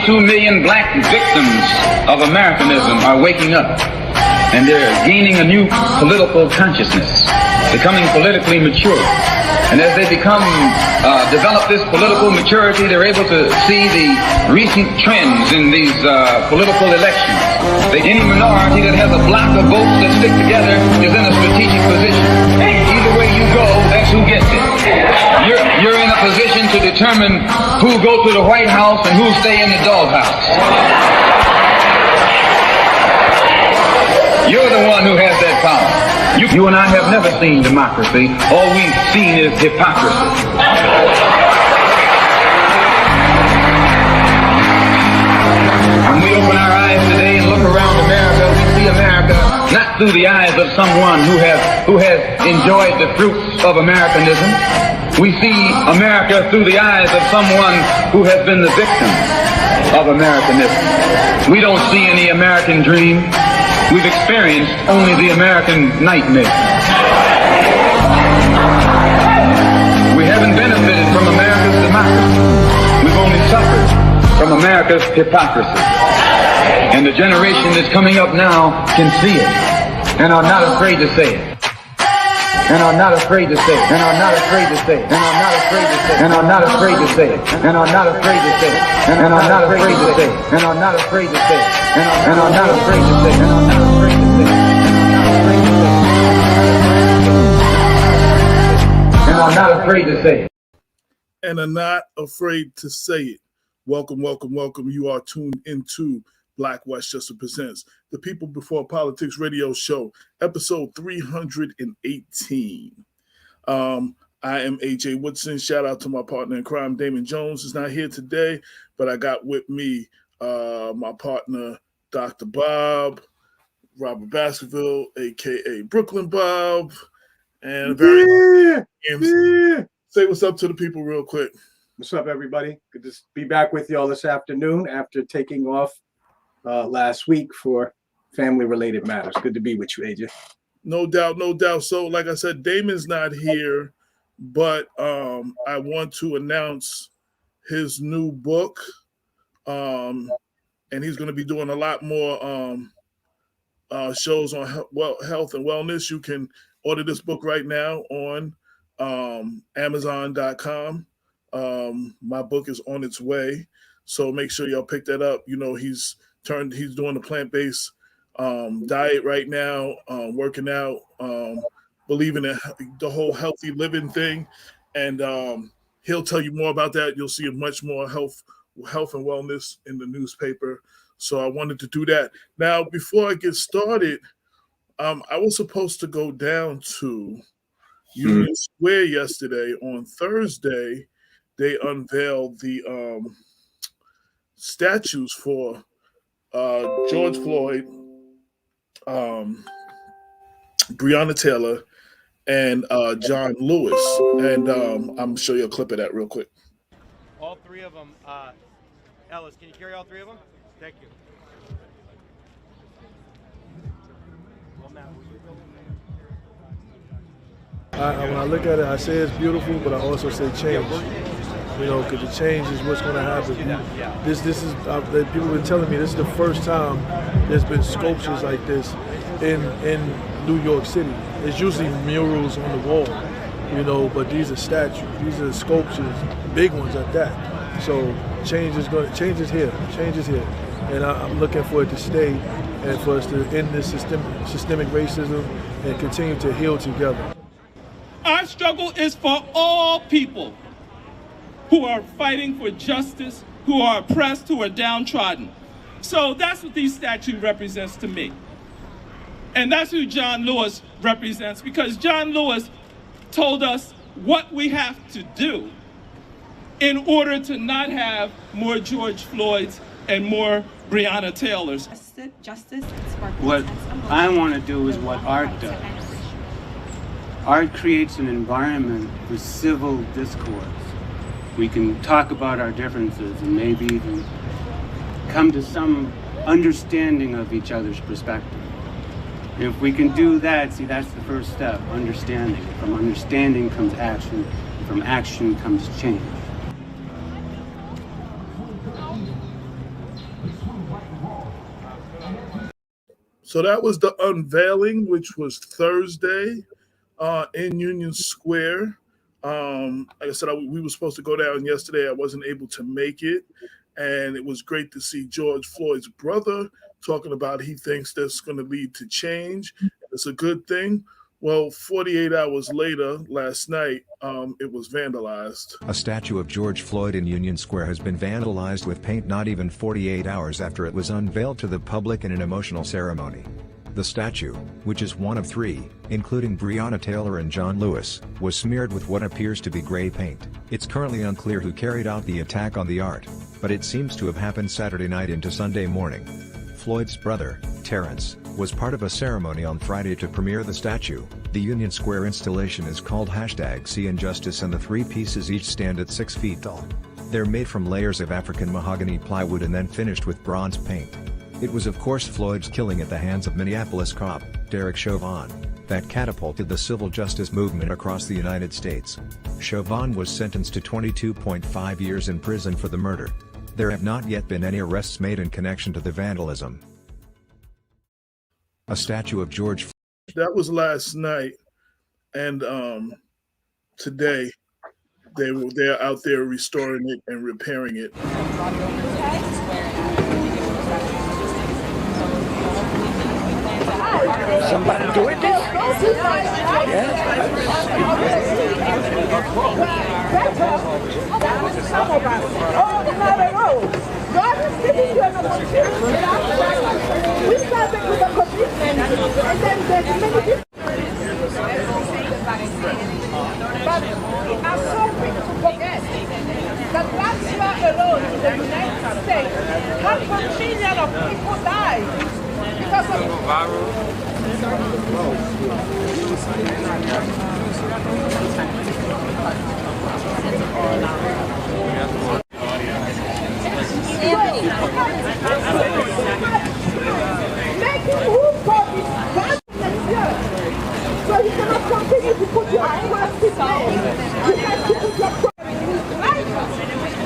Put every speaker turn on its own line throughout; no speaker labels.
22 million black victims of Americanism are waking up, and they're gaining a new political consciousness, becoming politically mature. And as they develop this political maturity, they're able to see the recent trends in these political elections. Any minority that has a block of votes that stick together is in a strategic position. Either way you go, that's who gets it. You're in a position to determine who go to the White House and who stay in the doghouse. You're the one who has that power. You and I have never seen democracy. All we've seen is hypocrisy. When we open our eyes today and look around America, we see America not through the eyes of someone who has enjoyed the fruits of Americanism. We see America through the eyes of someone who has been the victim of Americanism. We don't see any American dream. We've experienced only the American nightmare. We haven't benefited from America's democracy. We've only suffered from America's hypocrisy. And the generation that's coming up now can see it and are not afraid to say it. And are not afraid to say it. And are not afraid to say it. And are not afraid to say it. And are not afraid to say it. And are not afraid to say it. And are not afraid to say it. And are not afraid to say it. And are not afraid to say it. And are not afraid to say it. And are not afraid to say it.
And are not afraid to say it. Welcome, welcome, welcome. You are tuned into Black Westchester Presents, the People Before Politics radio show, episode 318. I am AJ Woodson. Shout out to my partner in crime, Damon Jones, is not here today, but I got with me my partner, Dr. Bob, Robert Baskerville, a.k.a. Brooklyn Bob, and say what's up to the people real quick.
What's up, everybody? Good to be back with y'all this afternoon after taking off last week for family-related matters. Good to be with you, AJ.
No doubt, no doubt. So, like I said, Damon's not here, but I want to announce his new book, and he's going to be doing a lot more shows on health and wellness. You can order this book right now on Amazon.com. My book is on its way, so make sure y'all pick that up. You know, he's doing a plant-based diet right now, working out, believing in the whole healthy living thing, and he'll tell you more about that. You'll see much more health and wellness in the newspaper. So I wanted to do that. Now, before I get started, I was supposed to go down to Union Square yesterday. On Thursday, they unveiled the statues for George Floyd, Breonna Taylor, and John Lewis. And I'm going to show you a clip of that real quick.
All three of them. Ellis, can you carry all three of them? Thank you.
When I look at it, I say it's beautiful, but I also say change. You know, because the change is what's going to happen. This is people have been telling me this is the first time there's been sculptures like this in New York City. It's usually murals on the wall, you know, but these are statues. These are sculptures, big ones at that. So change is here. Change is here, and I'm looking for it to stay and for us to end this systemic racism and continue to heal together.
Our struggle is for all people who are fighting for justice, who are oppressed, who are downtrodden. So that's what these statues represents to me. And that's who John Lewis represents, because John Lewis told us what we have to do in order to not have more George Floyds and more Breonna Taylors.
Justice,
what I want to do is what art does. Art creates an environment for civil discourse. We can talk about our differences and maybe even come to some understanding of each other's perspective. If we can do that, see, that's the first step, understanding. From understanding comes action, and from action comes change.
So that was the unveiling, which was Thursday in Union Square. Like I said, we were supposed to go down yesterday. I wasn't able to make it. And it was great to see George Floyd's brother talking about he thinks that's going to lead to change. It's a good thing. Well, 48 hours later, last night, it was vandalized.
A statue of George Floyd in Union Square has been vandalized with paint not even 48 hours after it was unveiled to the public in an emotional ceremony. The statue, which is one of three, including Breonna Taylor and John Lewis, was smeared with what appears to be gray paint. It's currently unclear who carried out the attack on the art, but it seems to have happened Saturday night into Sunday morning. Floyd's brother, Terrence, was part of a ceremony on Friday to premiere the statue. The Union Square installation is called #SeeInjustice, and the three pieces each stand at 6 feet tall. They're made from layers of African mahogany plywood and then finished with bronze paint. It was of course Floyd's killing at the hands of Minneapolis cop, Derek Chauvin, that catapulted the civil justice movement across the United States. Chauvin was sentenced to 22.5 years in prison for the murder. There have not yet been any arrests made in connection to the vandalism. A statue of George Floyd.
That was last night, and today they're out there restoring it and repairing it.
Somebody doing this?
God is giving you an opportunity. We started with a commitment, and then there's many different. But we are so quick to forget that last year alone in the United States, 500,000 of people died because of making room for this bad year. So you cannot continue to put your trust in men. You have to put your trust in right?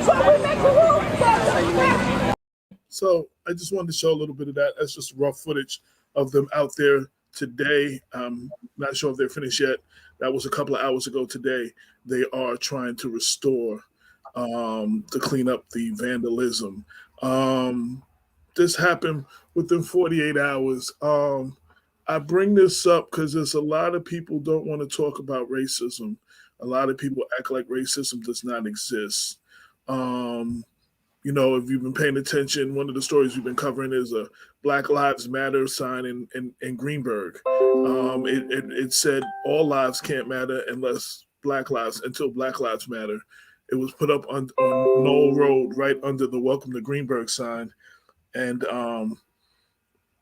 So we make room for the.
So I just wanted to show a little bit of that. That's just raw footage of them out there today. I'm not sure if they're finished yet. That was a couple of hours ago today. They are trying to restore, to clean up the vandalism. This happened within 48 hours. I bring this up because there's a lot of people don't want to talk about racism. A lot of people act like racism does not exist. You know, if you've been paying attention, one of the stories we've been covering is a Black Lives Matter sign in Greenberg. It said all lives can't matter until Black Lives Matter. It was put up on Knoll Road, right under the Welcome to Greenberg sign. And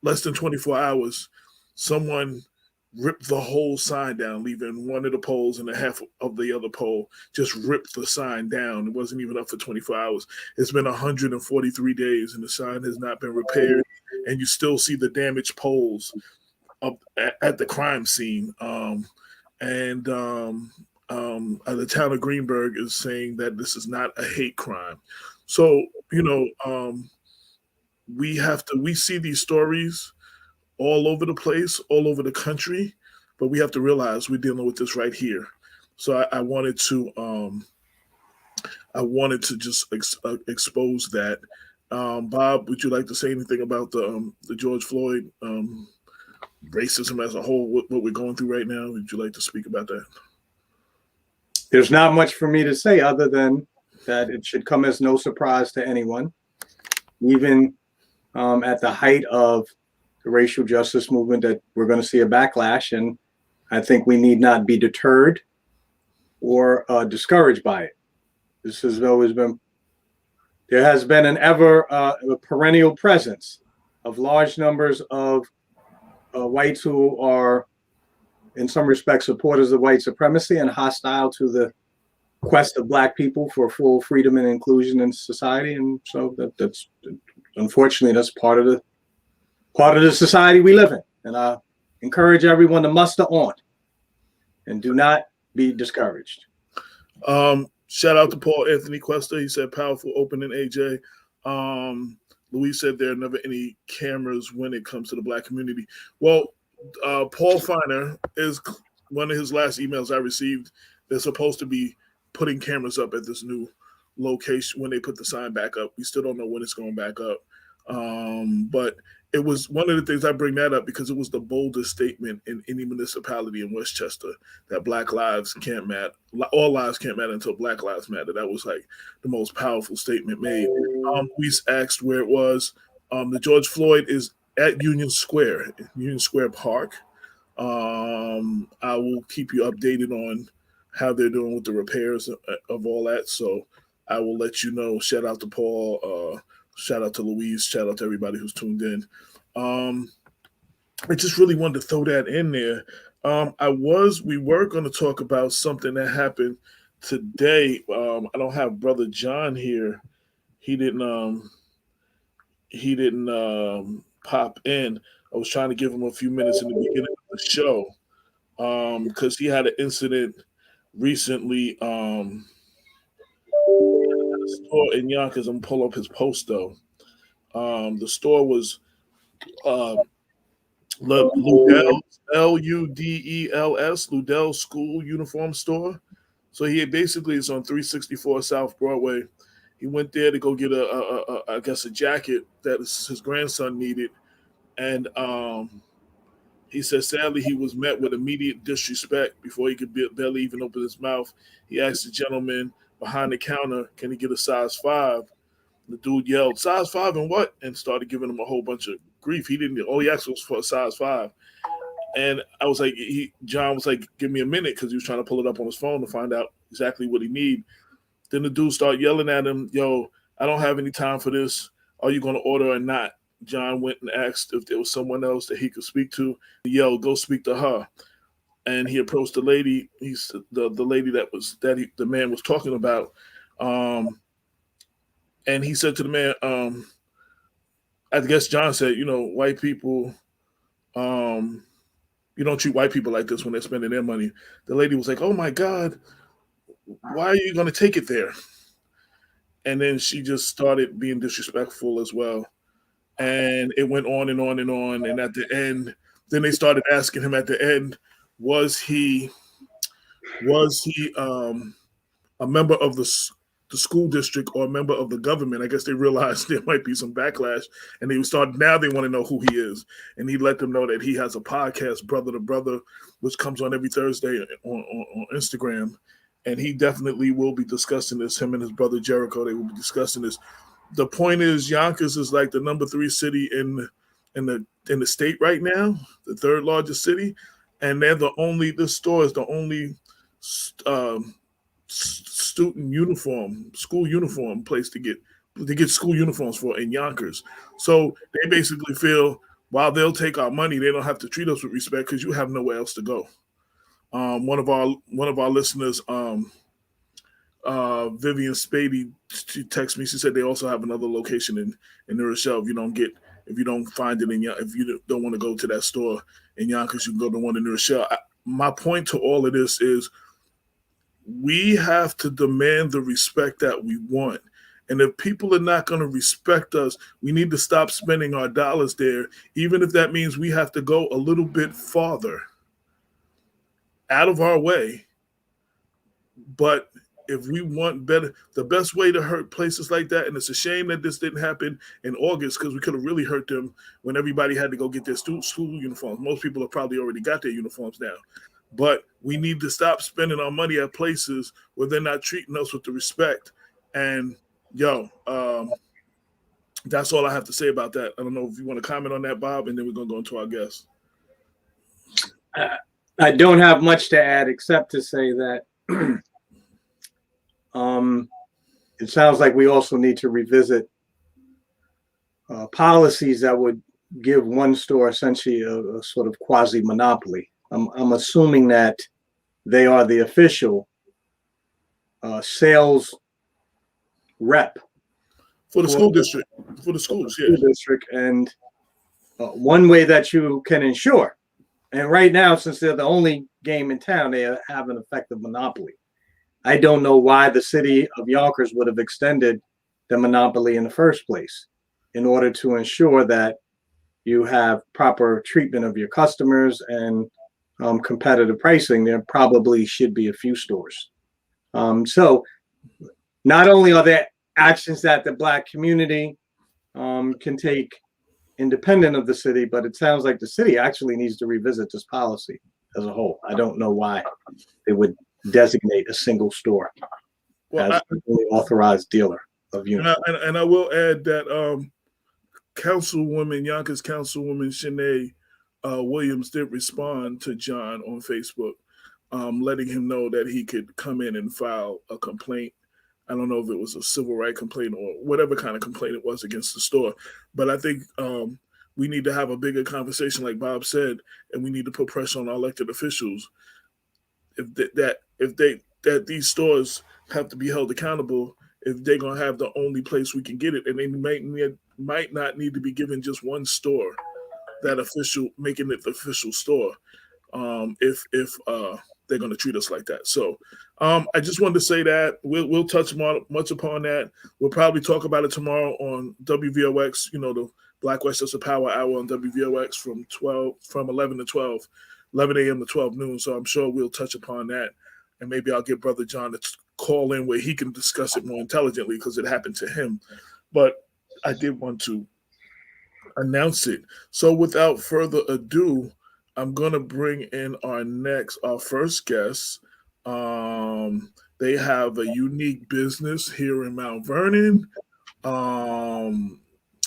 less than 24 hours, someone ripped the whole sign down, leaving one of the poles and a half of the other pole, just ripped the sign down. It wasn't even up for 24 hours. It's been 143 days and the sign has not been repaired. And you still see the damaged poles up at the crime scene. The town of Greenberg is saying that this is not a hate crime. So, you know, we see these stories all over the place, all over the country, but we have to realize we're dealing with this right here. So I wanted to just expose that. Bob, would you like to say anything about the George Floyd racism as a whole, what we're going through right now? Would you like to speak about that?
There's not much for me to say other than that it should come as no surprise to anyone, even at the height of the racial justice movement, that we're going to see a backlash. And I think we need not be deterred or discouraged by it. This has always been, there has been an ever perennial presence of large numbers of whites who are, in some respects, supporters of white supremacy and hostile to the quest of Black people for full freedom and inclusion in society. And so that's unfortunately, that's part of the society we live in. And I encourage everyone to muster on and do not be discouraged.
Shout out to Paul Anthony Cuesta. He said powerful opening, AJ. Louise said there are never any cameras when it comes to the Black community. Well, Paul Feiner is one of his last emails I received. They're supposed to be putting cameras up at this new location when they put the sign back up. We still don't know when it's going back up. But it was one of the things I bring that up because it was the boldest statement in any municipality in Westchester that Black lives can't matter. All lives can't matter until Black lives matter. That was like the most powerful statement made. We asked where it was. The George Floyd is at Union Square Park. I will keep you updated on how they're doing with the repairs of all that. So I will let you know. Shout out to Paul. Shout out to Louise. Shout out to everybody who's tuned in. I just really wanted to throw that in there. We were going to talk about something that happened today. I don't have Brother John here. He didn't pop in. I was trying to give him a few minutes in the beginning of the show because he had an incident recently. Store in Yonkers. I'm gonna pull up his post though. The store was Ludell's, Ludels, Ludell's school uniform store. So he basically is on 364 South Broadway. He went there to go get I guess a jacket that his grandson needed, and he said sadly he was met with immediate disrespect before he could barely even open his mouth. He asked the gentleman behind the counter, can he get a size 5? The dude yelled, size 5 and what? And started giving him a whole bunch of grief. All he asked was for a size 5. And I was like, John was like, give me a minute, because he was trying to pull it up on his phone to find out exactly what he need. Then the dude started yelling at him, yo, I don't have any time for this. Are you going to order or not? John went and asked if there was someone else that he could speak to. He yelled, go speak to her. And he approached the lady. He's the lady the man was talking about, and he said to the man, I guess John said, white people, you don't treat white people like this when they're spending their money. The lady was like, oh my God, why are you going to take it there? And then she just started being disrespectful as well, and it went on and on and on. And at the end, then they started asking him at the end, was he a member of the school district or a member of the government? I guess they realized there might be some backlash, and now they want to know who he is. And he let them know that he has a podcast, Brother to Brother, which comes on every Thursday on Instagram. And he definitely will be discussing this. Him and his brother Jericho, they will be discussing this. The point is, Yonkers is like the number 3 city in the state right now, the 3rd largest city. And this store is the only school uniform place to get school uniforms for in Yonkers. So they basically feel, while they'll take our money, they don't have to treat us with respect because you have nowhere else to go. One of our listeners, Vivian Spady, she texted me. She said they also have another location in New Rochelle. If you don't find it if you don't want to go to that store in Yonkers, you can go to one in New Rochelle. My point to all of this is we have to demand the respect that we want. And if people are not going to respect us, we need to stop spending our dollars there, even if that means we have to go a little bit farther out of our way. But if we want better, the best way to hurt places like that, and it's a shame that this didn't happen in August, because we could have really hurt them when everybody had to go get their school uniforms. Most people have probably already got their uniforms now. But we need to stop spending our money at places where they're not treating us with the respect. And, that's all I have to say about that. I don't know if you want to comment on that, Bob, and then we're going to go into our guests.
I don't have much to add except to say that it sounds like we also need to revisit policies that would give one store essentially a sort of quasi-monopoly. I'm assuming that they are the official sales rep
for the school district, for the schools,
school district, and one way that you can ensure. And right now, since they're the only game in town, they have an effective monopoly. I don't know why the city of Yonkers would have extended the monopoly in the first place. in order to ensure that you have proper treatment of your customers and competitive pricing, there probably should be a few stores. So not only are there actions that the Black community can take independent of the city, but it sounds like the city actually needs to revisit this policy as a whole. I don't know why they would designate a single store as the only authorized dealer of uniforms.
And I will add that Yonkers Councilwoman Shanae Williams did respond to John on Facebook, letting him know that he could come in and file a complaint. I don't know if it was a civil rights complaint or whatever kind of complaint it was against the store, but I think we need to have a bigger conversation, like Bob said, and we need to put pressure on our elected officials that these stores have to be held accountable if they're gonna have the only place we can get it, and they might not need to be given just one store, making it the official store, if they're going to treat us like that. So I just wanted to say that we'll touch much upon that. We'll probably talk about it tomorrow on WVOX, the Black Westchester Power Hour on WVOX from 11 a.m. to 12 noon. So I'm sure we'll touch upon that. And maybe I'll get Brother John to call in where he can discuss it more intelligently because it happened to him. But I did want to announce it. So without further ado, I'm going to bring in our first guest. They have a unique business here in Mount Vernon.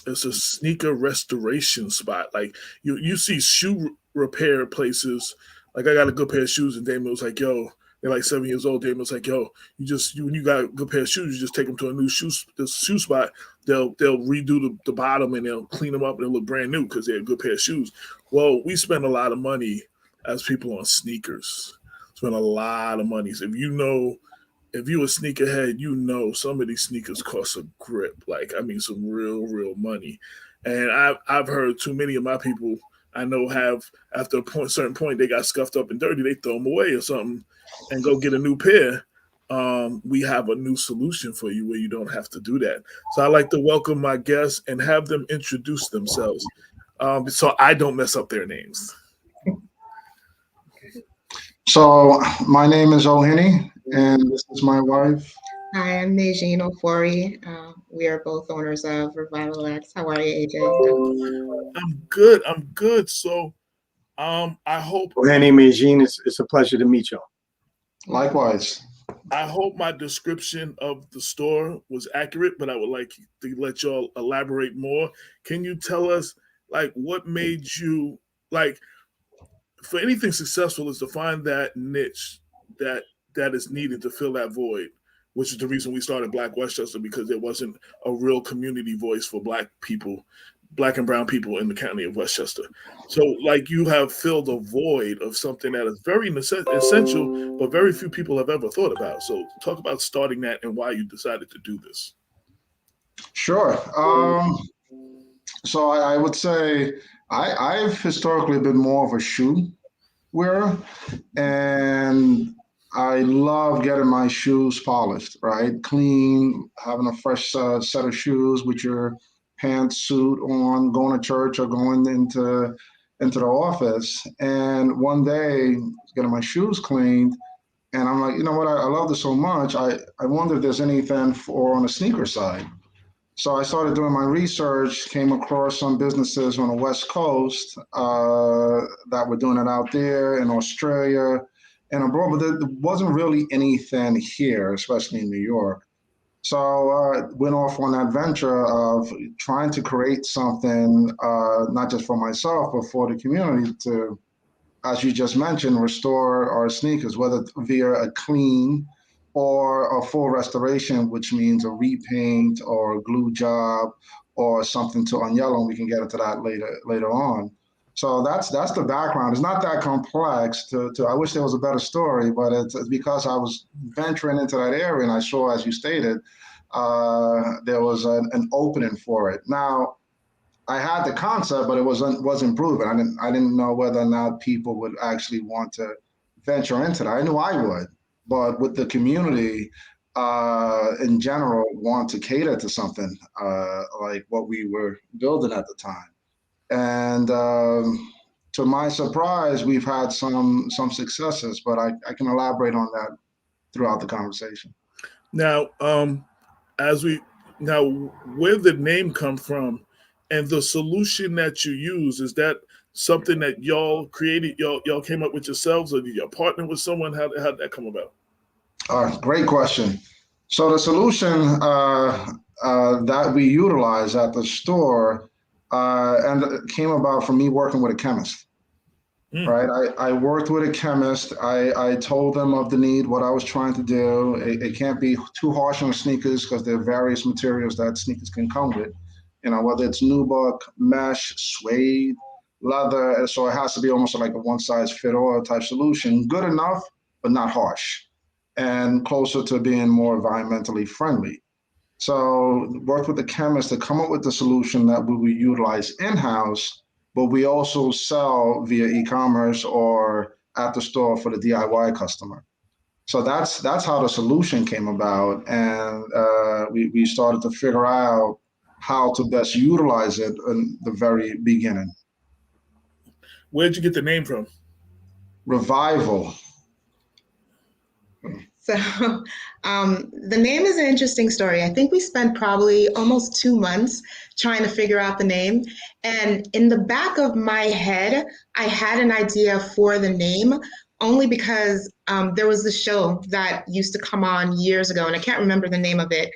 It's a sneaker restoration spot. Like you see shoe repair places. Like I got a good pair of shoes and Damon was like, yo, they're like 7 years old. Damon was like, yo, when you got a good pair of shoes, you just take them to a new shoe spot. They'll redo the bottom and they'll clean them up and they'll look brand new because they're a good pair of shoes. Well, we spend a lot of money as people on sneakers. Spend a lot of money. So if you're a sneakerhead, some of these sneakers cost a grip. Like, I mean, some real money. And I've heard too many of my people I know have, after a certain point, they got scuffed up and dirty, they throw them away or something and go get a new pair. We have a new solution for you where you don't have to do that. So I'd like to welcome my guests and have them introduce themselves so I don't mess up their names.
So my name is O'Henny, and this is my wife.
Hi, I'm Najeen Ofori. We are both owners of Revival X. How are you, AJ?
I'm good. So I hope...
O'Henny, Najeen, it's a pleasure to meet y'all.
Likewise.
I hope my description of the store was accurate, but I would like to let y'all elaborate more. Can you tell us, like, what made you, like, for anything successful is to find that niche that is needed to fill that void, which is the reason we started Black Westchester, because there wasn't a real community voice for Black people, Black and brown people in the county of Westchester. So, like, you have filled a void of something that is very essential, but very few people have ever thought about. So talk about starting that and why you decided to do this.
Sure. So I would say I've historically been more of a shoe wearer, and I love getting my shoes polished, right? Clean, having a fresh set of shoes with your pantsuit on, going to church or going into the office. And one day, getting my shoes cleaned, and I'm like, you know what? I love this so much. I wonder if there's anything on the sneaker side. So I started doing my research, came across some businesses on the West Coast that were doing it out there, in Australia and abroad, but there wasn't really anything here, especially in New York. So went off on that venture of trying to create something, not just for myself, but for the community to, as you just mentioned, restore our sneakers, whether via a clean or a full restoration, which means a repaint or a glue job or something to unyellow, and we can get into that later on. So that's the background. It's not that complex. I wish there was a better story, but it's because I was venturing into that area and I saw, as you stated, there was an opening for it. Now, I had the concept, but it wasn't proven. I didn't know whether or not people would actually want to venture into that. I knew I would, but with the community, in general want to cater to something like what we were building at the time. And to my surprise, we've had some successes, but I can elaborate on that throughout the conversation.
Now, where did the name come from, and the solution that you use, is that something that y'all created? Y'all came up with yourselves, or did you partner with someone? How did that come about?
Great question. So the solution that we utilize at the store and it came about from me working with a chemist. Right. I worked with a chemist. I told them of the need, what I was trying to do. It can't be too harsh on the sneakers because there are various materials that sneakers can come with, whether it's nubuck, mesh, suede, leather. So it has to be almost like a one size fit all type solution. Good enough, but not harsh, and closer to being more environmentally friendly. So worked with the chemist to come up with the solution that we will utilize in-house, but we also sell via e-commerce or at the store for the DIY customer. So that's how the solution came about, and we started to figure out how to best utilize it in the very beginning.
Where'd you get the name from?
Revival.
So the name is an interesting story. I think we spent probably almost 2 months trying to figure out the name. And in the back of my head, I had an idea for the name only because there was this show that used to come on years ago, and I can't remember the name of it.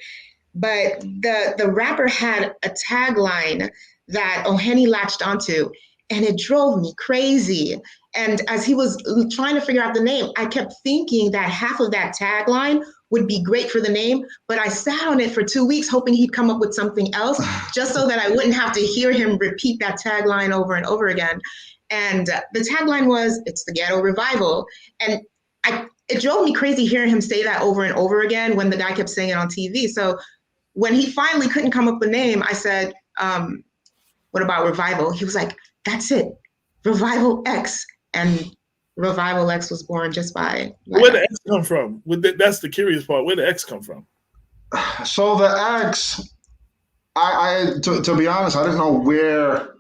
But the rapper had a tagline that Oheni latched onto, and it drove me crazy. And as he was trying to figure out the name, I kept thinking that half of that tagline would be great for the name, but I sat on it for 2 weeks hoping he'd come up with something else just so that I wouldn't have to hear him repeat that tagline over and over again. And the tagline was, "It's the ghetto revival." And it drove me crazy hearing him say that over and over again when the guy kept saying it on TV. So when he finally couldn't come up with a name, I said, what about Revival? He was like, "That's it, Revival X." And Revival X was born just by
Where did the X come from? That's the curious part. Where did the X come from?
So the X, to be honest, I didn't know where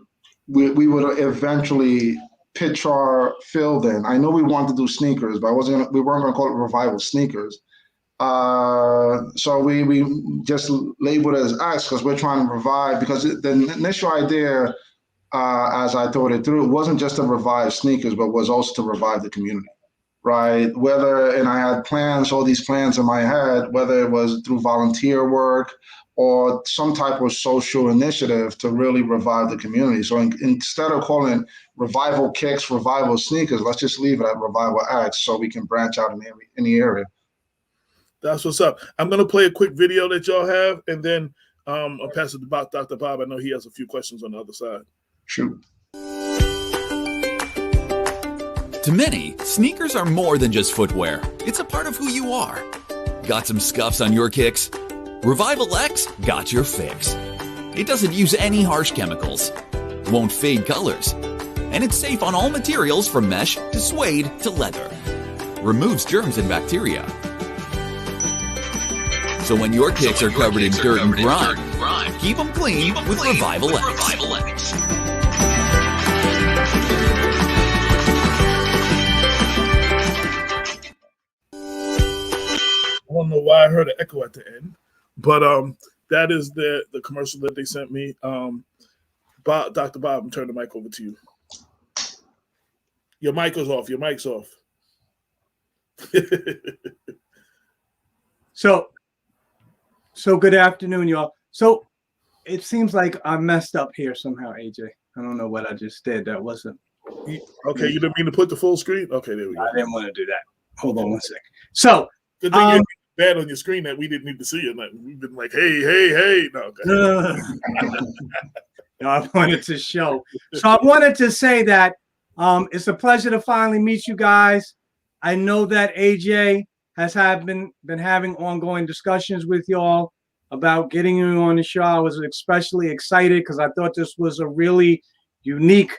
we would eventually pitch our field in. I know we wanted to do sneakers, but we weren't going to call it Revival Sneakers. So we just labeled it as X because we're trying to revive, because the initial idea, as I thought it through, it wasn't just to revive sneakers, but was also to revive the community, right? And I had all these plans in my head, whether it was through volunteer work or some type of social initiative to really revive the community. So instead of calling it Revival Kicks, Revival Sneakers, let's just leave it at Revival X so we can branch out in the area.
That's what's up. I'm going to play a quick video that y'all have, and then I'll pass it to Dr. Bob. I know he has a few questions on the other side.
Shoot.
To many, sneakers are more than just footwear. It's a part of who you are. Got some scuffs on your kicks? Revival X got your fix. It doesn't use any harsh chemicals, won't fade colors, and it's safe on all materials from mesh to suede to leather. Removes germs and bacteria. So when your kicks are covered in dirt and grime, keep them clean with Revival X.
I don't know why I heard an echo at the end, but that is the commercial that they sent me. Dr. Bob, I'm turning the mic over to you. Your mic is off. Your mic's off.
So good afternoon, y'all. So it seems like I messed up here somehow, AJ. I don't know what I just did. That wasn't.
Okay, you didn't mean to put the full screen? Okay, there we go.
I didn't want to do that. Hold on one second. So
good thing you're bad on your screen that we didn't need to see it. We've been like, hey. No, okay.
No, I wanted to show. So I wanted to say that it's a pleasure to finally meet you guys. I know that AJ has been having ongoing discussions with y'all about getting you on the show. I was especially excited because I thought this was a really unique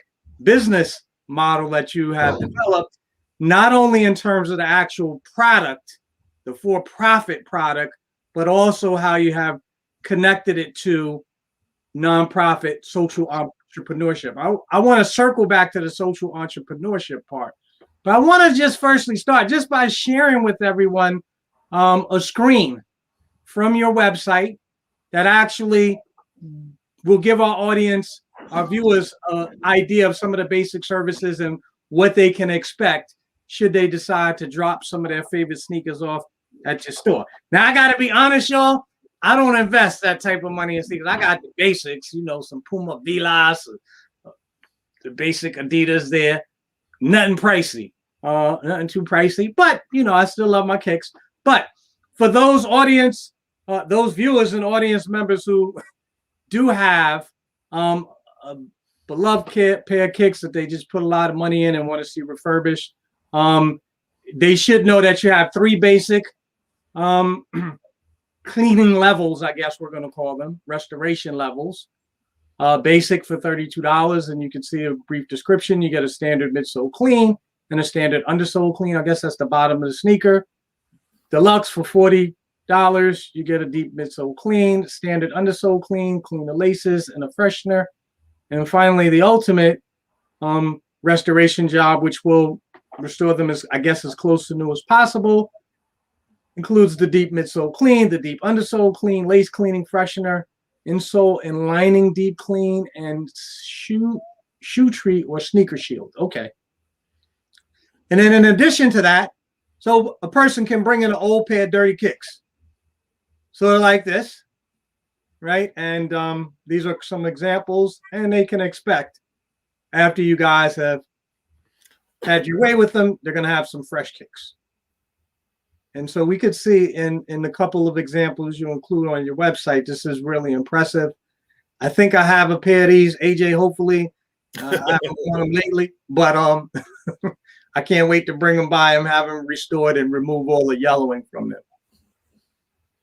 business model that you have developed, not only in terms of the actual product the for-profit product, but also how you have connected it to nonprofit social entrepreneurship. I want to circle back to the social entrepreneurship part, but I want to just firstly start just by sharing with everyone a screen from your website that actually will give our audience, our viewers, an idea of some of the basic services and what they can expect should they decide to drop some of their favorite sneakers off at your store. Now, I got to be honest, y'all. I don't invest that type of money in sneakers. I got the basics, you know, some Puma Vilas, the basic Adidas there. Nothing pricey, nothing too pricey. But, you know, I still love my kicks. But for those audience, those viewers and audience members who do have a beloved pair of kicks that they just put a lot of money in and want to see refurbished, they should know that you have 3 basic cleaning levels, I guess we're going to call them, restoration levels. Basic for $32, and you can see a brief description. You get a standard midsole clean and a standard undersole clean. I guess that's the bottom of the sneaker. Deluxe for $40. You get a deep midsole clean, standard undersole clean the laces, and a freshener. And finally, the ultimate restoration job, which will restore them as, I guess, as close to new as possible. Includes the deep midsole clean, the deep undersole clean, lace cleaning freshener, insole and lining deep clean, and shoe treat or sneaker shield. Okay. And then in addition to that, so a person can bring in an old pair of dirty kicks. So they're like this, right? And these are some examples, and they can expect after you guys have had your way with them, they're going to have some fresh kicks. And so we could see in the couple of examples you include on your website, this is really impressive. I think I have a pair of these, AJ, hopefully. I haven't worn them lately, but I can't wait to bring them by and have them restored and remove all the yellowing from them.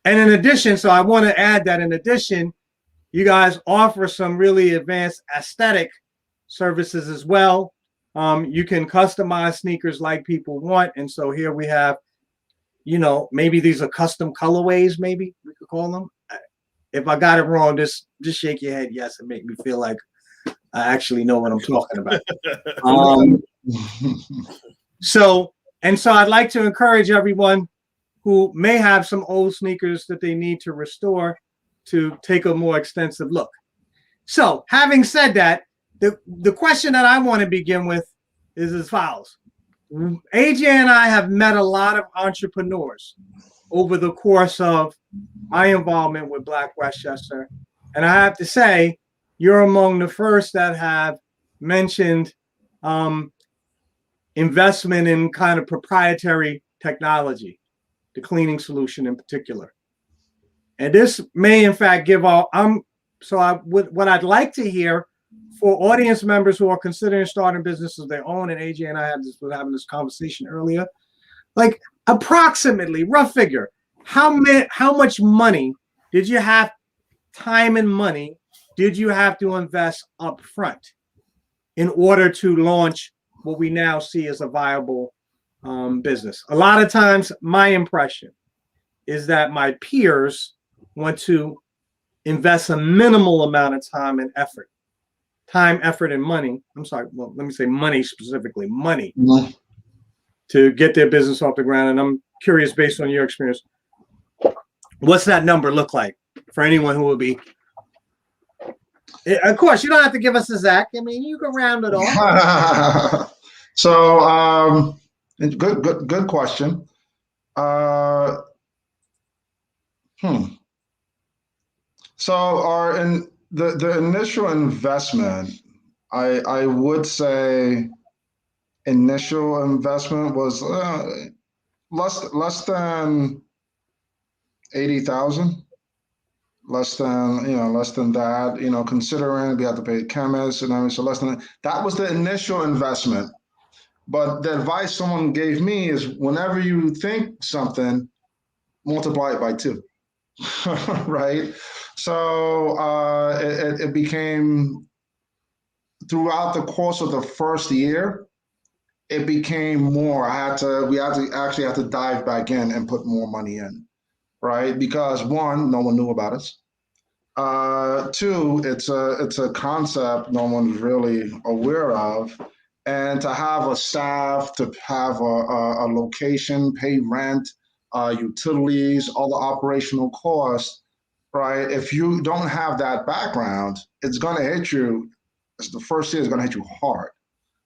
And in addition, so I want to add that in addition, you guys offer some really advanced aesthetic services as well. You can customize sneakers like people want. And so here we have, you know, maybe these are custom colorways, maybe we could call them. If I got it wrong, just shake your head yes and make me feel like I actually know what I'm talking about. So I'd like to encourage everyone who may have some old sneakers that they need to restore to take a more extensive look. So having said that, the question that I want to begin with is as follows. AJ and I have met a lot of entrepreneurs over the course of my involvement with Black Westchester. And I have to say, you're among the first that have mentioned investment in kind of proprietary technology, the cleaning solution in particular. And this may in fact give what I'd like to hear for audience members who are considering starting businesses of their own, and AJ and I were having this conversation earlier, like approximately, rough figure, how much money did you have, time and money, did you have to invest up front in order to launch what we now see as a viable business? A lot of times, my impression is that my peers want to invest a minimal amount of time and effort. Time, effort, and money. I'm sorry, well, let me say money specifically, money to get their business off the ground. And I'm curious, based on your experience, what's that number look like for anyone who will be? Of course, you don't have to give us exact. I mean, you can round it off.
So, good question. So, the initial investment, I would say, initial investment was less than 80,000. Less than that. Considering we had to pay chemists and everything, so less than that was the initial investment. But the advice someone gave me is, whenever you think something, multiply it by 2. Right? So it became, throughout the course of the first year, it became more. We actually had to dive back in and put more money in, right? Because one, no one knew about us. Two, it's a concept no one's really aware of, and to have a staff, to have a location, pay rent, utilities, all the operational costs, right? If you don't have that background, it's going to hit you. The first year is going to hit you hard.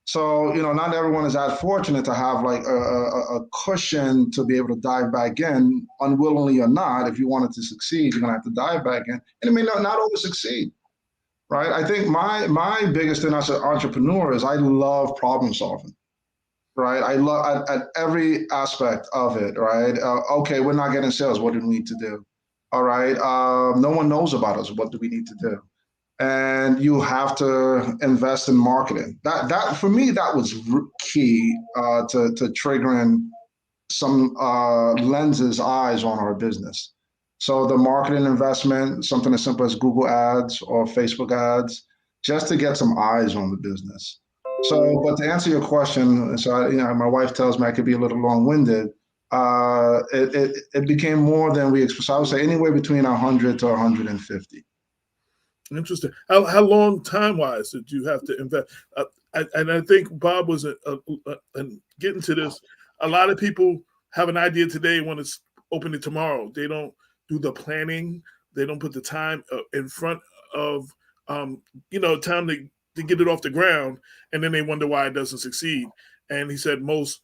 So, not everyone is as fortunate to have like a cushion to be able to dive back in, unwillingly or not. If you wanted to succeed, you're gonna have to dive back in, and it may not always succeed, right? I think my biggest thing as an entrepreneur is I love problem solving, right? I love at every aspect of it, right? Okay, we're not getting sales. What do we need to do? All right, no one knows about us. What do we need to do? And you have to invest in marketing. That for me, that was key to triggering some lenses eyes on our business. So the marketing investment, something as simple as Google ads or Facebook ads, just to get some eyes on the business. So, but to answer your question, so my wife tells me I could be a little long-winded. It became more than we expected. So I would say anywhere between 100 to 150.
Interesting. How long time-wise did you have to invest? And I think Bob was and getting to this. A lot of people have an idea today, want to open it tomorrow. They don't do the planning. They don't put the time in front of time to get it off the ground, and then they wonder why it doesn't succeed. And he said most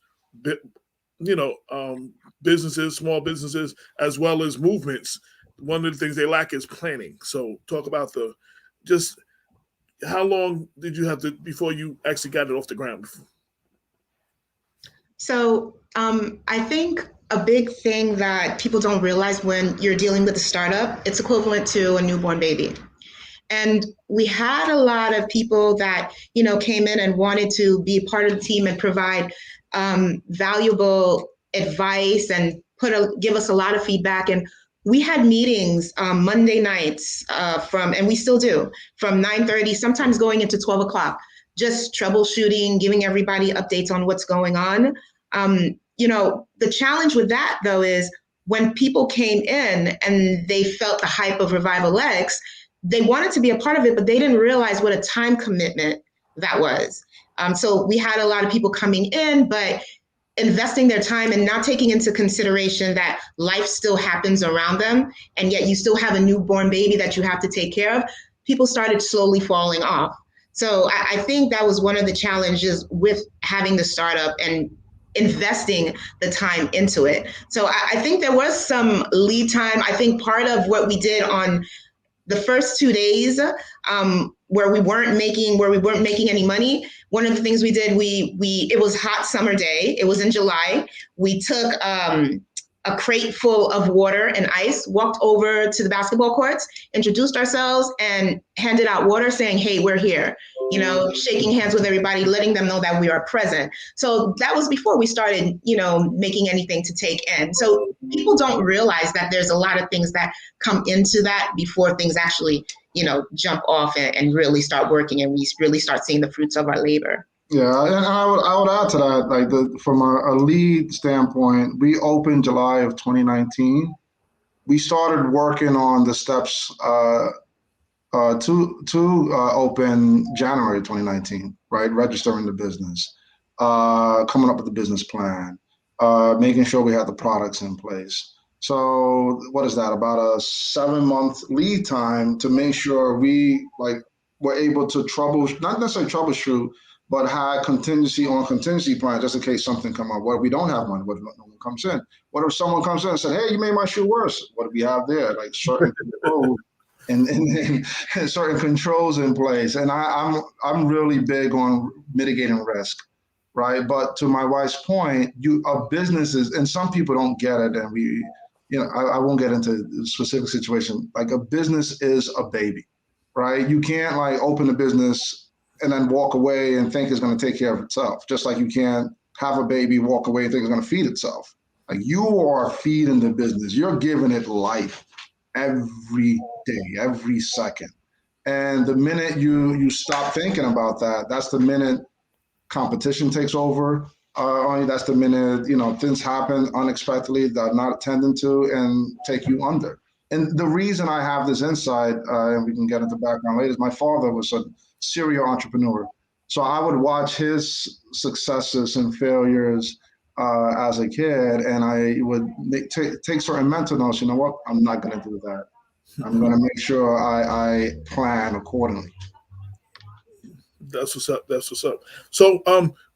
businesses, small businesses, as well as movements, one of the things they lack is planning. So talk about just how long did you have to before you actually got it off the ground?
So I think a big thing that people don't realize when you're dealing with a startup, it's equivalent to a newborn baby. And we had a lot of people that, came in and wanted to be part of the team and provide valuable advice and give us a lot of feedback. And we had meetings Monday nights and we still do, from 9:30, sometimes going into 12 o'clock, just troubleshooting, giving everybody updates on what's going on. The challenge with that, though, is when people came in and they felt the hype of Revival X, they wanted to be a part of it, but they didn't realize what a time commitment that was. So we had a lot of people coming in, but investing their time and not taking into consideration that life still happens around them, and yet you still have a newborn baby that you have to take care of. People started slowly falling off. So I think that was one of the challenges with having the startup and investing the time into it. So I think there was some lead time. I think part of what we did on the first 2 days, where we weren't making any money, one of the things we did, it was hot summer day. It was in July. We took a crate full of water and ice, walked over to the basketball courts, introduced ourselves, and handed out water saying, hey, we're here, shaking hands with everybody, letting them know that we are present. So that was before we started, making anything to take in. So people don't realize that there's a lot of things that come into that before things actually, jump off and really start working, and we really start seeing the fruits of our labor.
Yeah, and I would add to that, like from a lead standpoint, we opened July of 2019. We started working on the steps to open January 2019, right? Registering the business, coming up with the business plan, making sure we had the products in place. So what is that? About a 7-month lead time to make sure we were able to not necessarily troubleshoot, but had contingency plan just in case something come up. What if we don't have money? What if no one comes in? What if someone comes in and said, hey, you made my shoe worse? What do we have there? Like certain controls and certain controls in place. And I'm really big on mitigating risk, right? But to my wife's point, a business is, and some people don't get it, and I won't get into the specific situation. Like a business is a baby, right? You can't open a business and then walk away and think it's going to take care of itself. Just like you can't have a baby, walk away and think it's going to feed itself. Like you are feeding the business. You're giving it life every day, every second. And the minute you stop thinking about that, that's the minute competition takes over on you. That's the minute, things happen unexpectedly that I'm not attending to and take you under. And the reason I have this insight, and we can get into background later, is my father was a serial entrepreneur. So I would watch his successes and failures as a kid, and I would take certain mental notes. You know what? I'm not going to do that. I'm going to make sure I plan accordingly.
That's what's up. That's what's up. So,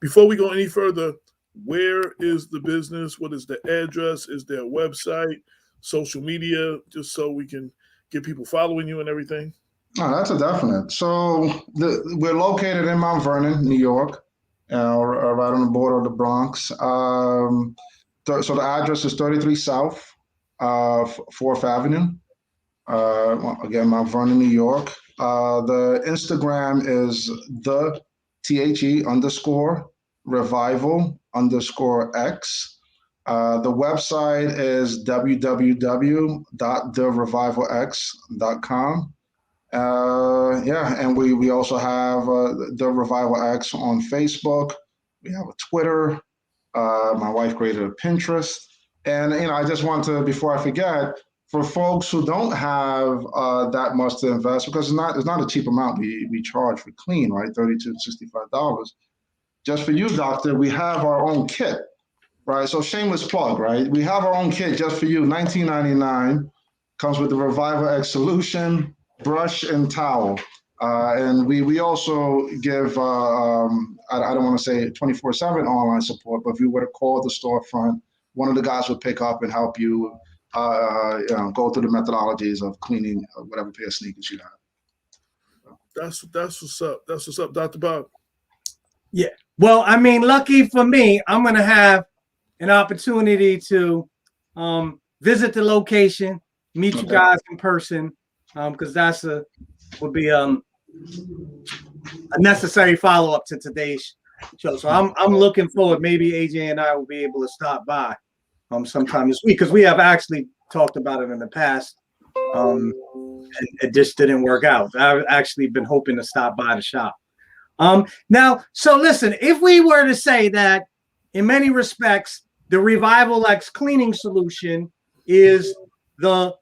before we go any further, where is the business? What is the address? Is there a website, social media, just so we can get people following you and everything?
Oh, that's a definite. So we're located in Mount Vernon, New York, right on the border of the Bronx. So the address is 33 South 4th Avenue. Again, Mount Vernon, New York. The Instagram is the THE_revival_X. The website is www.therevivalx.com. And we also have the Revival X on Facebook. We have a Twitter. My wife created a Pinterest. And I just want to, before I forget, for folks who don't have that much to invest, because it's not a cheap amount we charge for clean, right? $32 to $65. Just for you, doctor, we have our own kit, right? So shameless plug, right? We have our own kit just for you, $19.99. Comes with the Revival X solution, brush, and towel. And we also give, I don't want to say 24/7 online support, but if you were to call the storefront, one of the guys would pick up and help you go through the methodologies of cleaning whatever pair of sneakers you have.
That's what's up. That's what's up, Dr. Bob.
Yeah. Well, I mean, lucky for me, I'm going to have an opportunity to visit the location, meet you guys in person, because would be a necessary follow-up to today's show. So I'm looking forward. Maybe AJ and I will be able to stop by sometime this week, because we have actually talked about it in the past. And it just didn't work out. I've actually been hoping to stop by the shop. Now, so listen, if we were to say that in many respects, the Revival X cleaning solution is the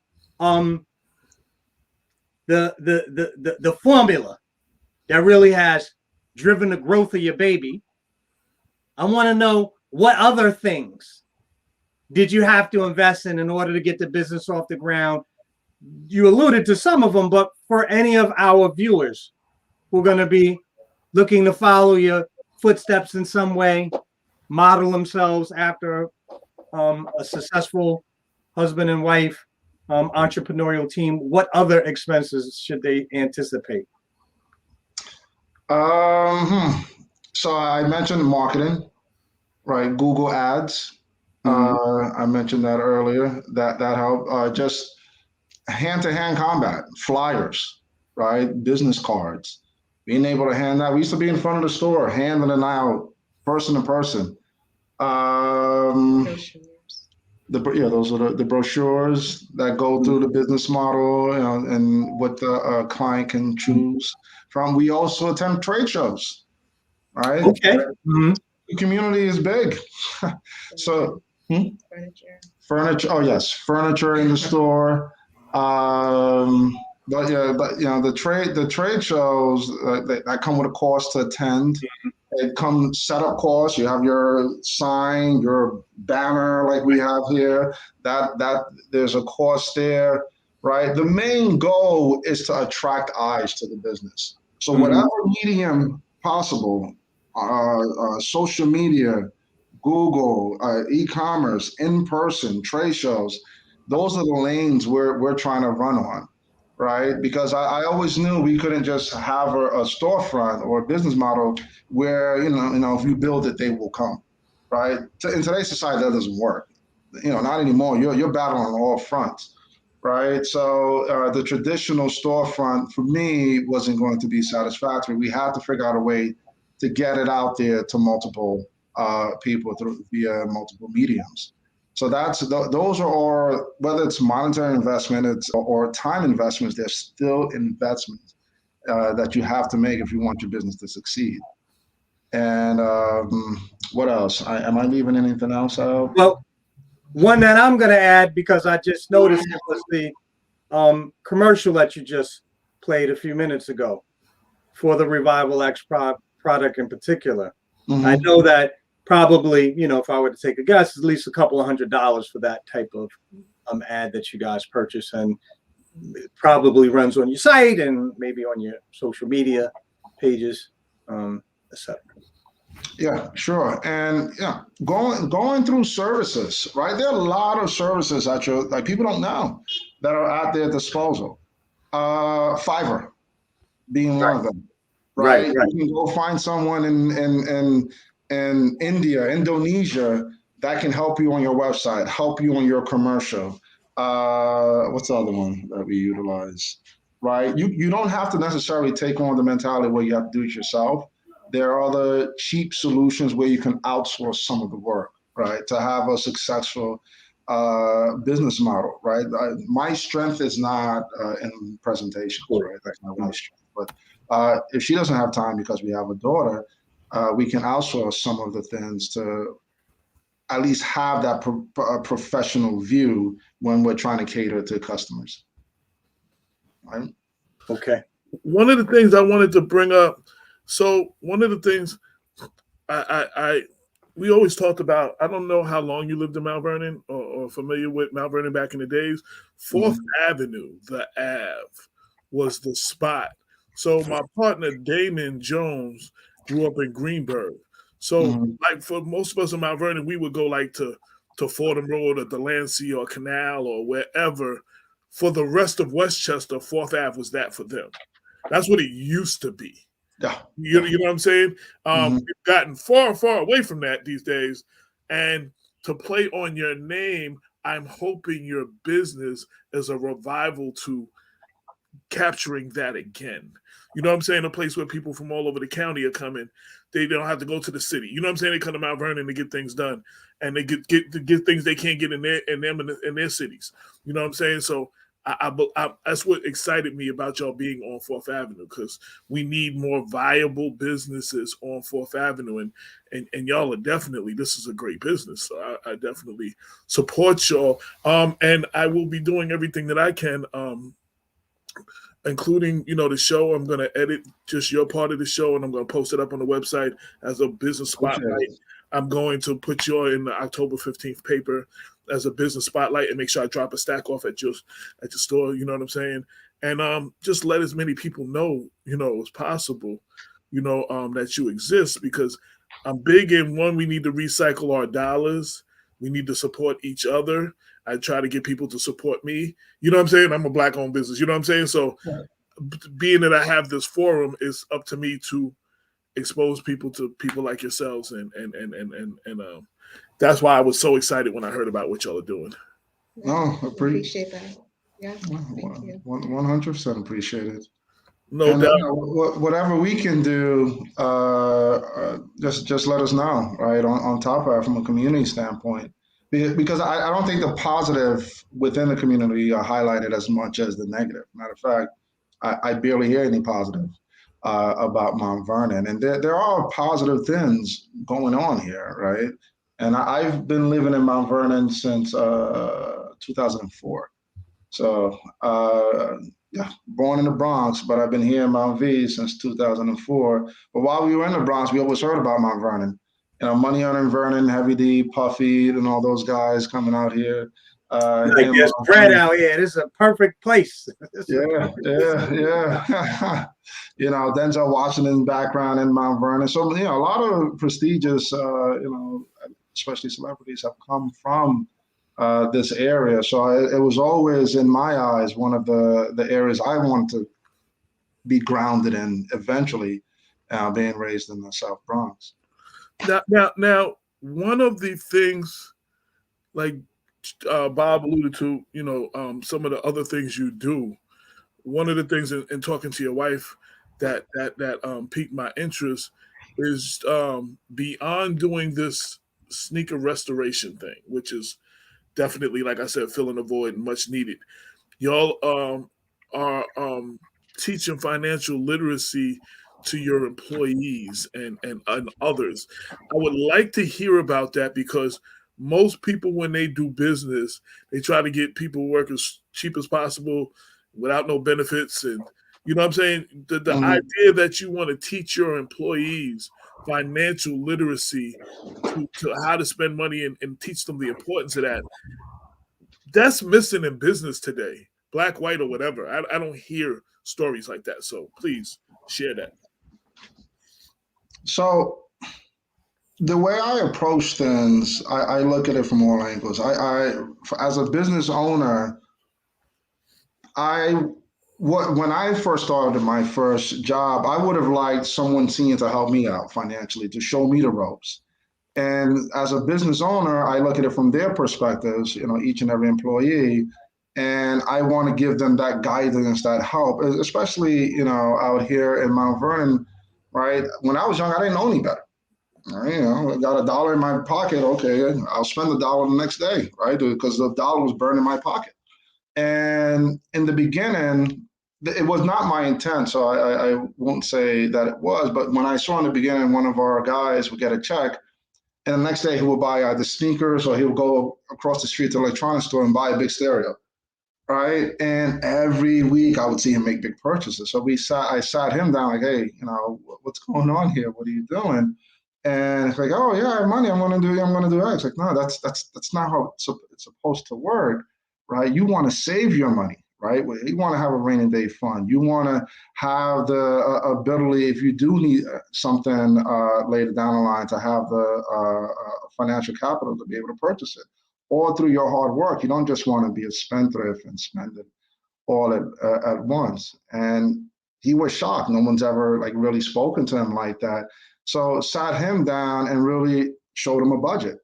formula that really has driven the growth of your baby, I want to know, what other things did you have to invest in order to get the business off the ground? You alluded to some of them, but for any of our viewers who are going to be looking to follow your footsteps in some way, model themselves after a successful husband and wife entrepreneurial team, what other expenses should they anticipate?
So I mentioned marketing, right? Google ads. I mentioned that earlier. That helped. Just hand-to-hand combat, flyers, right? Business cards. Being able to hand out. We used to be in front of the store, handing it out, person to person. Those are the brochures that go through the business model, and what the client can choose from. We also attend trade shows, right?
Okay.
The community is big. So furniture. Oh yes, furniture in the store. But the trade shows that come with a cost to attend. It comes setup costs. You have your sign, your banner, like we have here. That there's a cost there, right? The main goal is to attract eyes to the business. So whatever medium possible, social media, Google, e-commerce, in-person, trade shows, those are the lanes we're trying to run on, right? Because I always knew we couldn't just have a storefront or a business model where, if you build it, they will come, right? In today's society, that doesn't work. Not anymore. You're battling on all fronts, right? So the traditional storefront for me wasn't going to be satisfactory. We had to figure out a way to get it out there to multiple people via multiple mediums. So those are all, whether it's monetary investment or time investments, they're still investments that you have to make if you want your business to succeed. And what else? Am I leaving anything else out?
Well, one that I'm going to add, because I just noticed it, was the commercial that you just played a few minutes ago for the Revival X product in particular.
Mm-hmm.
I know that probably, if I were to take a guess, at least a couple of $100 for that type of ad that you guys purchase, and it probably runs on your site and maybe on your social media pages, etc.
Yeah, sure. And yeah, going through services, right? There are a lot of services that people don't know that are at their disposal. Fiverr being one of them, right?
Right.
You can go find someone in India, Indonesia, that can help you on your website, help you on your commercial. What's the other one that we utilize? Right? You don't have to necessarily take on the mentality where you have to do it yourself. There are other cheap solutions where you can outsource some of the work, right? To have a successful business model, right? My strength is not in presentations, right? That's not my strength. But if she doesn't have time because we have a daughter, we can outsource some of the things to at least have that professional view when we're trying to cater to customers. Right?
Okay.
One of the things I wanted to bring up. So one of the things we always talked about. I don't know how long you lived in Mount Vernon or familiar with Mount Vernon back in the days. 4th Avenue, the Ave, was the spot. So my partner Damon Jones grew up in Greenburgh. So like for most of us in Mount Vernon, we would go like to Fordham Road or Delancey or Canal or wherever. For the rest of Westchester, 4th Ave was that for them. That's what it used to be.
Yeah.
You know what I'm saying? We've gotten far, far away from that these days. And to play on your name, I'm hoping your business is a revival to capturing that again. You know what I'm saying? A place where people from all over the county are coming. They don't have to go to the city. You know what I'm saying? They come to Mount Vernon to get things done, and they get things they can't get in their cities. You know what I'm saying? So that's what excited me about y'all being on 4th Avenue, because we need more viable businesses on 4th Avenue, and y'all are definitely, this is a great business. So I definitely support y'all. And I will be doing everything that I can. Including, the show. I'm going to edit just your part of the show, and I'm going to post it up on the website as a business spotlight. I'm going to put you in the October 15th paper as a business spotlight and make sure I drop a stack off at your store. You know what I'm saying? And just let as many people know, as possible, that you exist, because I'm big in one, we need to recycle our dollars. We need to support each other. I try to get people to support me. You know what I'm saying? I'm a Black-owned business. You know what I'm saying? So being that I have this forum, is up to me to expose people to people like yourselves. And that's why I was so excited when I heard about what y'all are doing.
No,
appreciate that. Yeah, thank you.
100% appreciate it.
No doubt.
Whatever we can do, just let us know, right? On top of that, from a community standpoint, because I don't think the positive within the community are highlighted as much as the negative. Matter of fact, I barely hear any positive about Mount Vernon, and there are positive things going on here, right? And I've been living in Mount Vernon since 2004. So, yeah, born in the Bronx, but I've been here in Mount V since 2004. But while we were in the Bronx, we always heard about Mount Vernon. Money Earning Vernon, Heavy D, Puffy, and all those guys coming out here.
Like there's bread out here. This is a perfect place.
Yeah. Denzel Washington's background in Mount Vernon. So, a lot of prestigious, especially celebrities have come from this area. So it was always, in my eyes, one of the areas I want to be grounded in eventually, being raised in the South Bronx.
Now, one of the things, like Bob alluded to, some of the other things you do. One of the things in talking to your wife that piqued my interest is beyond doing this sneaker restoration thing, which is definitely, like I said, filling a void and much needed. Y'all are teaching financial literacy to your employees and others. I would like to hear about that because most people, when they do business, they try to get people work as cheap as possible without no benefits. And you know what I'm saying? The idea that you want to teach your employees financial literacy to how to spend money and teach them the importance of that, that's missing in business today, black, white, or whatever. I don't hear stories like that. So please share that.
So the way I approach things, I look at it from all angles. As a business owner, when I first started my first job, I would have liked someone senior to help me out financially, to show me the ropes. And as a business owner, I look at it from their perspectives, each and every employee, and I want to give them that guidance, that help, especially, out here in Mount Vernon, right? When I was young, I didn't know any better. Right? I got $1 in my pocket. Okay, I'll spend $1 the next day, right? Because the dollar was burned in my pocket. And in the beginning, it was not my intent, so I won't say that it was. But when I saw in the beginning, one of our guys would get a check, and the next day he would buy either sneakers or he would go across the street to the electronics store and buy a big stereo, right? And every week I would see him make big purchases. So I sat him down like, hey, what's going on here? What are you doing? And it's like, oh yeah, I have money. I'm gonna do X. Like, no, that's not how it's supposed to work, right? You want to save your money, right? You want to have a rainy day fund. You want to have the ability, if you do need something later down the line, to have the financial capital to be able to purchase it, or through your hard work. You don't just want to be a spendthrift and spend it all at once. And he was shocked. No one's ever really spoken to him like that. So sat him down and really showed him a budget,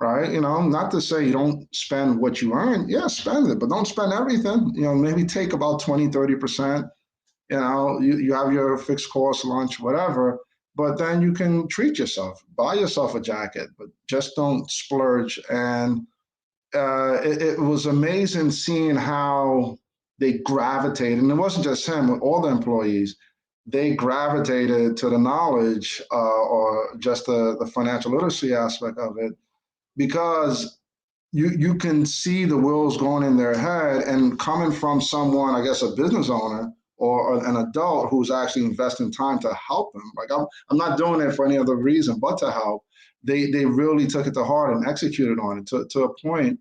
right? Not to say you don't spend what you earn. Yeah, spend it, but don't spend everything. Maybe take about 20, 30%. You have your fixed cost, lunch, whatever, but then you can treat yourself, buy yourself a jacket, but just don't splurge. And it was amazing seeing how they gravitated, and it wasn't just him, with all the employees. They gravitated to the knowledge or just the financial literacy aspect of it, because you can see the wheels going in their head, and coming from someone, I guess, a business owner or an adult who's actually investing time to help them. Like, I'm not doing it for any other reason but to help. They really took it to heart and executed on it to a point.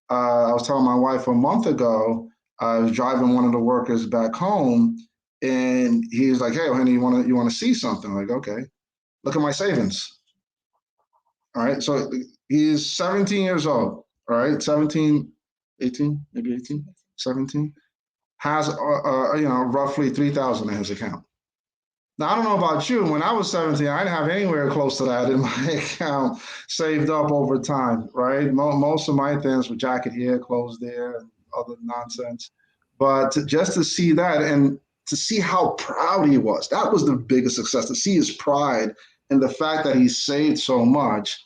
I was telling my wife a month ago, I was driving one of the workers back home, and he was like, hey, honey, you want to see something? I'm like, okay, look at my savings. All right. So he's 17 years old. All right. 17, 18, maybe 18, 17, has, roughly 3,000 in his account. Now, I don't know about you. When I was 17, I didn't have anywhere close to that in my account saved up over time, right? Most of my things were jacket here, clothes there, and other nonsense. But just to see that, and to see how proud he was, that was the biggest success, to see his pride and the fact that he saved so much.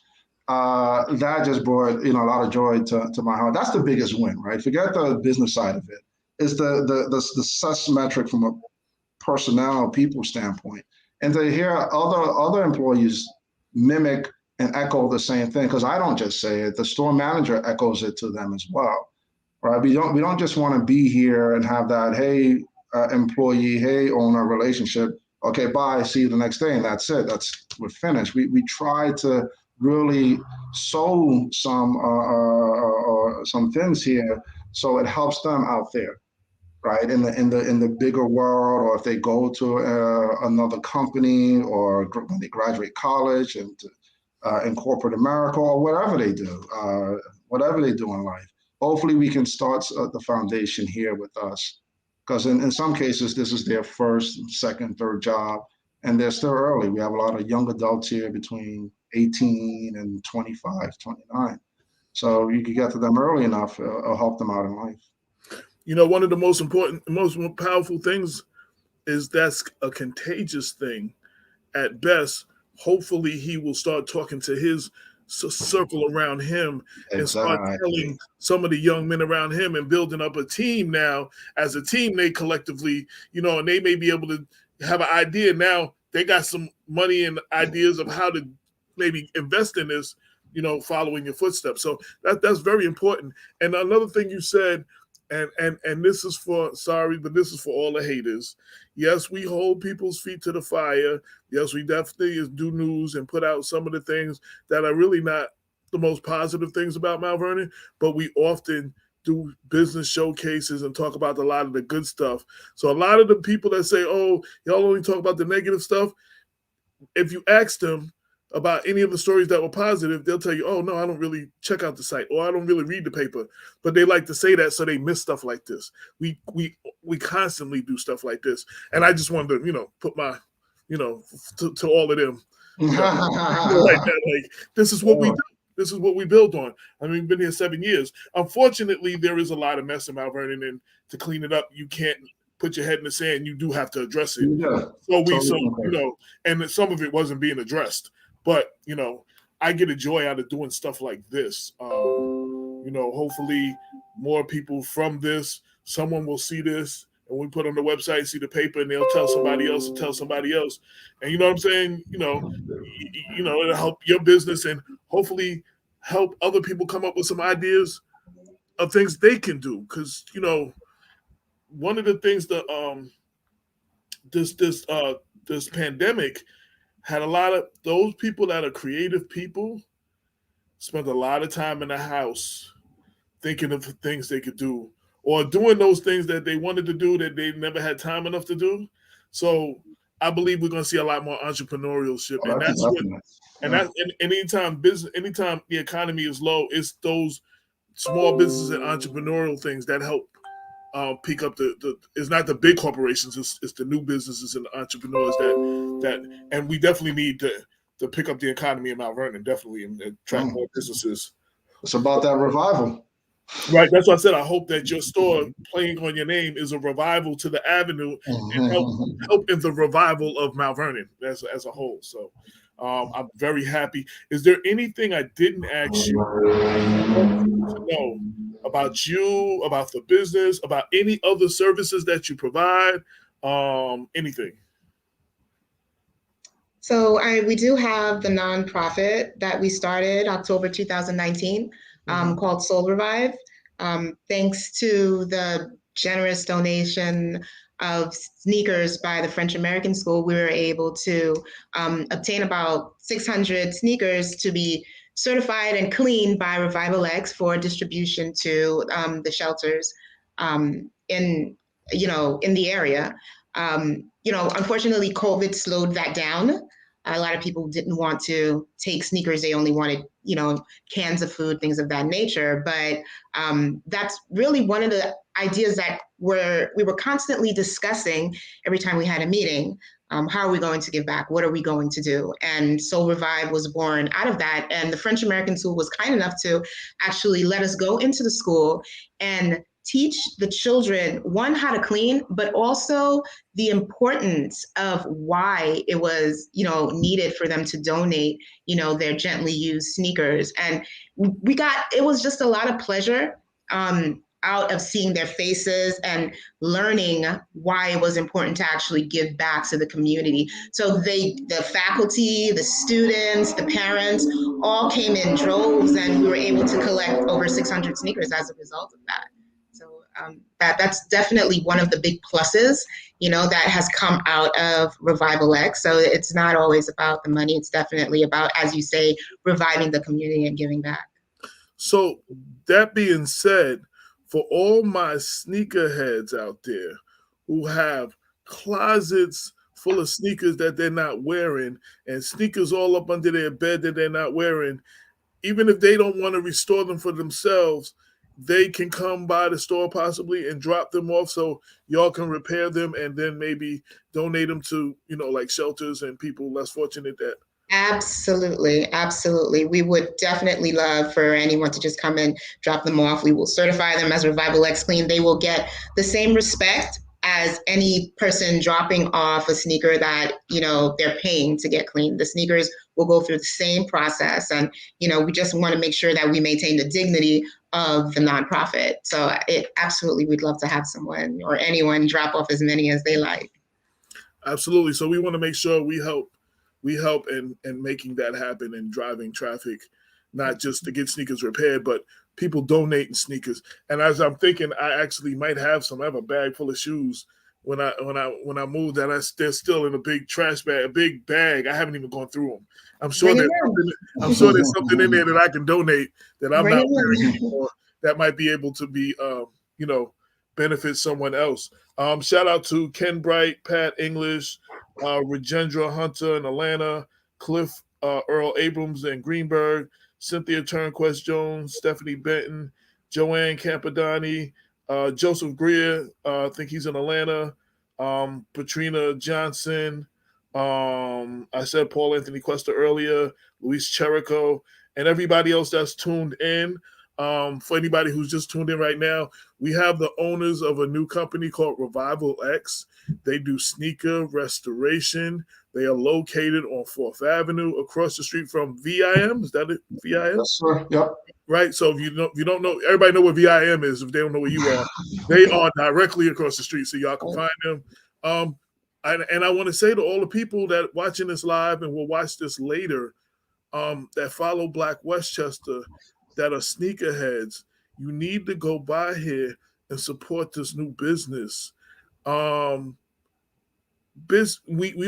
That just brought a lot of joy to my heart. That's the biggest win, right? Forget the business side of it. It's the success metric from a personnel, people standpoint, and to hear other employees mimic and echo the same thing, because I don't just say it, the store manager echoes it to them as well, right? We don't just want to be here and have that, hey, employee, hey, owner relationship. Okay, bye, see you the next day, and that's it. We're finished. We try to really sow some things here, so it helps them out there, right, in the bigger world, or if they go to another company, or when they graduate college and in corporate America, or whatever they do in life. Hopefully, we can start the foundation here with us, because in some cases, this is their first, second, third job, and they're still early. We have a lot of young adults here between 18 and 25, 29. So you can get to them early enough, it'll help them out in life.
One of the most important, most powerful things is that's a contagious thing at best. Hopefully he will start talking to his circle around him and start telling some of the young men around him, and building up a team now. As a team, they collectively, and they may be able to have an idea now, they got some money and ideas of how to maybe invest in this, following your footsteps. So that's very important. And another thing you said, and this is for this is for all the haters. Yes, we hold people's feet to the fire. Yes, we definitely do news and put out some of the things that are really not the most positive things about Mount Vernon, but we often do business showcases and talk about a lot of the good stuff. So a lot of the people that say, "Oh, y'all only talk about the negative stuff," if you ask them about any of the stories that were positive, they'll tell you, "Oh no, I don't really check out the site, or I don't really read the paper." But they like to say that so they miss stuff like this. We constantly do stuff like this, and I just wanted to put my to all of them like that. Like, this is what we do. This is what we build on. I mean, we've been here 7 years. Unfortunately, there is a lot of mess in Mount Vernon, and to clean it up, you can't put your head in the sand. You do have to address it.
Yeah,
and some of it wasn't being addressed. But I get a joy out of doing stuff like this. Hopefully, more people from this, someone will see this, and we put on the website, see the paper, and they'll tell somebody else and tell somebody else. And you know what I'm saying? It'll help your business and hopefully help other people come up with some ideas of things they can do. Because one of the things that this pandemic had a lot of those people that are creative people spent a lot of time in the house thinking of the things they could do or doing those things that they wanted to do that they never had time enough to do. So I believe we're going to see a lot more entrepreneurship, and that's what. And that anytime the economy is low, it's those small businesses and entrepreneurial things that help pick up the. It's not the big corporations; it's the new businesses and the entrepreneurs and we definitely need to pick up the economy in Mount Vernon, definitely, and attract more businesses.
It's about that revival.
Right, that's what I said. I hope that your store playing on your name is a revival to the avenue and help in the revival of Mount Vernon as a whole. So I'm very happy. Is there anything I didn't ask you to know about you, about the business, about any other services that you provide? Anything?
So we do have the nonprofit that we started October 2019 called Soul Revive. Thanks to the generous donation of sneakers by the French American School, we were able to obtain about 600 sneakers to be certified and cleaned by Revival X for distribution to the shelters in the area. Unfortunately, COVID slowed that down. A lot of people didn't want to take sneakers. They only wanted, cans of food, things of that nature. But that's really one of the ideas that we were constantly discussing every time we had a meeting. How are we going to give back? What are we going to do? And Soul Revive was born out of that. And the French American School was kind enough to actually let us go into the school and teach the children, one, how to clean, but also the importance of why it was, needed for them to donate, their gently used sneakers. And it was just a lot of pleasure out of seeing their faces and learning why it was important to actually give back to the community. So the faculty, the students, the parents all came in droves, and we were able to collect over 600 sneakers as a result of that. So that's definitely one of the big pluses, that has come out of Revival X. So it's not always about the money. It's definitely about, as you say, reviving the community and giving back.
So that being said, for all my sneakerheads out there who have closets full of sneakers that they're not wearing and sneakers all up under their bed that they're not wearing, even if they don't want to restore them for themselves, they can come by the store possibly and drop them off so y'all can repair them and then maybe donate them to, like shelters and people less fortunate that.
Absolutely. We would definitely love for anyone to just come and drop them off. We will certify them as Revival X Clean. They will get the same respect as any person dropping off a sneaker that, they're paying to get cleaned. The sneakers will go through the same process. And, we just want to make sure that we maintain the dignity of the nonprofit. So absolutely, we'd love to have someone or anyone drop off as many as they like.
Absolutely. So we want to make sure we help in making that happen and driving traffic, not just to get sneakers repaired, but people donating sneakers. And as I'm thinking, I actually might have some. I have a bag full of shoes when I moved that they're still in a big trash bag, a big bag. I haven't even gone through them. I'm sure
Bring it
there's
in.
something. I'm sure there's something in there that I can donate that I'm
Bring
not
it
wearing
in.
anymore that might be able to be, benefit someone else. Shout out to Ken Bright, Pat English, Rajendra Hunter in Atlanta, Cliff Earl Abrams in Greenberg, Cynthia Turnquest Jones, Stephanie Benton, Joanne Campadani, Joseph Greer, I think he's in Atlanta, Patrina Johnson. I said Paul Anthony Cuesta earlier, Luis Cherico, and everybody else that's tuned in. For anybody who's just tuned in right now, we have the owners of a new company called Revival X. They do sneaker restoration. They are located on 4th Avenue across the street from VIM. Is that it? VIM?
Yes, sir. Yep.
Right. So if you don't know, everybody know what VIM is. If they don't know where you are, they are directly across the street, so y'all can find them. And I want to say to all the people that watching this live and will watch this later, that follow Black Westchester, that are sneakerheads, you need to go by here and support this new business. We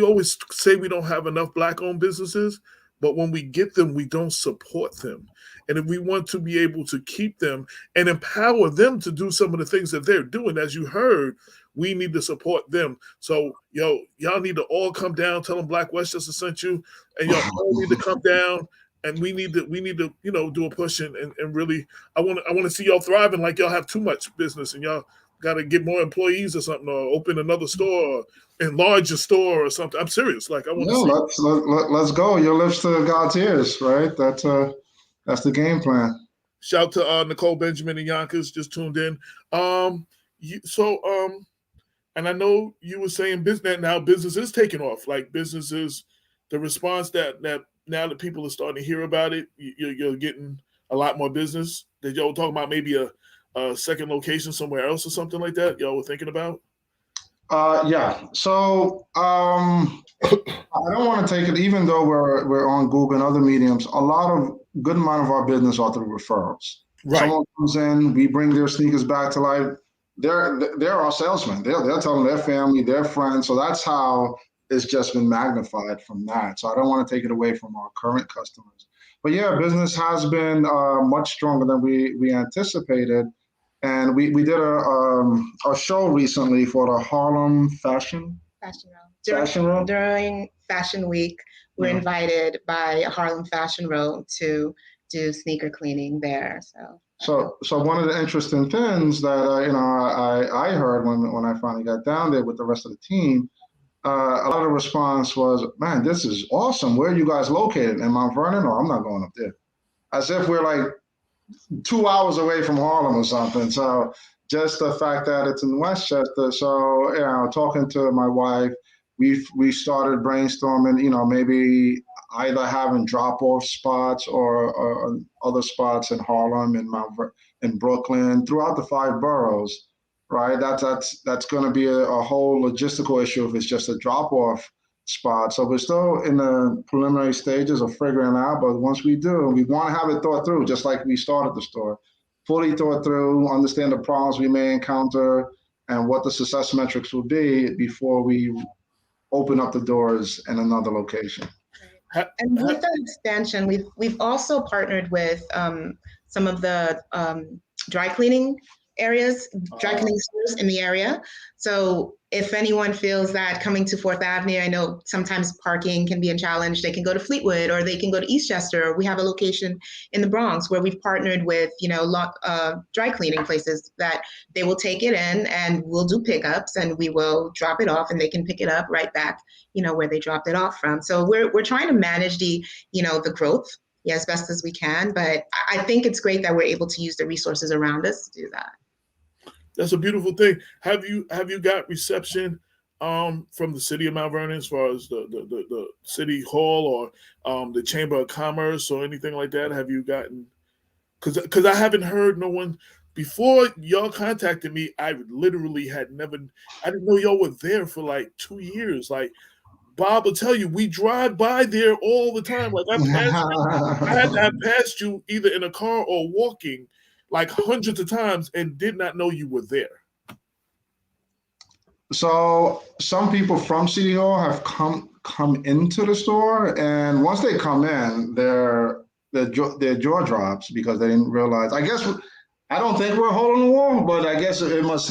always say we don't have enough Black-owned businesses, but when we get them, we don't support them. And if we want to be able to keep them and empower them to do some of the things that they're doing, as you heard, we need to support them. So, y'all need to all come down, tell them Black Westchester sent you, and y'all all need to come down. And we need to, do a push and really, I want to see y'all thriving like y'all have too much business and y'all got to get more employees or something, or open another store, or enlarge a store or something. I'm serious. Like I want to see.
Let's go. Your lips to God's ears, right? That's the game plan.
Shout to Nicole Benjamin and Yonkers just tuned in. And I know you were saying business now. Business is taking off. Like businesses, the response that now that people are starting to hear about it, you're getting a lot more business. Did y'all talk about maybe a second location somewhere else or something like that? Y'all were thinking about?
Yeah. So I don't want to take it, even though we're on Google and other mediums. A good amount of our business are through referrals.
Right.
Someone comes in, we bring their sneakers back to life. They're our salesmen. They're telling their family, their friends. So that's how it's just been magnified from that. So I don't want to take it away from our current customers. But yeah, business has been much stronger than we anticipated. And we did a show recently for the Harlem Fashion Row.
During Fashion Week, we're invited by Harlem Fashion Row to do sneaker cleaning there.
So one of the interesting things that I heard when I finally got down there with the rest of the team, a lot of the response was, "Man, this is awesome. Where are you guys located? In Mount Vernon? Or I'm not going up there." As if we're like 2 hours away from Harlem or something. So just the fact that it's in Westchester. So talking to my wife, we started brainstorming. Maybe either having drop-off spots or other spots in Harlem and in Brooklyn, throughout the 5 boroughs. Right, that's going to be a whole logistical issue if it's just a drop-off spot. So we're still in the preliminary stages of figuring out. But once we do, we want to have it thought through, just like we started the store, fully thought through, understand the problems we may encounter, and what the success metrics will be before we open up the doors in another location.
And with the expansion, we've also partnered with some of the dry cleaning stores in the area. So if anyone feels that coming to 4th Avenue, I know sometimes parking can be a challenge, they can go to Fleetwood or they can go to Eastchester. We have a location in the Bronx where we've partnered with, dry cleaning places that they will take it in and we'll do pickups and we will drop it off and they can pick it up right back, where they dropped it off from. So we're trying to manage the growth as best as we can. But I think it's great that we're able to use the resources around us to do that.
That's a beautiful thing. Have you got reception from the city of Mount Vernon as far as the city hall or the Chamber of Commerce or anything like that? Have you gotten? Because I haven't heard no one before y'all contacted me, I literally I didn't know y'all were there for like 2 years. Like Bob will tell you, we drive by there all the time. Like I had to have passed you either in a car or walking like hundreds of times and did not know you were there.
So some people from City Hall have come into the store, and once they come in, their jaw drops because they didn't realize. I guess I don't think we're a hole in the wall, but I guess it must.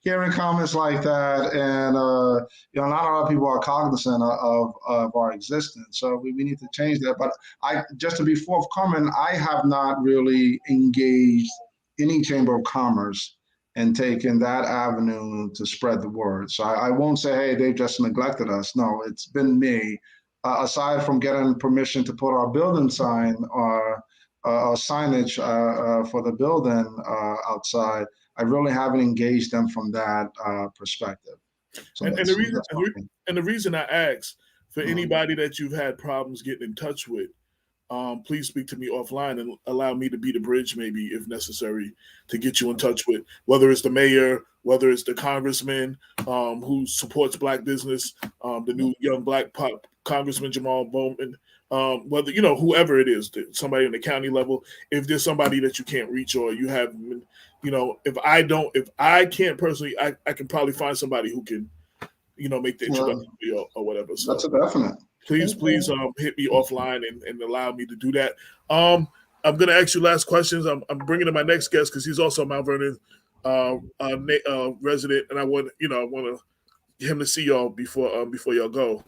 Hearing comments like that, and not a lot of people are cognizant of our existence, so we need to change that. But just to be forthcoming, I have not really engaged any Chamber of Commerce and taken that avenue to spread the word. So I won't say, hey, they've just neglected us. No, it's been me. Aside from getting permission to put our building sign or signage for the building outside, I really haven't engaged them from that perspective. So
and the reason I ask for anybody that you've had problems getting in touch with, please speak to me offline and allow me to be the bridge, maybe if necessary, to get you in touch with whether it's the mayor, whether it's the congressman who supports Black business, the new young Black Congressman Jamal Bowman, whether whoever it is, somebody in the county level. If there's somebody that you can't reach or you have, if I can't personally, I can probably find somebody who can, make the introduction or whatever. So
that's a definite.
Please hit me offline and allow me to do that. I'm going to ask you last questions. I'm bringing in my next guest because he's also a Mount Vernon resident, and I want him to see y'all before y'all go.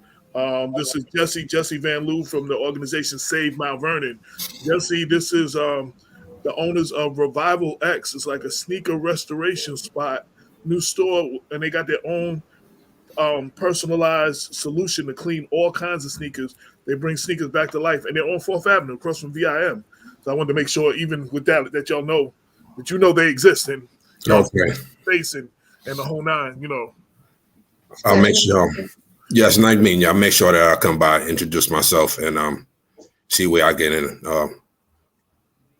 This is Jesse Van Loo from the organization Save Mount Vernon. Jesse, this is the owners of Revival X. It's like a sneaker restoration spot, new store, and they got their own personalized solution to clean all kinds of sneakers. They bring sneakers back to life, and they're on 4th Avenue across from VIM. So I wanted to make sure, even with that y'all know that they exist and face and the whole nine.
I'll make sure. Yes, nice meeting you. I'll make sure that I come by, introduce myself, and see where I get in.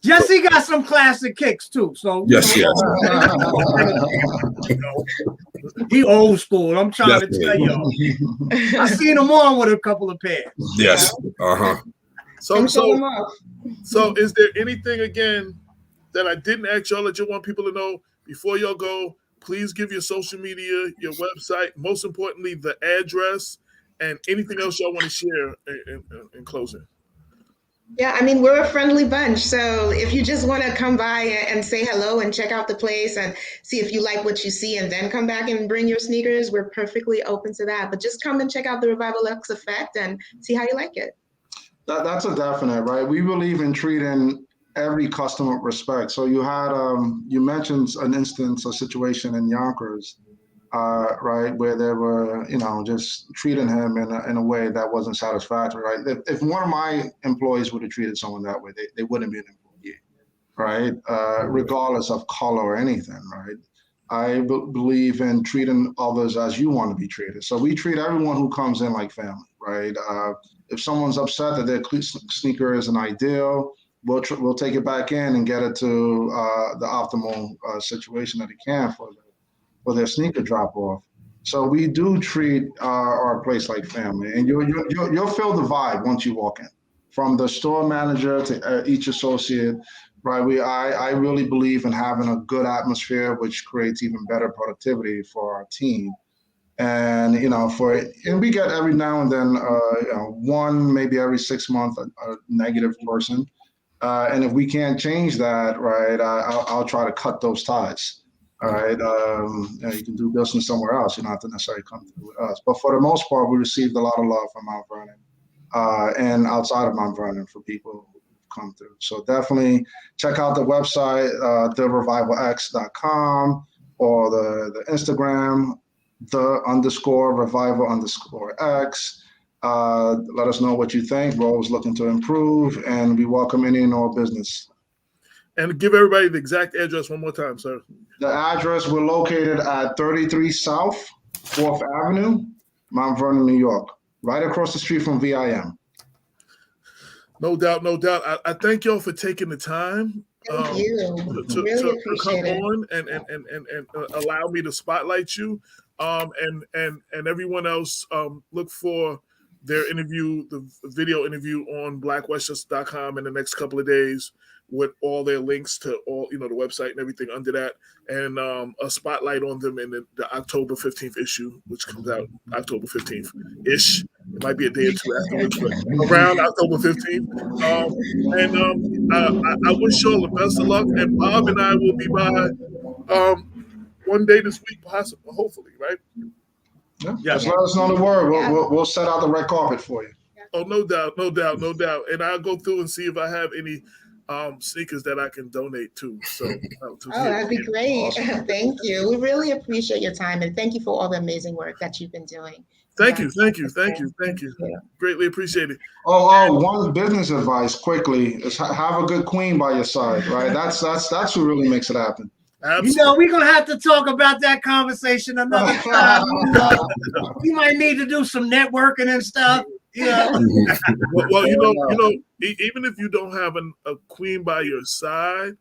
Jesse got some classic kicks too. So
yes.
He old school. I'm trying to tell y'all. I seen him on with a couple of pairs.
Yes.
So is there anything again that I didn't ask y'all that you want people to know before y'all go? Please give your social media, your website, most importantly, the address, and anything else y'all want to share in closing.
Yeah, I mean, we're a friendly bunch. So if you just want to come by and say hello and check out the place and see if you like what you see and then come back and bring your sneakers, we're perfectly open to that. But just come and check out the Revival X effect and see how you like it.
That's a definite, right? We believe in treating every customer with respect. So you had, you mentioned an instance, a situation in Yonkers, right, where they were, just treating him in a way that wasn't satisfactory, right? If one of my employees would have treated someone that way, they wouldn't be an employee, right? Regardless of color or anything, right? I believe in treating others as you want to be treated. So we treat everyone who comes in like family, right? If someone's upset that their sneaker isn't ideal, we'll take it back in and get it to the optimal situation that it can for their sneaker drop off. So we do treat our place like family, and you'll feel the vibe once you walk in, from the store manager to each associate. Right, I really believe in having a good atmosphere, which creates even better productivity for our team. And we get every now and then, one maybe every 6 months a negative person, and if we can't change that, right, I'll try to cut those ties. All right, you can do business somewhere else. You don't have to necessarily come through with us. But for the most part, we received a lot of love from Mount Vernon and outside of Mount Vernon for people who come through. So definitely check out the website, therevivalx.com, or the Instagram, _revival_x. Let us know what you think. We're always looking to improve, and we welcome any and all business.
And give everybody the exact address one more time, sir.
The address, we're located at 33 South 4th Avenue, Mount Vernon, New York, right across the street from VIM.
No doubt. I thank y'all for taking the time
Thank you. Really appreciate
come
it.
on and allow me to spotlight you. And everyone else, look for their interview, the video interview on blackwestchester.com in the next couple of days with all their links to all, the website and everything under that, and a spotlight on them in the October 15th issue, which comes out October 15th-ish. It might be a day or two afterwards, but around October 15th. I wish you all the best of luck, and Bob and I will be by one day this week, possibly, hopefully, right?
Yeah. Just let us know the word. We'll set out the red carpet for you.
Oh, no doubt. And I'll go through and see if I have any sneakers that I can donate to. So,
that'd be great. Awesome. Thank you. We really appreciate your time, and thank you for all the amazing work that you've been doing.
Thank you. Greatly appreciate it.
One business advice quickly is have a good queen by your side, right? That's what really makes it happen.
Absolutely.
We're gonna have to talk about that conversation another time. We might need to do some networking and stuff.
Well, even if you don't have a queen by your side,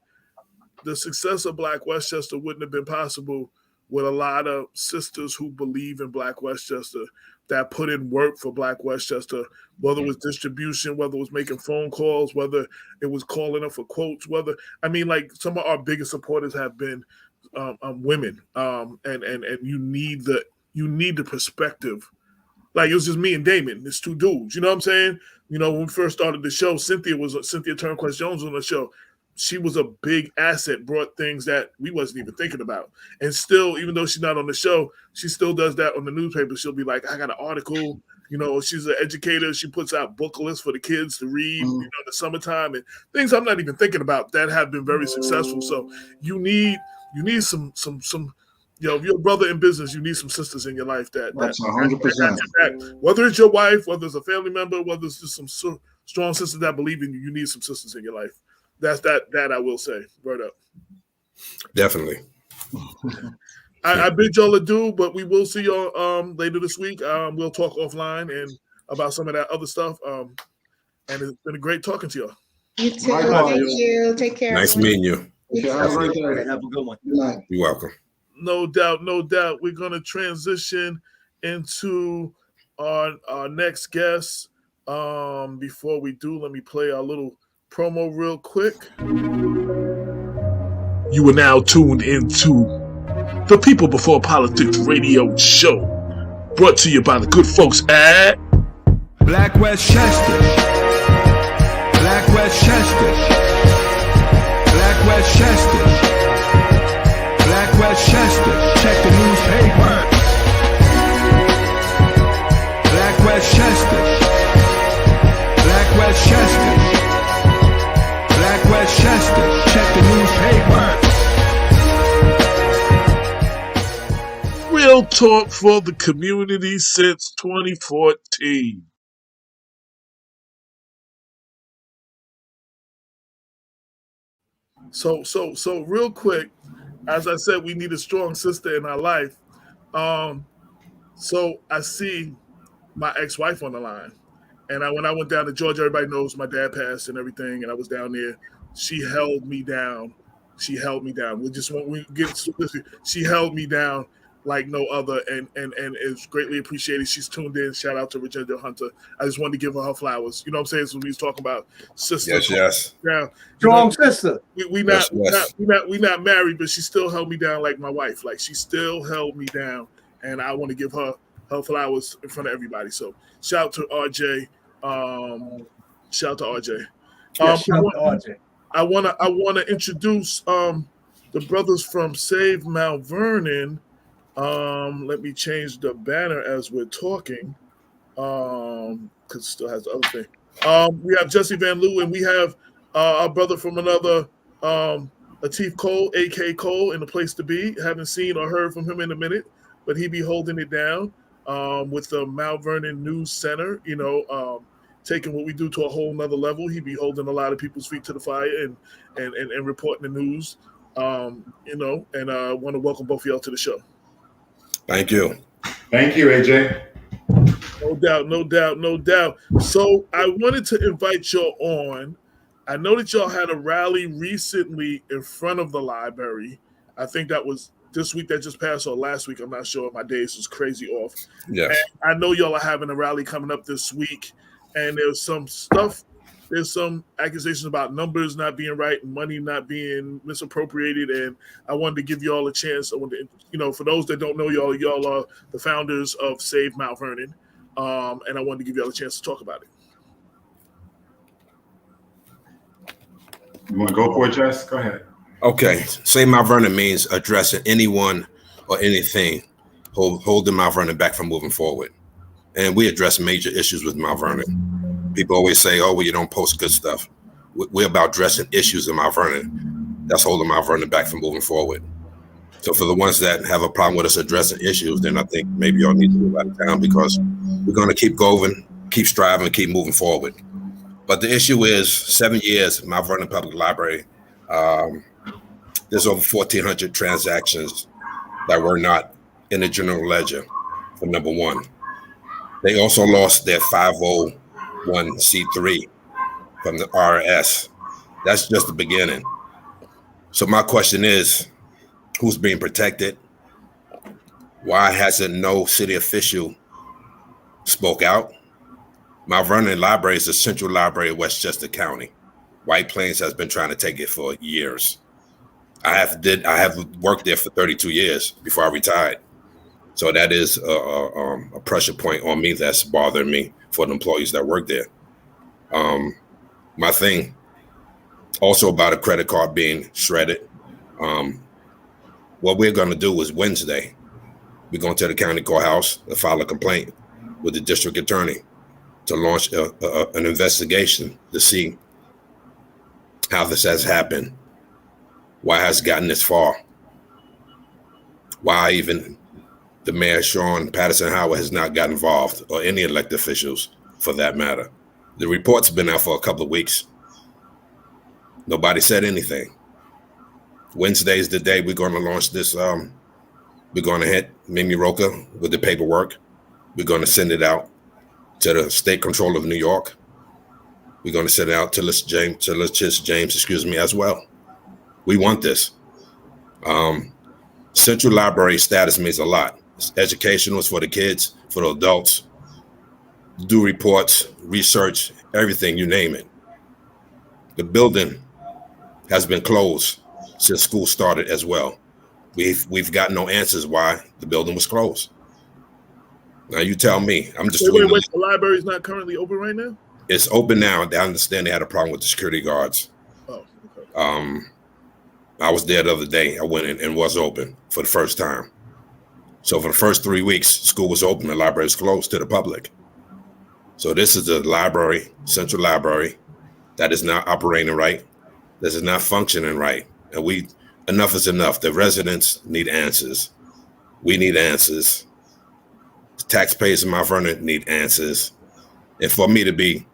the success of Black Westchester wouldn't have been possible with a lot of sisters who believe in Black Westchester, that put in work for Black Westchester, whether it was distribution, whether it was making phone calls, whether it was calling up for quotes, some of our biggest supporters have been women, and you need the perspective. Like, it was just me and Damon. It's two dudes. You know what I'm saying? When we first started the show, Cynthia Turnquest Jones on the show. She was a big asset, brought things that we wasn't even thinking about. And still, even though she's not on the show, she still does that on the newspaper. She'll be like, I got an article. She's an educator. She puts out book lists for the kids to read, in the summertime, and things I'm not even thinking about that have been very successful. So you need some if you're a brother in business, you need some sisters in your life that's 100%. Whether it's your wife, whether it's a family member, whether it's just some strong sisters that believe in you need some sisters in your life. That's that I will say. Word up.
Definitely.
I bid y'all adieu, but we will see y'all later this week. We'll talk offline and about some of that other stuff. And it's been a great talking to y'all.
You too. Thank you. Take care.
Nice meeting you.
Have a great day.
Have a good one.
Good night.
You're welcome.
No doubt. We're going to transition into our next guest. Before we do, let me play our little promo real quick. You are now tuned into the People Before Politics radio show, brought to you by the good folks at
Black Westchester. Black Westchester. Black Westchester. Black Westchester. Check the newspaper. Black Westchester. Black Westchester. Black Westchester, check the newspaper.
Real talk for the community since 2014. So real quick, as I said, we need a strong sister in our life. So I see my ex-wife on the line. And when I went down to Georgia, everybody knows my dad passed and everything, and I was down there. She held me down. She held me down like no other, and it's greatly appreciated. She's tuned in. Shout out to Regina Hunter. I just wanted to give her flowers. You know what I'm saying? So we was talking about sisters.
Yes.
Now,
strong sister.
We not married, but she still held me down like my wife. Like, she still held me down, and I want to give her flowers in front of everybody. So shout out to RJ. Shout out to RJ. I wanna introduce the brothers from Save Mount Vernon. Let me change the banner as we're talking. Because it still has the other thing. We have Jesse Van Loo, and we have our brother from another, Lateef Cole, AK Cole, in the place to be. Haven't seen or heard from him in a minute, but he be holding it down with the Mount Vernon News Center, taking what we do to a whole nother level. He be holding a lot of people's feet to the fire and reporting the news, and I want to welcome both of y'all to the show.
Thank you.
Thank you, AJ.
No doubt. So I wanted to invite y'all on I know that y'all had a rally recently in front of the library. I think that was this week that just passed or last week. I'm not sure. My days was crazy off.
Yes.
And I know y'all are having a rally coming up this week, and there's some stuff. There's some accusations about numbers not being right and money not being misappropriated. And I wanted to give y'all a chance. I wanted to, for those that don't know y'all are the founders of Save Mount Vernon. And I wanted to give y'all a chance to talk about it.
You want to go for it, Jess? Go ahead.
Okay. Save Mount Vernon means addressing anyone or anything holding Mount Vernon back from moving forward. And we address major issues with Mount Vernon. People always say, oh, well, you don't post good stuff. We're about addressing issues in Mount Vernon that's holding Mount Vernon back from moving forward. So for the ones that have a problem with us addressing issues, then I think maybe y'all need to move out of town, because we're going to keep going, keep striving, keep moving forward. But the issue is 7 years, Mount Vernon Public Library, there's over 1,400 transactions that were not in the general ledger, for number one. They also lost their 501c3 from the IRS. That's just the beginning. So my question is, who's being protected? Why hasn't no city official spoke out? Mount Vernon Library is the central library of Westchester County. White Plains has been trying to take it for years. I have worked there for 32 years before I retired. So that is a pressure point on me that's bothering me for the employees that work there. My thing also about a credit card being shredded. What we're going to do is Wednesday, we're going to the county courthouse and file a complaint with the district attorney to launch an investigation to see how this has happened, why it has gotten this far, why even the mayor, Sean Patterson Howard, has not got involved, or any elected officials for that matter. The report's been out for a couple of weeks. Nobody said anything. Wednesday is the day we're going to launch this. We're going to hit Mimi Roca with the paperwork. We're going to send it out to the state controller of New York. We're going to send it out to Letitia James, as well. We want this. Central library status means a lot. It's educational, it's for the kids, for the adults. Do reports, research, everything, you name it. The building has been closed since school started as well. We've got no answers why the building was closed. Now you tell me. I'm just
wait, the library is not currently open right now?
It's open now. I understand they had a problem with the security guards.
Oh, okay.
I was there the other day. I went in and was open for the first time. So for the first 3 weeks, school was open. The library was closed to the public. So this is the library, central library, that is not operating right. This is not functioning right. And enough is enough. The residents need answers. We need answers. The taxpayers in Mount Vernon need answers. And for me to be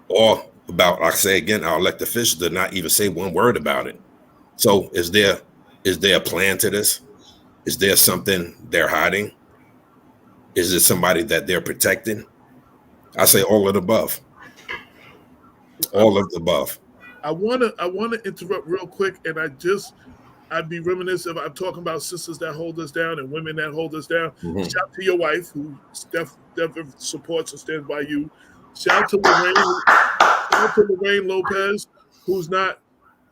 all about, like I say again, our elected officials did not even say one word about it. So is there a plan to this? Is there something they're hiding? Is it somebody that they're protecting? I say all of the above. All of the above.
I wanna interrupt real quick, and I'd be reminiscent. I'm talking about sisters that hold us down and women that hold us down.
Mm-hmm.
Shout out to your wife, who definitely supports and stands by you. Shout out to Lorraine Lopez, who's not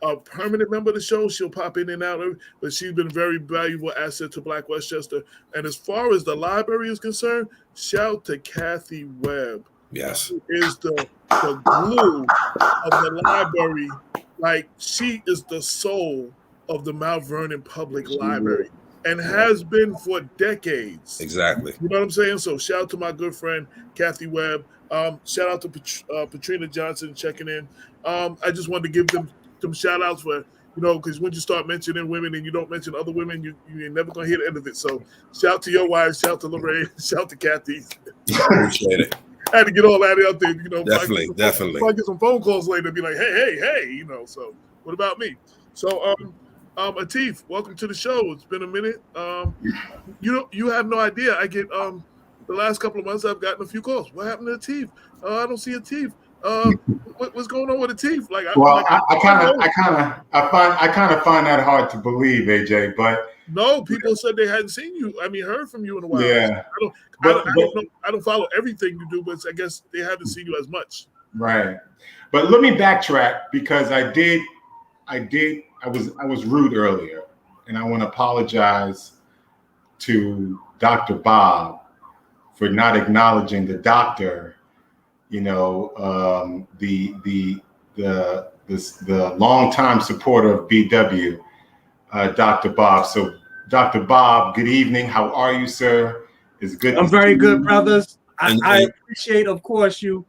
a permanent member of the show. She'll pop in and out, but she's been a very valuable asset to Black Westchester. And as far as the library is concerned, shout out to Kathy Webb.
Yes.
Who is the glue of the library. Like, she is the soul of the Mount Vernon Public Library and has been for decades.
Exactly.
You know what I'm saying? So shout out to my good friend, Kathy Webb. Shout out to Patrina Johnson checking in. I just wanted to give them some shout outs for, because when you start mentioning women and you don't mention other women, you're never going to hear the end of it. So shout out to your wives, shout out to Lorraine, shout out to Kathy.
Appreciate it.
I had to get all that out there,
Definitely.
If I get some phone calls later, be like, hey, so what about me? So, Atif, welcome to the show. It's been a minute. You have no idea. I get, the last couple of months, I've gotten a few calls. What happened to Atif? I don't see Atif. What's going on with the teeth? Like,
Well, I kind of find that hard to believe, AJ. But
no, people said they hadn't seen you. I mean, heard from you in a while.
Yeah,
I don't know. I don't follow everything you do, but I guess they haven't seen you as much.
Right. But let me backtrack because I was rude earlier, and I want to apologize to Dr. Bob for not acknowledging the doctor. You know, the longtime supporter of BW, Dr. Bob. So, Dr. Bob, good evening. How are you, sir? It's good.
I'm very good, brothers. I appreciate, of course, you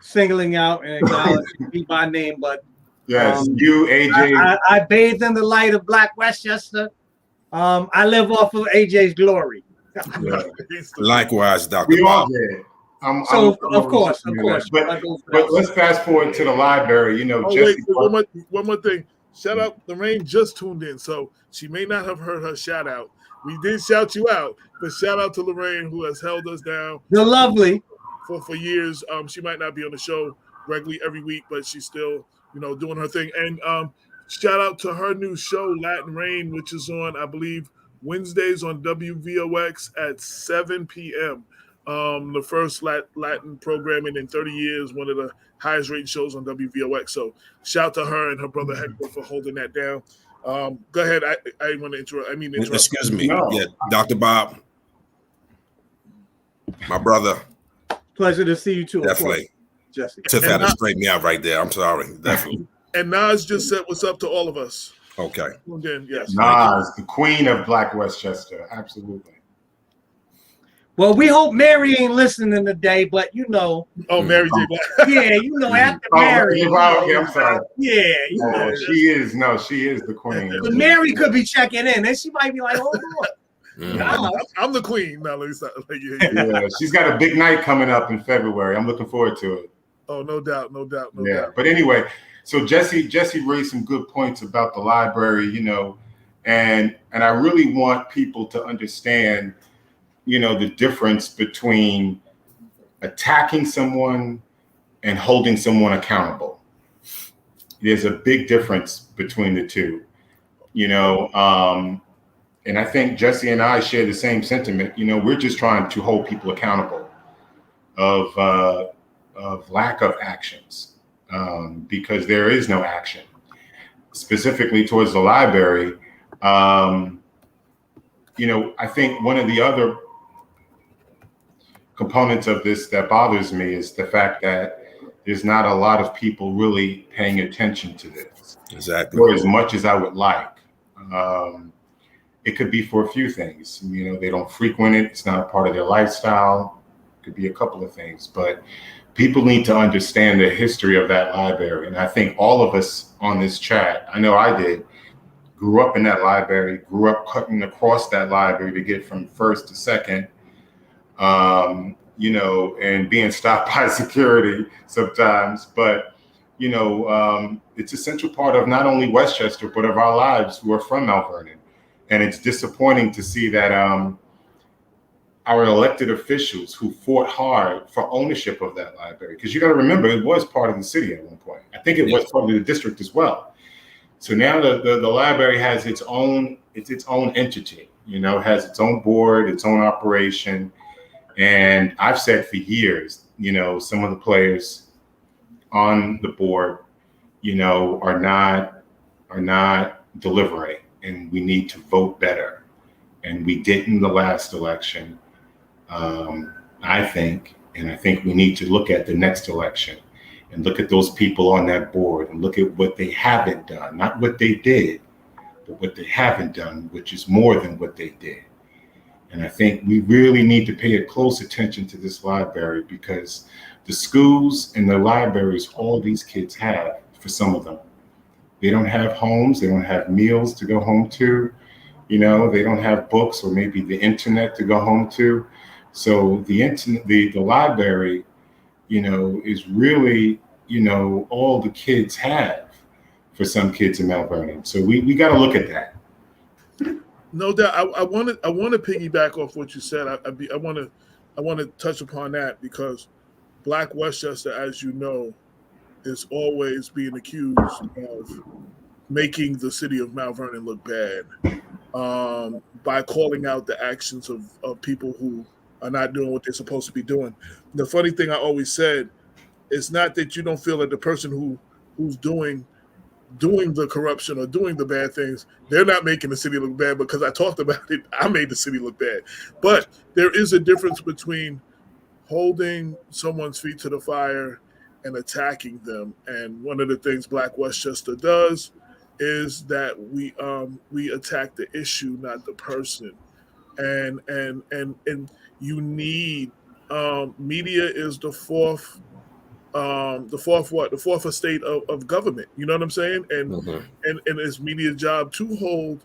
singling out and acknowledging me by name, but
yes, you, AJ.
I bathe in the light of Black Westchester. I live off of AJ's glory.
Yeah. Likewise, Dr.
We all
Bob.
did.
Of course.
But let's fast forward to the library. You know, Jesse.
Wait, one more thing. Shout out, Lorraine just tuned in, so she may not have heard her shout out. We did shout you out, but shout out to Lorraine who has held us down.
You're lovely.
For years. She might not be on the show regularly every week, but she's still, doing her thing. And shout out to her new show, Latin Rain, which is on, I believe, Wednesdays on WVOX at 7 p.m. The first Latin programming in 30 years, one of the highest rated shows on WVOX. So shout out to her and her brother Hector for holding that down. Go ahead. I want to interrupt.
Excuse me.
No.
Yeah, Dr. Bob, my brother.
Pleasure to see you too.
Definitely.
Jesse.
Tiff had to straighten me out right there. I'm sorry. Definitely.
And Nas just said what's up to all of us.
Okay.
Then, yes.
Nas, the queen of Black Westchester. Absolutely.
Well, we hope Mary ain't listening today, but
Oh, Mary J. Black.
Yeah, after Mary.
Okay, I'm sorry.
Yeah,
she is. No, she is the queen.
But Mary could be checking in, and she might be like, "Hold on."
I'm the queen. No, let me stop.
Yeah, she's got a big night coming up in February. I'm looking forward to it.
Oh, no doubt.
But anyway, so Jesse raised some good points about the library, and I really want people to understand, the difference between attacking someone and holding someone accountable. There's a big difference between the two, and I think Jesse and I share the same sentiment. We're just trying to hold people accountable of lack of actions, because there is no action. Specifically towards the library, I think one of the other components of this that bothers me is the fact that there's not a lot of people really paying attention to this.
Exactly.
Or as much as I would like. It could be for a few things. They don't frequent it. It's not a part of their lifestyle. It could be a couple of things, but people need to understand the history of that library. And I think all of us on this chat, I know I did, grew up in that library, grew up cutting across that library to get from first to second, and being stopped by security sometimes. But, it's a central part of not only Westchester, but of our lives who are from Mount Vernon. And it's disappointing to see that our elected officials who fought hard for ownership of that library, because you got to remember, it was part of the city at one point. I think it was part of the district as well. So now the library has its own entity, has its own board, its own operation. And I've said for years, some of the players on the board, are not delivering, and we need to vote better. And we didn't the last election, I think. And I think we need to look at the next election and look at those people on that board and look at what they haven't done, not what they did, but what they haven't done, which is more than what they did. And I think we really need to pay a close attention to this library, because the schools and the libraries all these kids have, for some of them, they don't have homes, they don't have meals to go home to, they don't have books or maybe the internet to go home to. So the library, is really, all the kids have for some kids in Mount Vernon. So we got to look at that.
No doubt. I want to piggyback off what you said. I want to touch upon that, because Black Westchester, as you know, is always being accused of making the city of Mount Vernon look bad by calling out the actions of people who are not doing what they're supposed to be doing. The funny thing I always said, it's not that you don't feel that the person who's doing the corruption or doing the bad things, they're not making the city look bad, because I talked about it. I made the city look bad. But there is a difference between holding someone's feet to the fire and attacking them. And one of the things Black Westchester does is that we attack the issue, not the person. And you need media is the fourth estate of government. You know what I'm saying? And and it's media's job to hold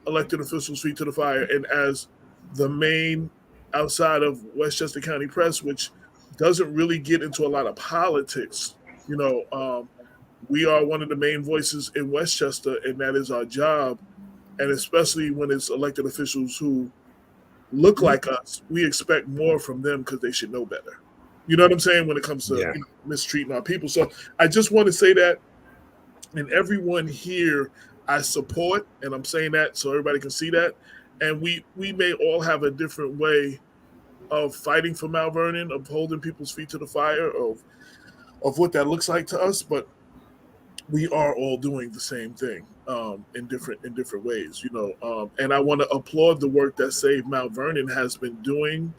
elected officials' feet to the fire. And as the main, outside of Westchester County Press, which doesn't really get into a lot of politics, we are one of the main voices in Westchester, and that is our job. And especially when it's elected officials who look like us, we expect more from them because they should know better. You know what I'm saying? When it comes to mistreating our people. So I just want to say that, and everyone here I support, and I'm saying that so everybody can see that. And we may all have a different way of fighting for Mount Vernon, of holding people's feet to the fire, of what that looks like to us, but we are all doing the same thing in different ways, and I want to applaud the work that Save Mount Vernon has been doing,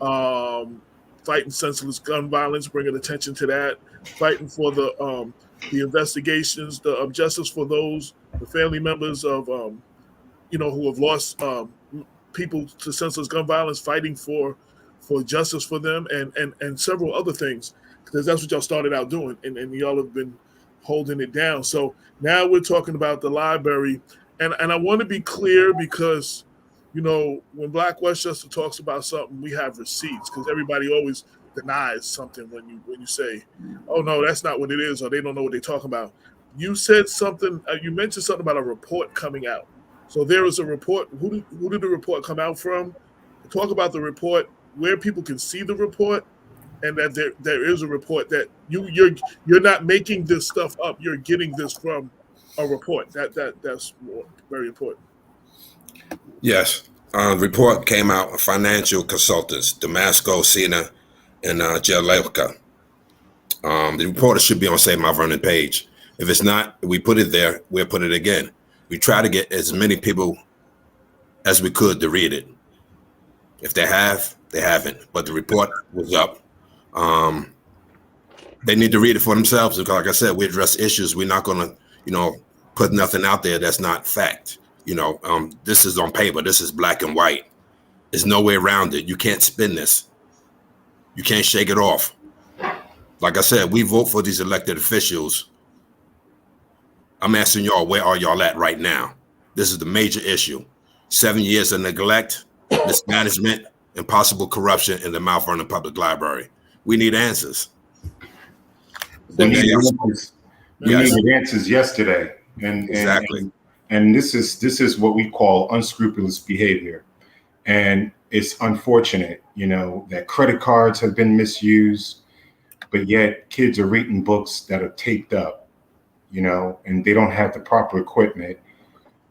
fighting senseless gun violence, bringing attention to that, fighting for the investigations, the justice for those, the family members of who have lost people to senseless gun violence, fighting for justice for them, and several other things, because that's what y'all started out doing, and y'all have been holding it down. So now we're talking about the library, and I want to be clear, because when Black Westchester talks about something, we have receipts, because everybody always denies something when you say, oh no, that's not what it is, or they don't know what they're talking about. You said something, you mentioned something about a report coming out. So there is a report. Who did the report come out from? Talk about the report, where people can see the report, and that there is a report, that you're not making this stuff up. You're getting this from a report. That's very important.
Yes. Report came out of financial consultants, Damasco, Sina, and Jaleka. The report should be on Save Mount Vernon page. If it's not, we put it there. We'll put it again. We try to get as many people as we could to read it. If they have, they haven't. But the report was up. They need to read it for themselves, because, like I said, we address issues. We're not going to, put nothing out there that's not fact. This is on paper. This is black and white. There's no way around it. You can't spin this. You can't shake it off. Like I said, we vote for these elected officials. I'm asking y'all, where are y'all at right now? This is the major issue. 7 years of neglect, mismanagement, and possible corruption in the Mount Vernon Public Library. We need answers.
We needed answers yesterday, and
exactly.
And this is what we call unscrupulous behavior, and it's unfortunate, that credit cards have been misused, but yet kids are reading books that are taped up, and they don't have the proper equipment,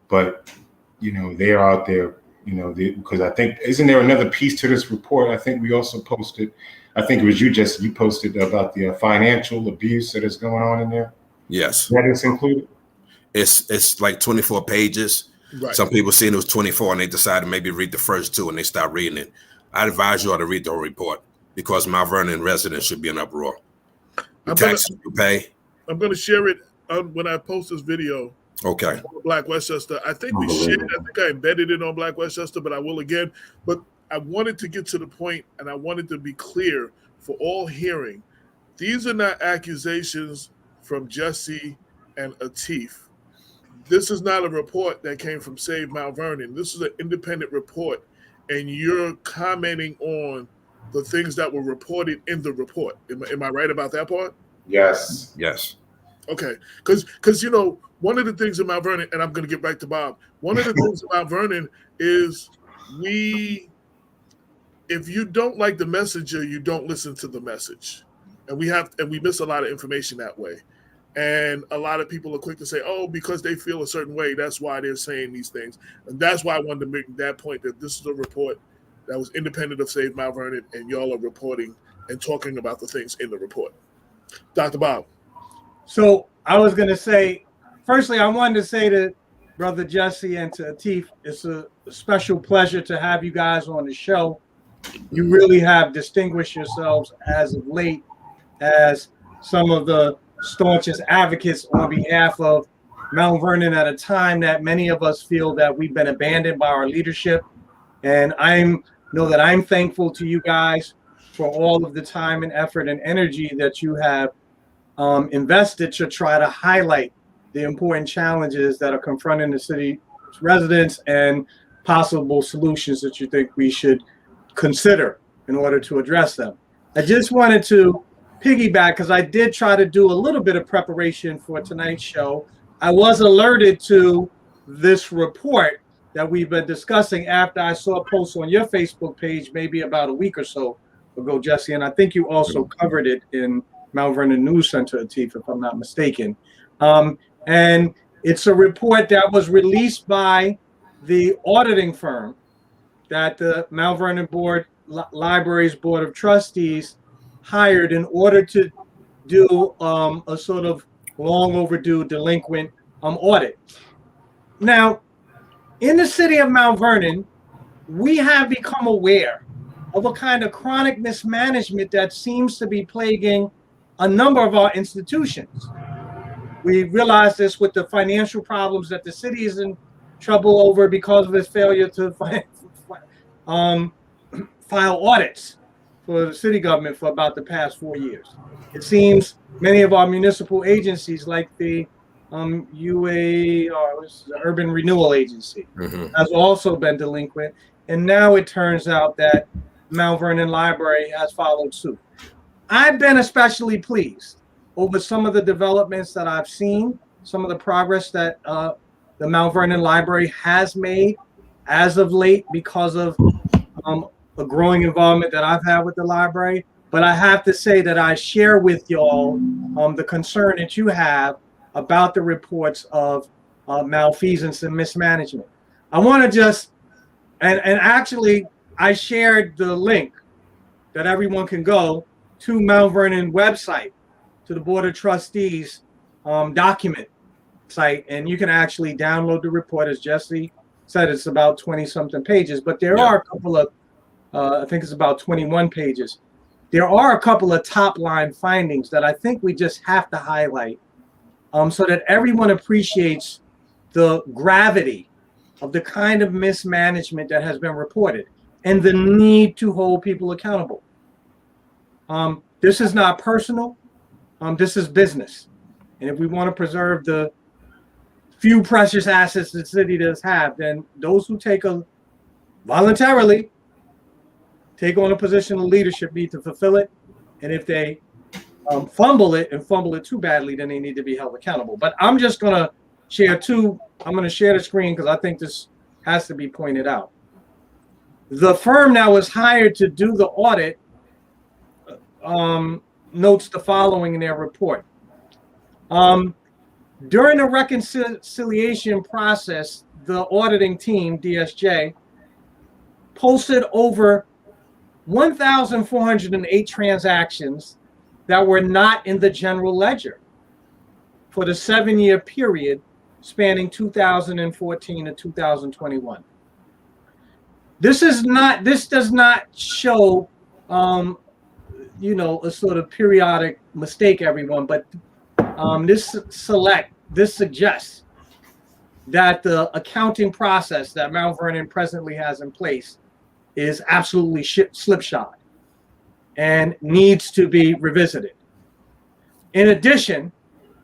but they're out there, because I think, isn't there another piece to this report? I think we also posted. I think it was you posted about the financial abuse that is going on in there.
Yes.
That is included.
It's like 24 pages.
Right.
Some people seen it was 24 and they decided to maybe read the first two and they start reading it. I advise you all to read the whole report, because Mount Vernon residents should be in uproar. The taxes you pay.
I'm going to share it when I post this video.
Okay.
Black Westchester. I think we shared it. I think I embedded it on Black Westchester, but I will again. But I wanted to get to the point, and I wanted to be clear for all hearing. These are not accusations from Jesse and Atif. This is not a report that came from Save Mount Vernon. This is an independent report, and you're commenting on the things that were reported in the report. Am I right about that part?
Yes.
Yes.
Okay, because one of the things in Mount Vernon, and I'm going to get back to Bob. One of the things about Vernon is if you don't like the messenger, you don't listen to the message. and we miss a lot of information that way. And a lot of people are quick to say, oh, because they feel a certain way, that's why they're saying these things. And that's why I wanted to make that point, that this is a report that was independent of Save Mount Vernon, and y'all are reporting and talking about the things in the report. Dr. Bob.
So I was going to say, firstly, I wanted to say to Brother Jesse and to Atif, it's a special pleasure to have you guys on the show. You really have distinguished yourselves as of late as some of the staunchest advocates on behalf of Mount Vernon at a time that many of us feel that we've been abandoned by our leadership. And I know that I'm thankful to you guys for all of the time and effort and energy that you have invested to try to highlight the important challenges that are confronting the city residents and possible solutions that you think we should consider in order to address them. I just wanted to piggyback, because I did try to do a little bit of preparation for tonight's show. I was alerted to this report that we've been discussing after I saw a post on your Facebook page maybe about a week or so ago, Jesse, and I think you also covered it in Mount Vernon News Center, Atif, if I'm not mistaken. And it's a report that was released by the auditing firm that the Mount Vernon Library's Board of Trustees hired in order to do a sort of long overdue delinquent audit. Now, in the city of Mount Vernon, we have become aware of a kind of chronic mismanagement that seems to be plaguing a number of our institutions. We realize this with the financial problems that the city is in trouble over because of its failure to file audits for the city government for about the past 4 years. It seems many of our municipal agencies, like the UA, or the Urban Renewal Agency, has also been delinquent. And now it turns out that Mount Vernon Library has followed suit. I've been especially pleased over some of the developments that I've seen, some of the progress that the Mount Vernon Library has made as of late because of a growing involvement that I've had with the library. But I have to say that I share with y'all the concern that you have about the reports of malfeasance and mismanagement. I want to just, and actually, I shared the link that everyone can go to Mount Vernon website, to the Board of Trustees document site, and you can actually download the report. As Jesse said, it's about 20-something pages, but there are a couple of, I think it's about 21 pages. There are a couple of top-line findings that I think we just have to highlight so that everyone appreciates the gravity of the kind of mismanagement that has been reported and the need to hold people accountable. This is not personal. This is business. And if we want to preserve the few precious assets the city does have, then those who voluntarily take on a position of leadership need to fulfill it. And if they fumble it and fumble it too badly, then they need to be held accountable. But I'm just going to share I'm going to share the screen because I think this has to be pointed out. The firm that was hired to do the audit notes the following in their report. During the reconciliation process, the auditing team, DSJ, posted over 1,408 transactions that were not in the general ledger for the 7-year period spanning 2014 to 2021. This does not show a sort of periodic mistake, everyone, but this suggests that the accounting process that Mount Vernon presently has in place is absolutely slipshod and needs to be revisited. In addition,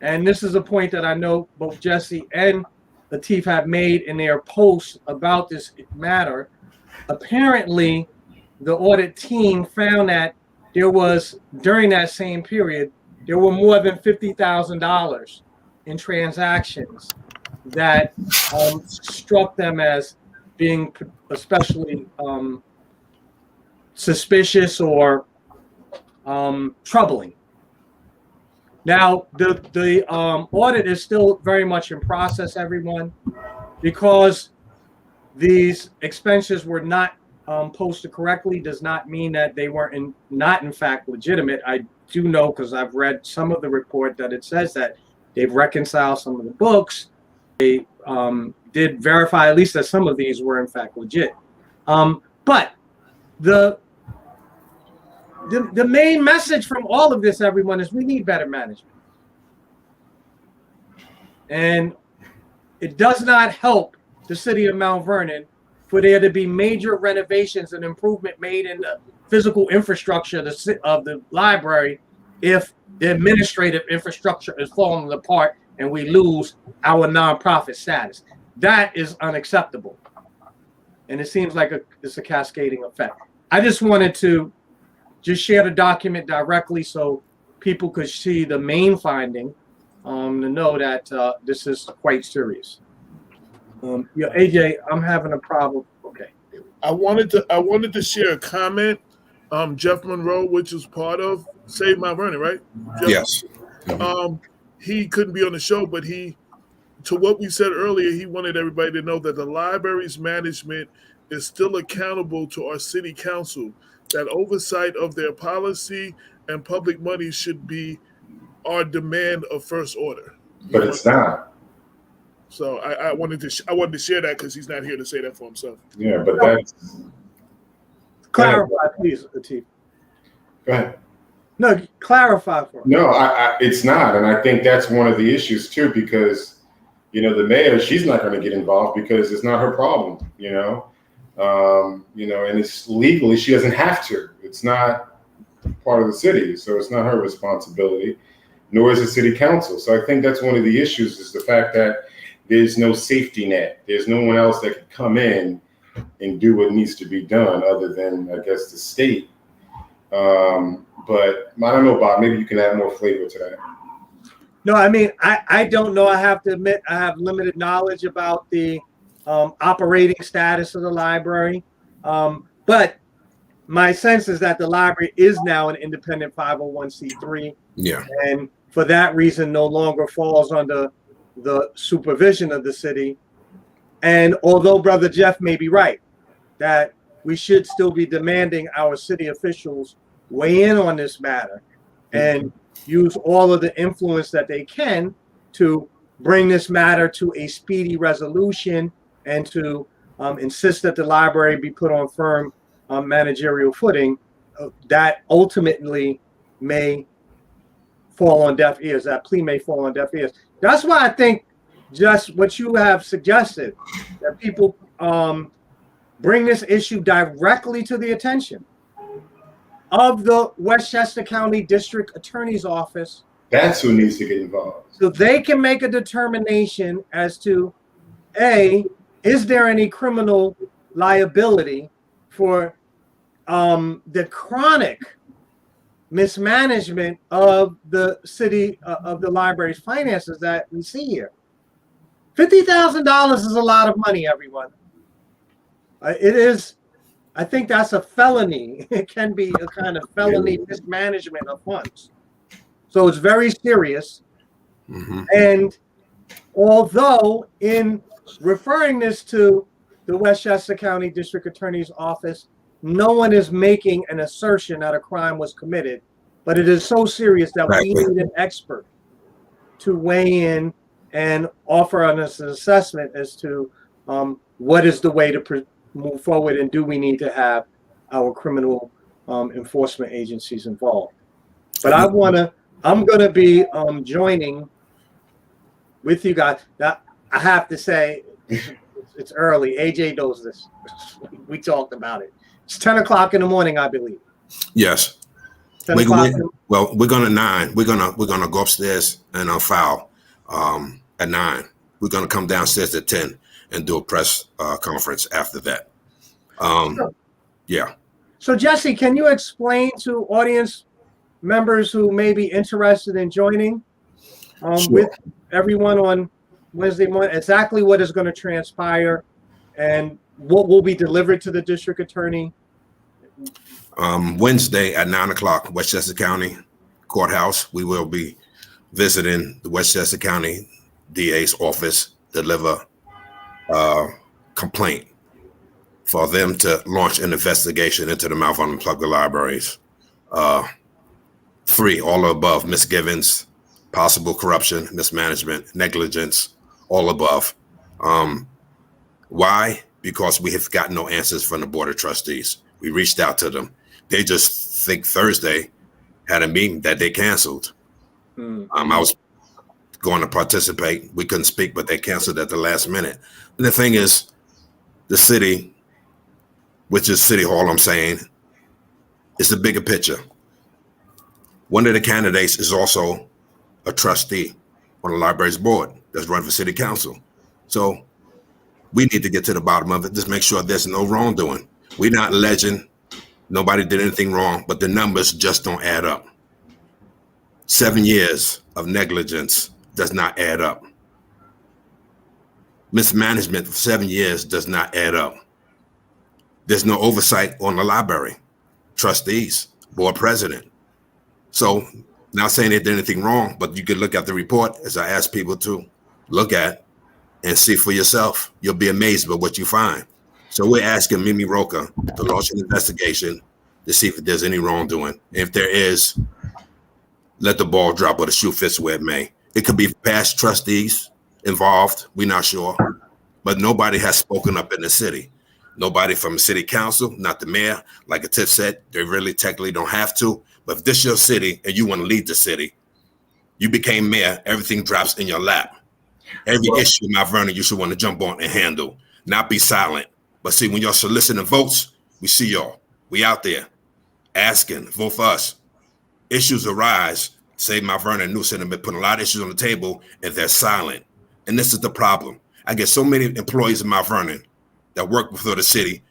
and this is a point that I know both Jesse and Latif have made in their posts about this matter, apparently the audit team found that there was, during that same period, there were more than $50,000 in transactions that struck them as being especially suspicious or troubling. Now, the audit is still very much in process, everyone, because these expenses were not posted correctly does not mean that they weren't not in fact legitimate. I do know, because I've read some of the report, that it says that they've reconciled some of the books. They did verify at least that some of these were in fact legit. But the main message from all of this, everyone, is we need better management. And it does not help the city of Mount Vernon for there to be major renovations and improvement made in the physical infrastructure of the library if the administrative infrastructure is falling apart and we lose our nonprofit status. That is unacceptable. And it seems like it's a cascading effect. I just wanted to just share the document directly so people could see the main finding, to know that this is quite serious. Yeah, AJ, I'm having a problem. Okay.
I wanted to share a comment. Jeff Monroe, which is part of Save Mount Vernon, right? Jeff?
Yes.
He couldn't be on the show, but to what we said earlier, he wanted everybody to know that the library's management is still accountable to our city council, that oversight of their policy and public money should be our demand of first order.
But it's not.
So I wanted to share that because he's not here to say that for himself.
Yeah, but that's
clarify, please, Atif.
Go ahead.
No, clarify for me.
No, it's not, and I think that's one of the issues too, because the mayor, she's not going to get involved because it's not her problem. And it's legally she doesn't have to. It's not part of the city, so it's not her responsibility, nor is the city council. So I think that's one of the issues, is the fact that there's no safety net. There's no one else that can come in and do what needs to be done other than, I guess, the state. But I don't know, Bob, maybe you can add more flavor to that.
No, I mean, I don't know. I have to admit, I have limited knowledge about the operating status of the library. But my sense is that the library is now an independent 501c3.
Yeah.
And for that reason, no longer falls under the supervision of the city. And although Brother Jeff may be right, that we should still be demanding our city officials weigh in on this matter and use all of the influence that they can to bring this matter to a speedy resolution and to insist that the library be put on firm managerial footing, that ultimately may fall on deaf ears. That plea may fall on deaf ears. That's why I think just what you have suggested, that people bring this issue directly to the attention of the Westchester County District Attorney's Office.
That's who needs to get involved.
So they can make a determination as to, A, is there any criminal liability for the chronic mismanagement of the city, of the library's finances that we see here. $50,000 is a lot of money, everyone. It is. I think that's a felony. It can be a kind of felony mismanagement of funds. So it's very serious. Mm-hmm. And although in referring this to the Westchester County District Attorney's Office, no one is making an assertion that a crime was committed, but it is so serious that we need an expert to weigh in and offer us an assessment as to what is the way to move forward, and do we need to have our criminal enforcement agencies involved. But I'm going to be joining with you guys. Now, I have to say, it's early. AJ knows this. We talked about it. It's 10 o'clock in the morning, I believe.
Yes. We're gonna 9. We're gonna go upstairs and file at 9. We're gonna come downstairs at 10 and do a press conference after that. Yeah.
So Jesse, can you explain to audience members who may be interested in joining with everyone on Wednesday morning exactly what is going to transpire and what will be delivered to the district attorney?
Wednesday at 9 o'clock, Westchester County Courthouse. We will be visiting the Westchester County DA's office, deliver a complaint for them to launch an investigation into the Mount Vernon Public Libraries. 3, all of above, misgivings, possible corruption, mismanagement, negligence, all above. Why? Because we have gotten no answers from the Board of Trustees. We reached out to them. They just think Thursday had a meeting that they canceled. I was going to participate. We couldn't speak, but they canceled at the last minute. And the thing is, the city, which is City Hall, I'm saying, is the bigger picture. One of the candidates is also a trustee on the library's board that's run for city council. So we need to get to the bottom of it. Just make sure there's no wrongdoing. We're not alleging nobody did anything wrong, but the numbers just don't add up. 7 years of negligence does not add up. Mismanagement for 7 years does not add up. There's no oversight on the library, trustees, board president. So, not saying they did anything wrong, but you could look at the report, as I ask people to look at and see for yourself. You'll be amazed by what you find. So we're asking Mimi Roca to launch an investigation to see if there's any wrongdoing. If there is, let the ball drop or the shoe fits where it may. It could be past trustees involved. We're not sure. But nobody has spoken up in the city. Nobody from the city council, not the mayor. Like a tip said, they really technically don't have to. But if this is your city and you want to lead the city, you became mayor, everything drops in your lap. Every issue in Mount Vernon you should want to jump on and handle, not be silent. But see, when y'all soliciting votes, we see y'all. We out there asking, vote for us. Issues arise. Say Mount Vernon New Center been putting a lot of issues on the table and they're silent. And this is the problem. I get so many employees in Mount Vernon that work for the city.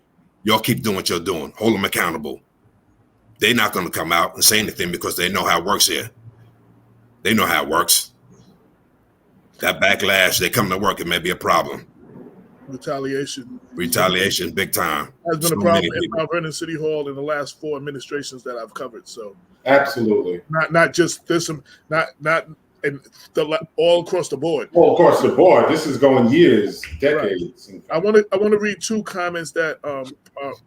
Y'all keep doing what you're doing. Hold them accountable. They're not going to come out and say anything because they know how it works here. They know how it works. That backlash, they come to work, it may be a problem.
Retaliation,
big time.
Has been a problem in Mount Vernon City Hall in the last 4 administrations that I've covered. So
absolutely,
not just this, not and all across the board.
All across the board. This is going years, decades.
Right. I want to read 2 comments that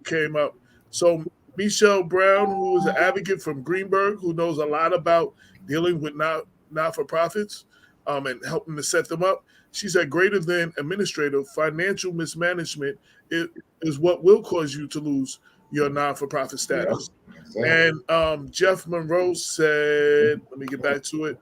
came up. So Michelle Brown, who is an advocate from Greenberg, who knows a lot about dealing with not-for-profits and helping to set them up. She said, greater than administrative, financial mismanagement is what will cause you to lose your non-for-profit status. Yeah, exactly. And Jeff Monroe said, let me get back to it.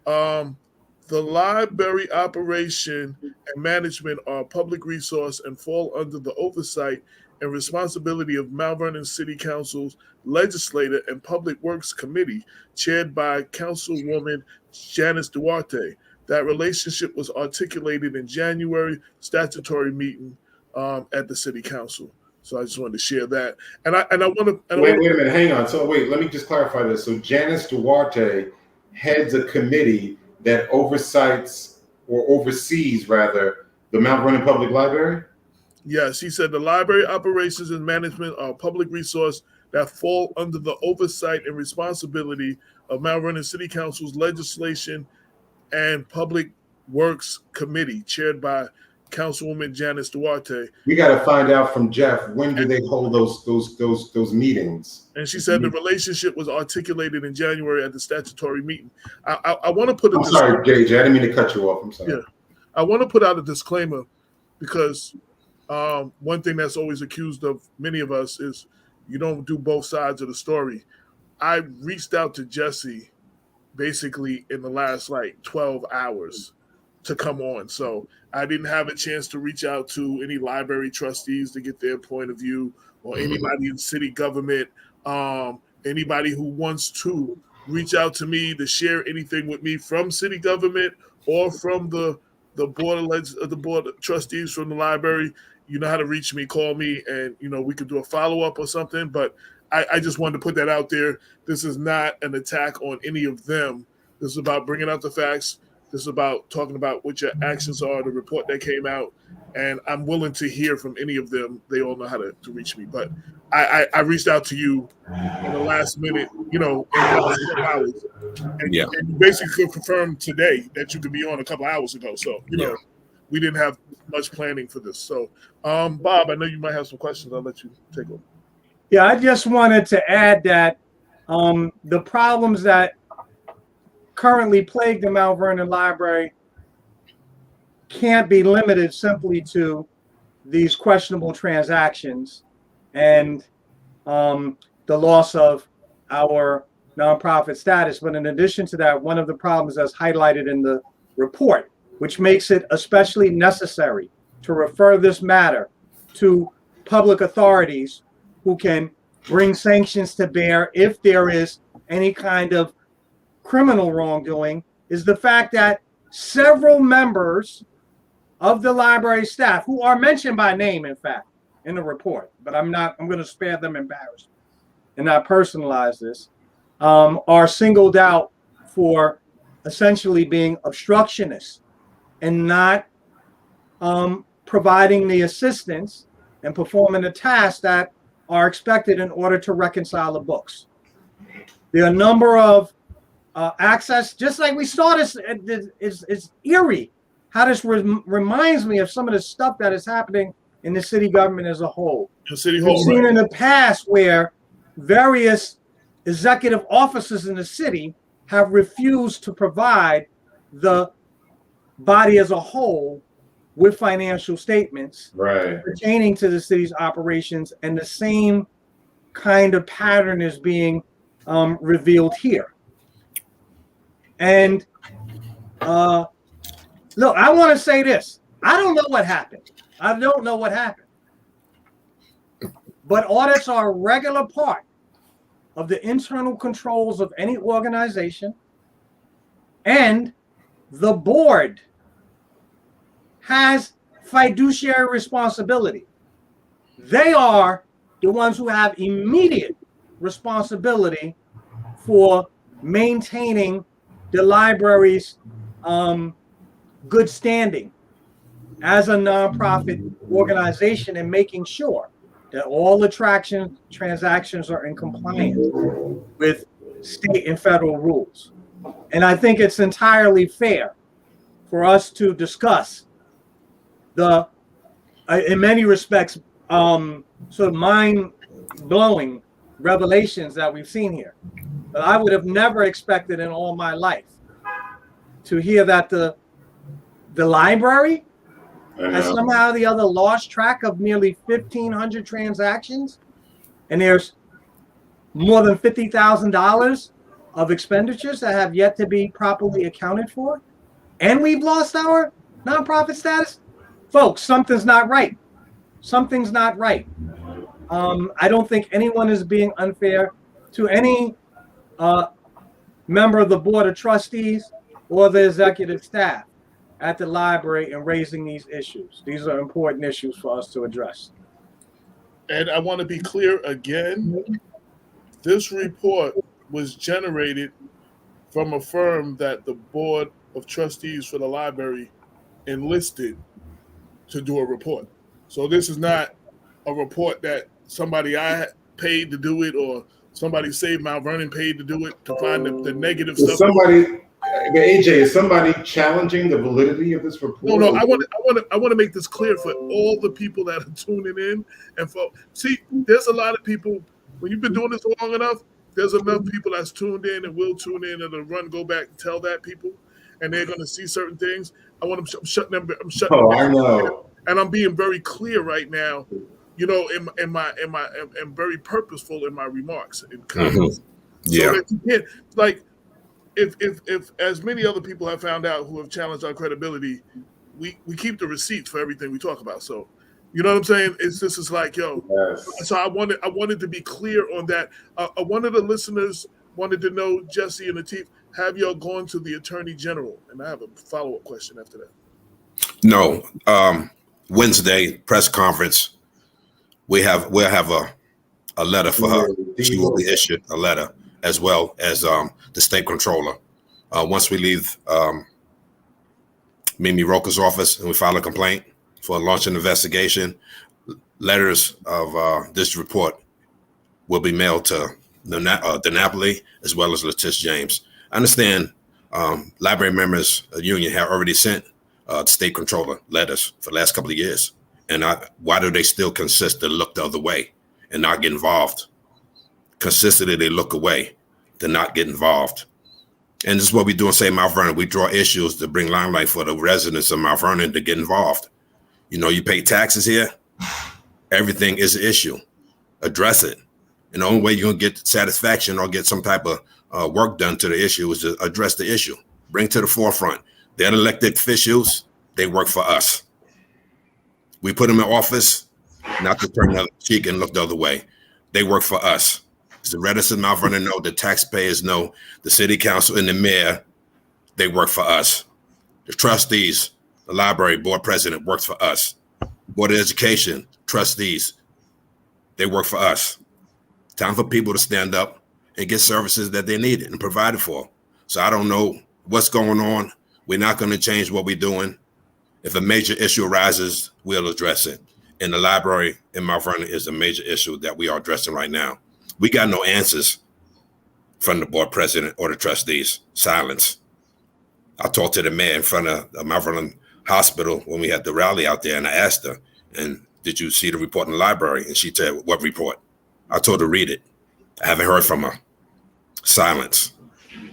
The library operation and management are a public resource and fall under the oversight and responsibility of Mount Vernon City Council's Legislative and Public Works Committee, chaired by Councilwoman Janice Duarte. That relationship was articulated in January statutory meeting at the City Council. So I just wanted to share that. And I want to
wait a minute, hang on. So wait, let me just clarify this. So Janice Duarte heads a committee that oversees rather the Mount Vernon Public Library?
Yes, he said the library operations and management are a public resource that fall under the oversight and responsibility of Mount Vernon City Council's Legislation and Public Works Committee, chaired by Councilwoman Janice Duarte.
We got to find out from Jeff, when do they hold those meetings?
And she said the relationship was articulated in January at the statutory meeting. I want to put.
I'm sorry, JJ. I didn't mean to cut you off. I'm sorry.
Yeah, I want to put out a disclaimer because one thing that's always accused of many of us is you don't do both sides of the story. I reached out to Jesse basically in the last 12 hours to come on. So I didn't have a chance to reach out to any library trustees to get their point of view, or anybody in city government, anybody who wants to reach out to me to share anything with me from city government or from the board of trustees from the library. You know how to reach me, call me, and we could do a follow-up or something. But I just wanted to put that out there. This is not an attack on any of them. This is about bringing out the facts. This is about talking about what your actions are, the report that came out, and I'm willing to hear from any of them. They all know how to reach me. But I reached out to you in the last minute, in the last couple hours. And you basically confirmed today that you could be on a couple hours ago. So, we didn't have much planning for this. So, Bob, I know you might have some questions. I'll let you take over.
Yeah, I just wanted to add that the problems that currently plague the Mount Vernon Library can't be limited simply to these questionable transactions and the loss of our nonprofit status. But in addition to that, one of the problems that's highlighted in the report, which makes it especially necessary to refer this matter to public authorities who can bring sanctions to bear if there is any kind of criminal wrongdoing, is the fact that several members of the library staff, who are mentioned by name, in fact, in the report, but I'm going to spare them embarrassment and not personalize this, are singled out for essentially being obstructionists and not providing the assistance and performing the tasks that are expected in order to reconcile the books. There are a number of access, just like we saw this, it's eerie how this reminds me of some of the stuff that is happening in the city government as a whole.
The city
We've
hall,
seen
right?
in the past where various executive officers in the city have refused to provide the body as a whole with financial statements pertaining to the city's operations, and the same kind of pattern is being revealed here. And look, I want to say this. I don't know what happened. I don't know what happened. But audits are a regular part of the internal controls of any organization, and the board has fiduciary responsibility. They are the ones who have immediate responsibility for maintaining the library's good standing as a nonprofit organization and making sure that all transactions are in compliance with state and federal rules. And I think it's entirely fair for us to discuss the, in many respects, sort of mind-blowing revelations that we've seen here. But I would have never expected in all my life to hear that the library has somehow the other lost track of nearly 1,500 transactions, and there's more than $50,000 of expenditures that have yet to be properly accounted for, and we've lost our nonprofit status. Folks, something's not right. Something's not right. I don't think anyone is being unfair to any member of the board of trustees or the executive staff at the library in raising these issues. These are important issues for us to address.
And I want to be clear again, this report was generated from a firm that the board of trustees for the library enlisted to do a report. So this is not a report that somebody I paid to do it, or somebody Save Mount Vernon paid to do it, to find the negative stuff.
AJ, is somebody challenging the validity of this report?
No, I want to make this clear for all the people that are tuning in, and see, there's a lot of people, when you've been doing this long enough, there's enough people that's tuned in and will tune in, and the go back and tell that people, and they're going to see certain things. I'm shutting them down.
I know.
And I'm being very clear right now, and very purposeful in my remarks and comments.
Yeah.
So that you can't, like, if as many other people have found out who have challenged our credibility, we keep the receipts for everything we talk about. So, you know what I'm saying? This is like, yo. Yes. So I wanted to be clear on that. One of the listeners wanted to know, Jesse and Lateef, have y'all gone to the Attorney General? And I have a follow-up question after that.
No. Wednesday press conference. We'll have a letter for her. She will be issued a letter, as well as the state controller. Once we leave Mimi Roca's office, and we filed a complaint for a launch an investigation. Letters of this report will be mailed to the Napoli as well as Letitia James. I understand library members union have already sent the state controller letters for the last couple of years. And why do they still consist to look the other way and not get involved? Consistently, they look away to not get involved. And this is what we do in St. Mount Vernon. We draw issues to bring limelight for the residents of Mount Vernon to get involved. You know, you pay taxes here. Everything is an issue. Address it. And the only way you're going to get satisfaction or get some type of work done to the issue is to address the issue. Bring to the forefront. They're elected officials. They work for us. We put them in office, not to turn the other cheek and look the other way. They work for us. As the residents of Mount Vernon know, the taxpayers know, the city council and the mayor, they work for us. The trustees, the library board president works for us. Board of Education, trustees, they work for us. Time for people to stand up and get services that they need and provided for. So I don't know what's going on. We're not going to change what we're doing. If a major issue arises, we'll address it. And the library in Mount Vernon is a major issue that we are addressing right now. We got no answers from the board president or the trustees. Silence. I talked to the mayor in front of the Mount Vernon Hospital when we had the rally out there, and I asked her, and did you see the report in the library? And she said, what report? I told her, read it. I haven't heard from her. Silence.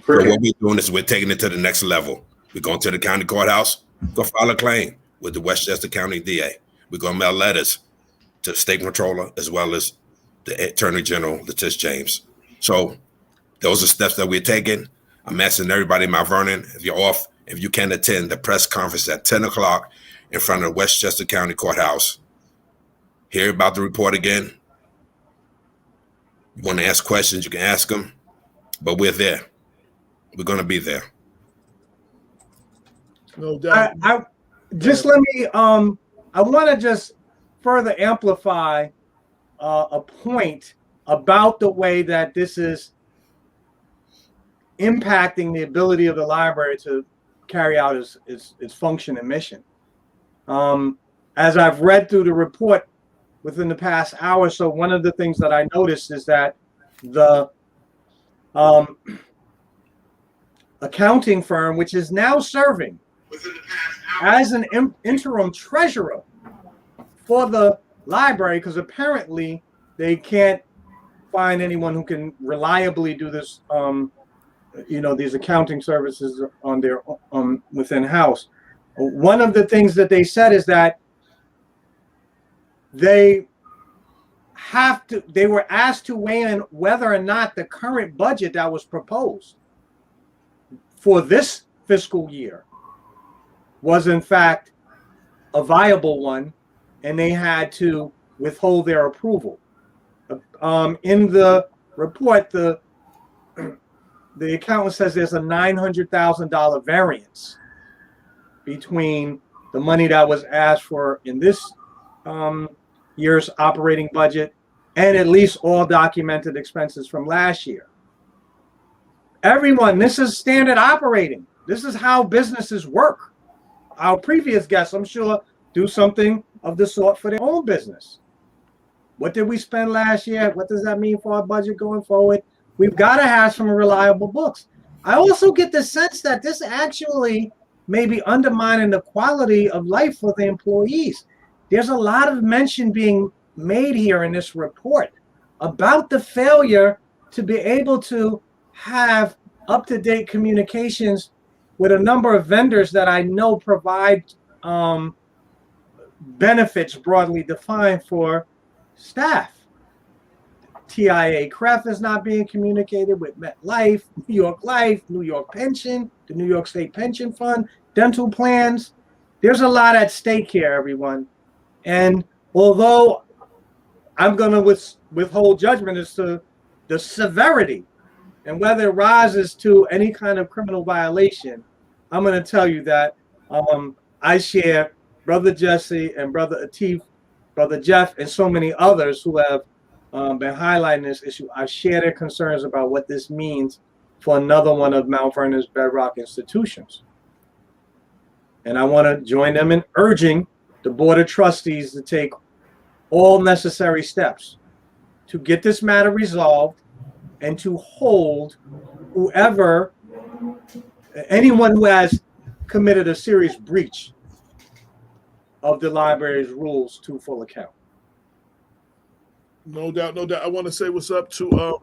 So what we're doing is we're taking it to the next level. We're going to the county courthouse, go file a claim with the Westchester County DA. We're going to mail letters to the state controller as well as the Attorney General, Letitia James. So those are steps that we're taking. I'm asking everybody in Mount Vernon, if you're off, if you can attend the press conference at 10 o'clock in front of the Westchester County Courthouse. Hear about the report again. You want to ask questions, you can ask them, but we're there. We're going to be there.
No doubt.
I just let me, I want to just further amplify a point about the way that this is impacting the ability of the library to carry out its function and mission. As I've read through the report within the past hour or so, one of the things that I noticed is that the accounting firm, which is now serving as an interim treasurer for the library, because apparently they can't find anyone who can reliably do this, these accounting services on their within house. One of the things that they said is that they were asked to weigh in whether or not the current budget that was proposed for this fiscal year was in fact a viable one, and they had to withhold their approval. In the report, the accountant says there's a $900,000 variance between the money that was asked for in this year's operating budget and at least all documented expenses from last year. Everyone, this is standard operating. This is how businesses work. Our previous guests, I'm sure, do something of the sort for their own business. What did we spend last year? What does that mean for our budget going forward? We've got to have some reliable books. I also get the sense that this actually may be undermining the quality of life for the employees. There's a lot of mention being made here in this report about the failure to be able to have up-to-date communications with a number of vendors that I know provide benefits broadly defined for staff. TIA CREF is not being communicated with MetLife, New York Life, New York Pension, the New York State Pension Fund, dental plans. There's a lot at stake here, everyone. And although I'm going to withhold judgment as to the severity and whether it rises to any kind of criminal violation, I'm going to tell you that I share Brother Jesse and Brother Atif, Brother Jeff, and so many others who have been highlighting this issue. I share their concerns about what this means for another one of Mount Vernon's bedrock institutions. And I want to join them in urging the Board of Trustees to take all necessary steps to get this matter resolved and to hold anyone who has committed a serious breach of the library's rules to full account.
No doubt, no doubt. I want to say what's up to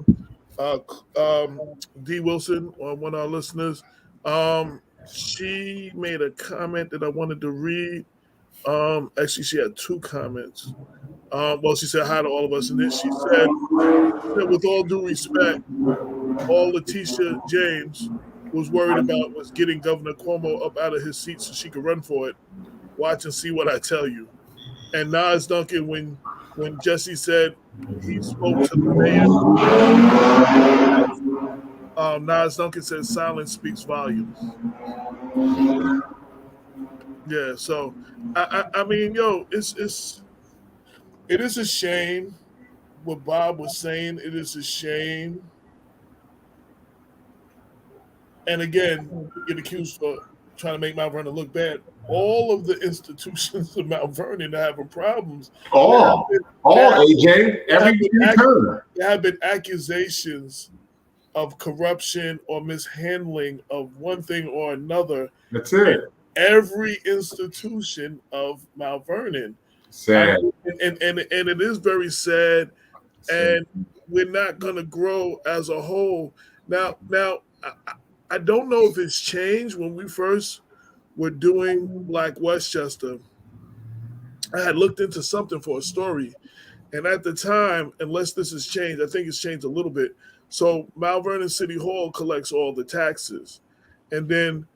D. Wilson, one of our listeners. She made a comment that I wanted to read. Actually, she had two comments. Well, she said hi to all of us, and then she said, with all due respect, all Letitia James was worried about was getting Governor Cuomo up out of his seat so she could run for it. Watch and see what I tell you. And Nas Duncan, when Jesse said he spoke to the mayor, Nas Duncan said silence speaks volumes. Yeah, so I mean, yo, it is a shame what Bob was saying. It is a shame. And again, we get accused for trying to make Mount Vernon look bad. All of the institutions of Mount Vernon are having problems.
AJ,
there have been accusations of corruption or mishandling of one thing or another.
That's it.
Every institution of Mount Vernon.
Sad.
And it is very sad. And we're not going to grow as a whole. Now, I don't know if it's changed. When we first were doing like Westchester, I had looked into something for a story. And at the time, unless this has changed, I think it's changed a little bit. So Mount Vernon City Hall collects all the taxes. And then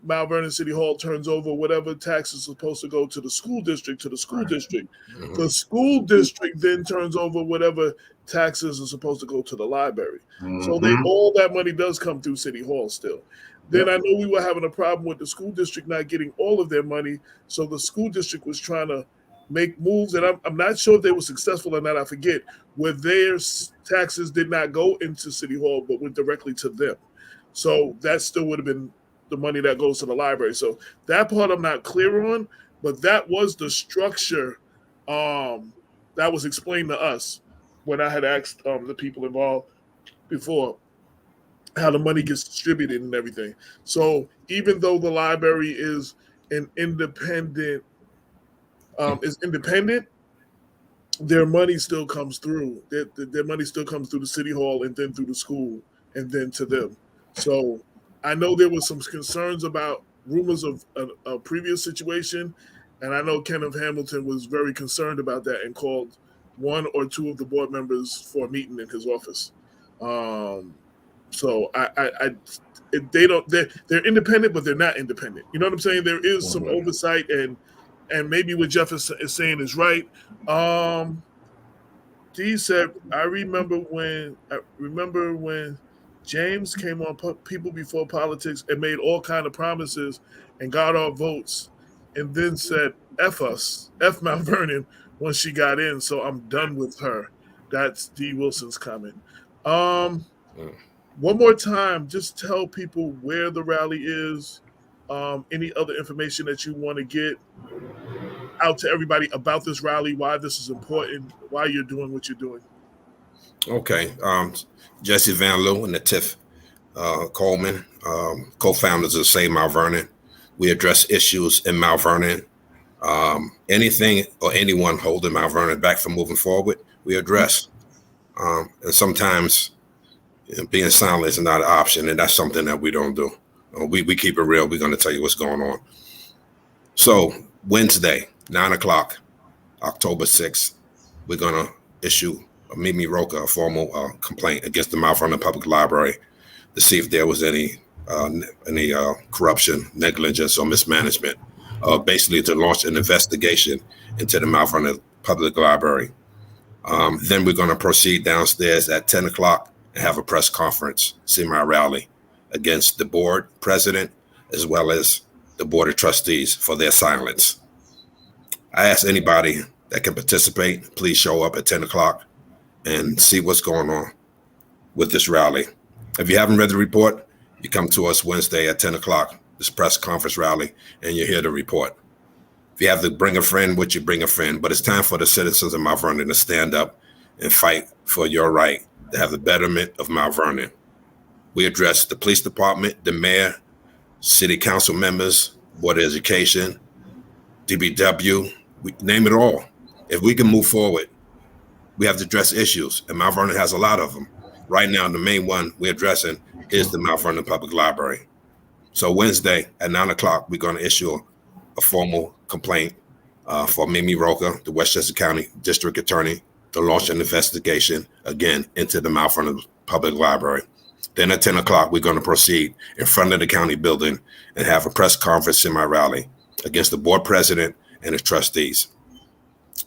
Mount Vernon City Hall turns over whatever taxes are supposed to go to the school district to the school district. Mm-hmm. The school district then turns over whatever taxes are supposed to go to the library. Mm-hmm. So all that money does come through City Hall still. Then I know we were having a problem with the school district not getting all of their money. So the school district was trying to make moves, and I'm not sure if they were successful or not. I forget, where their taxes did not go into City Hall but went directly to them. So that still would have been the money that goes to the library. So that part I'm not clear on, but that was the structure that was explained to us when I had asked the people involved before how the money gets distributed and everything. So even though the library is an independent, their money still comes through. Their money still comes through the City Hall and then through the school and then to them. So I know there was some concerns about rumors of a previous situation, and I know Kenneth Hamilton was very concerned about that and called one or two of the board members for a meeting in his office. So they're independent, but they're not independent. You know what I'm saying? There is some oversight, and maybe what Jeff is saying is right. Dee said, I remember when James came on People Before Politics and made all kind of promises and got our votes, and then said, F us, F Mount Vernon when she got in, so I'm done with her. That's D. Wilson's comment. One more time, just tell people where the rally is, any other information that you want to get out to everybody about this rally, why this is important, why you're doing what you're doing.
Okay. Jesse Van Loo and the Tiff Coleman, co-founders of Save Mount Vernon. We address issues in Mount Vernon. Anything or anyone holding Mount Vernon back from moving forward, we address. And sometimes being silent is not an option, and that's something that we don't do. We keep it real. We're going to tell you what's going on. So Wednesday, 9:00, October 6th, we're going to issue Mimi Roca a formal complaint against the Mount Vernon Public Library to see if there was any corruption, negligence, or mismanagement. Basically, to launch an investigation into the Mount Vernon Public Library. Then we're going to proceed downstairs at 10:00 and have a press conference, semi-rally against the board president as well as the board of trustees for their silence. I ask anybody that can participate, please show up at 10:00 and see what's going on with this rally. If you haven't read the report, you come to us Wednesday at 10:00 this press conference rally, and you're here to report. If you have to bring a friend with you, bring a friend. But it's time for the citizens of Mount Vernon to stand up and fight for your right to have the betterment of Mount Vernon. We address the police department, the mayor, city council members, Board of Education, DBW, we name it all. If we can move forward, we have to address issues, and Mount Vernon has a lot of them. Right now, the main one we're addressing is the Mount Vernon Public Library. So Wednesday at 9 o'clock, we're going to issue a formal complaint for Mimi Roca, the Westchester County District Attorney, to launch an investigation again into the Mount Vernon Public Library. Then at 10 o'clock, we're going to proceed in front of the county building and have a press conference semi-rally against the board president and his trustees.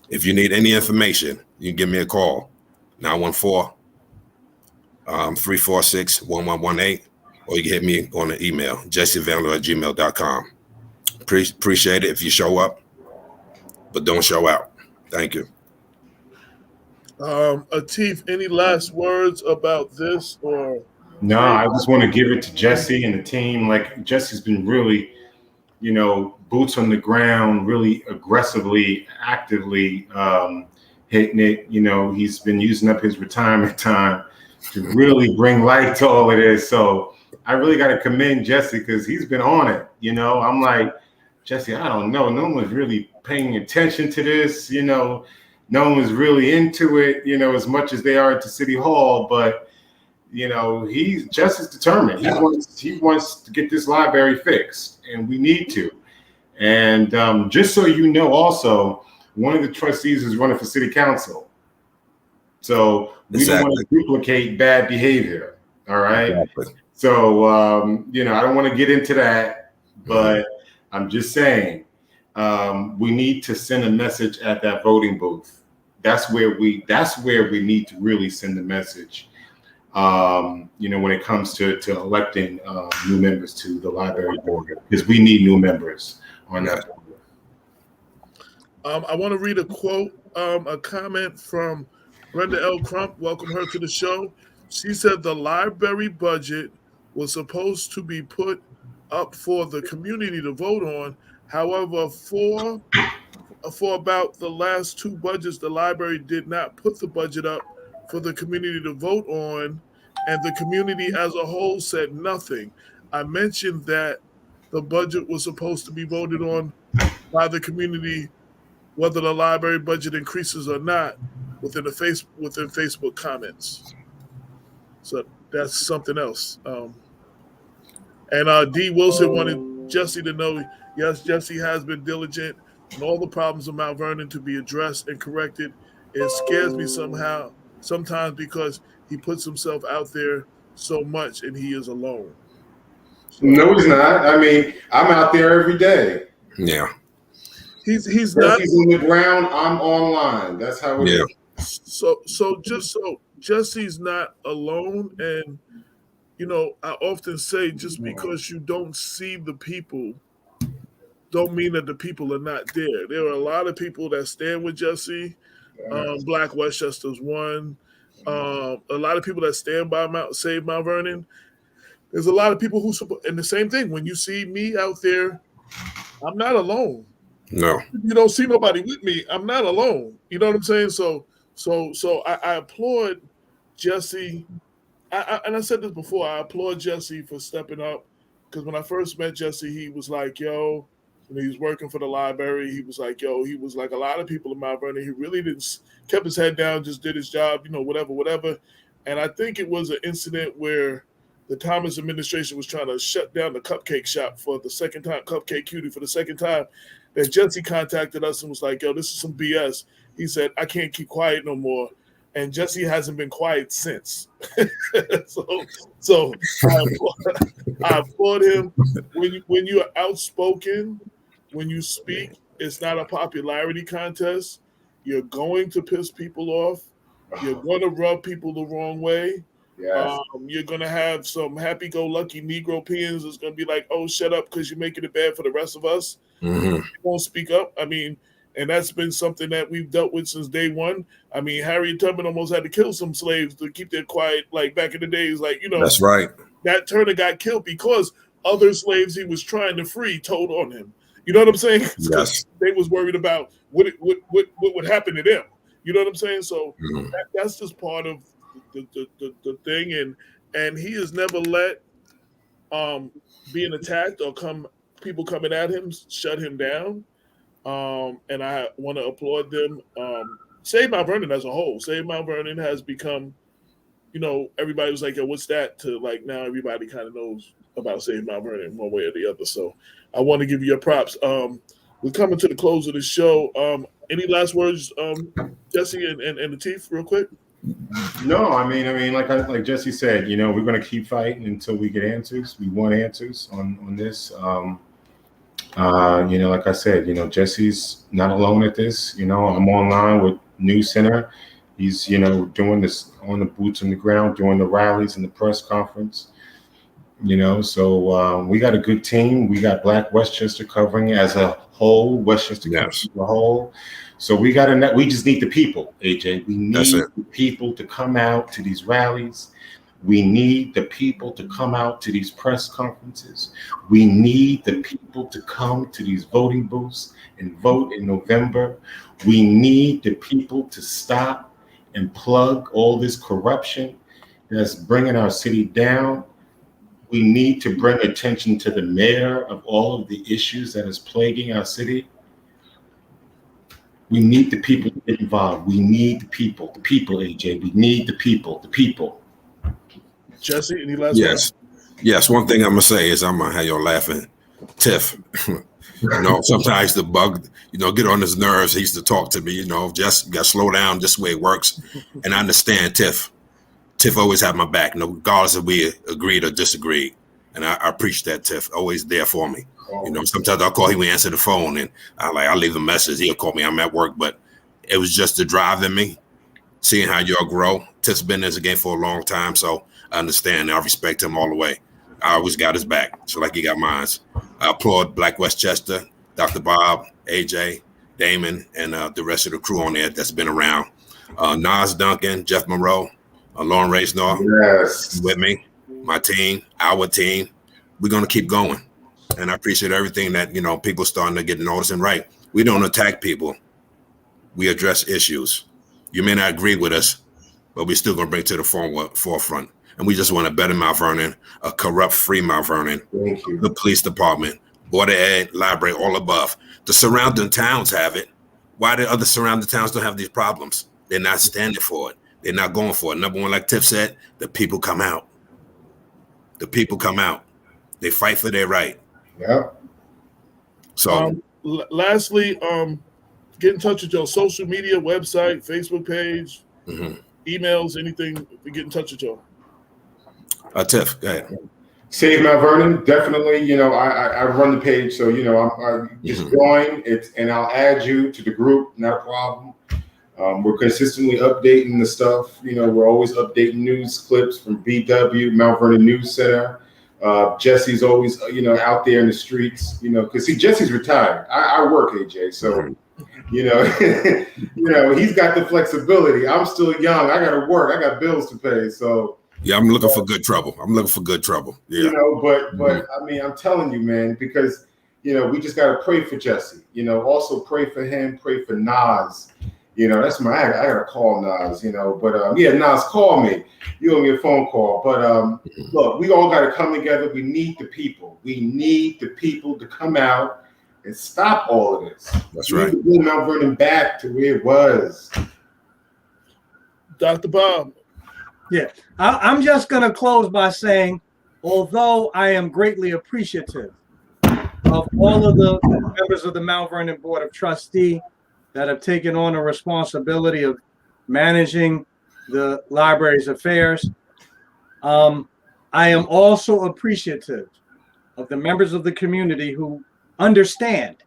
If you need any information, you can give me a call, 914-346-1118, or you can hit me on the email, jessevanler@gmail.com. Appreciate it if you show up, but don't show out. Thank you.
Atif, any last words about this or?
No, I just want to give it to Jesse and the team. Like, Jesse's been really, boots on the ground, really aggressively, actively hitting it. He's been using up his retirement time to really bring light to all of this. So I really got to commend Jesse because he's been on it. I'm like, Jesse, I don't know. No one's really paying attention to this. No one's really into it, as much as they are at the city hall. But he's just as determined. He wants to get this library fixed, and we need to. And just so you know, also, one of the trustees is running for city council. So we don't want to duplicate bad behavior. All right. Exactly. So, I don't want to get into that, but I'm just saying we need to send a message at that voting booth. That's where we need to really send a message. When it comes to electing new members to the library board, because we need new members on that board.
I want to read a quote, a comment from Brenda L. Crump. Welcome her to the show. She said the library budget was supposed to be put up for the community to vote on. However, for about the last two budgets, the library did not put the budget up for the community to vote on, and the community as a whole said nothing. I mentioned that the budget was supposed to be voted on by the community, whether the library budget increases or not, within Facebook comments. So that's something else. And D. Wilson wanted Jesse to know, yes, Jesse has been diligent and all the problems of Mount Vernon to be addressed and corrected. It scares me sometimes because he puts himself out there so much and he is alone. So,
no, he's not. I mean, I'm out there every day.
Yeah.
He's not.
He's on the ground. I'm online. That's how it is.
So Jesse's not alone. And, I often say just because you don't see the people don't mean that the people are not there. There are a lot of people that stand with Jesse. Black Westchester's one. A lot of people that stand by Save Mount Vernon. There's a lot of people who support, and the same thing. When you see me out there, I'm not alone.
No,
you don't see nobody with me. I'm not alone. You know what I'm saying? So I applaud Jesse. And I said this before. I applaud Jesse for stepping up, because when I first met Jesse, he was like, "Yo," when he was working for the library, he was like, "Yo," he was like a lot of people in Mount Vernon. He really kept his head down, just did his job, whatever. And I think it was an incident where the Thomas administration was trying to shut down the cupcake shop for the second time, Cupcake Cutie for the second time, that Jesse contacted us and was like, "Yo, this is some BS." He said, "I can't keep quiet no more." And Jesse hasn't been quiet since. so I applaud him. When you are outspoken, when you speak, it's not a popularity contest. You're going to piss people off. You're going to rub people the wrong way.
Yes.
You're going to have some happy-go-lucky Negro peons that's going to be like, "Oh, shut up because you're making it bad for the rest of us."
Mm-hmm.
You won't speak up. And that's been something that we've dealt with since day one. Harriet Tubman almost had to kill some slaves to keep their quiet, like back in the days. That's
right.
Nat Turner got killed because other slaves he was trying to free told on him. You know what I'm saying?
Yes.
They was worried about what would happen to them. You know what I'm saying? So that's just part of the thing, and he has never let being attacked or people coming at him shut him down. And I want to applaud them. Save Mount Vernon as a whole. Save Mount Vernon has become, everybody was like, "Yo, what's that?" To like now everybody kind of knows about Save Mount Vernon one way or the other. So I want to give you your props. We're coming to the close of the show. Any last words, Jesse and Lateef, real quick?
No, I mean, like Jesse said, we're going to keep fighting until we get answers. We want answers on this. Like I said, Jesse's not alone at this. I'm online with News Center. He's, doing this on the boots on the ground, doing the rallies and the press conference. So we got a good team. We got Black Westchester covering as a whole, Westchester as a whole. So we just need the people, AJ. We need the people to come out to these rallies. We need the people to come out to these press conferences. We need the people to come to these voting booths and vote in November. We need the people to stop and plug all this corruption that's bringing our city down. We need to bring attention to the mayor of all of the issues that is plaguing our city. We need the people to get involved. We need the people, AJ. We need the people.
Jesse, any last words?
Yes. One thing I'm gonna say is I'm gonna have y'all laughing. Tiff, sometimes the bug, get on his nerves. He used to talk to me, just got to slow down, just the way it works. And I understand Tiff. Tiff always had my back, regardless if we agreed or disagreed. And I appreciate that, Tiff, always there for me. Sometimes I'll call, he would answer the phone, and I'll leave a message. He'll call me, I'm at work, but it was just the drive in me, seeing how y'all grow. Tiff's been in this game for a long time, so I understand. I respect him all the way. I always got his back, so like he got mine. I applaud Black Westchester, Dr. Bob, AJ, Damon, and the rest of the crew on there that's been around. Nas Duncan, Jeff Monroe, Lauren Raisnor, with me, my team, our team. We're going to keep going. And I appreciate everything that, people starting to get noticing. Right. We don't attack people. We address issues. You may not agree with us, but we're still going to bring it to the forefront. And we just want a better Mount Vernon, a corrupt-free Mount Vernon, the police department, Board of Ed, library, all above. The surrounding towns have it. Why the other surrounding towns don't have these problems? They're not standing for it. They're not going for it. Number one, like Tiff said, the people come out. The people come out. They fight for their right.
Yeah.
So, lastly, get in touch with your social media, website, Facebook page, emails, anything to get in touch with y'all.
Tiff, go ahead.
Save Mount Vernon, definitely. I run the page, so I just join it, and I'll add you to the group. Not a problem. We're consistently updating the stuff. We're always updating news clips from BW, Mount Vernon News Center. Jesse's always, out there in the streets. Because Jesse's retired. I work, AJ, so he's got the flexibility. I'm still young. I got to work. I got bills to pay. So.
Yeah, I'm looking for good trouble. Yeah.
But I mean, I'm telling you, man, because we just gotta pray for Jesse. Also pray for him, pray for Nas. That's I gotta call Nas. But Nas, call me. You owe me a phone call. But look, we all gotta come together. We need the people. We need the people to come out and stop all of this.
That's right.
We need to Mount Vernon back to where it was.
Dr. Bob.
Yeah, I'm just going to close by saying, although I am greatly appreciative of all of the members of the Mount Vernon Board of Trustees that have taken on the responsibility of managing the library's affairs, I am also appreciative of the members of the community who understand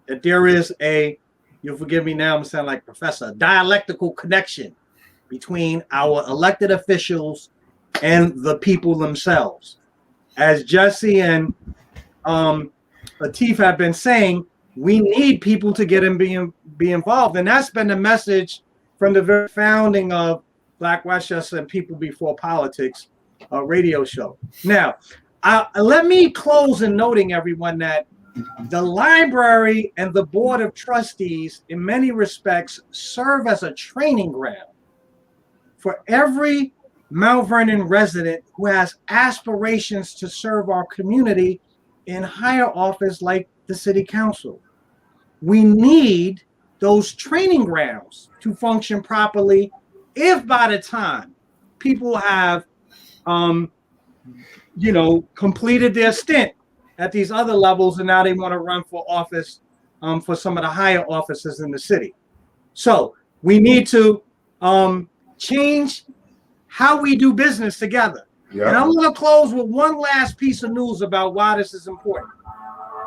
that there is you'll forgive me now, I'm sounding like Professor, dialectical connection between our elected officials and the people themselves. As Jesse and Lateef have been saying, we need people to get and be involved. And that's been the message from the very founding of Black Westchester and People Before Politics radio show. Now, let me close in noting, everyone, that the library and the board of trustees, in many respects, serve as a training ground for every Mount Vernon resident who has aspirations to serve our community in higher office like the city council. We need those training grounds to function properly if by the time people have completed their stint at these other levels and now they want to run for office for some of the higher offices in the city. So we need to change how we do business together.
Yeah.
And I'm going to close with one last piece of news about why this is important.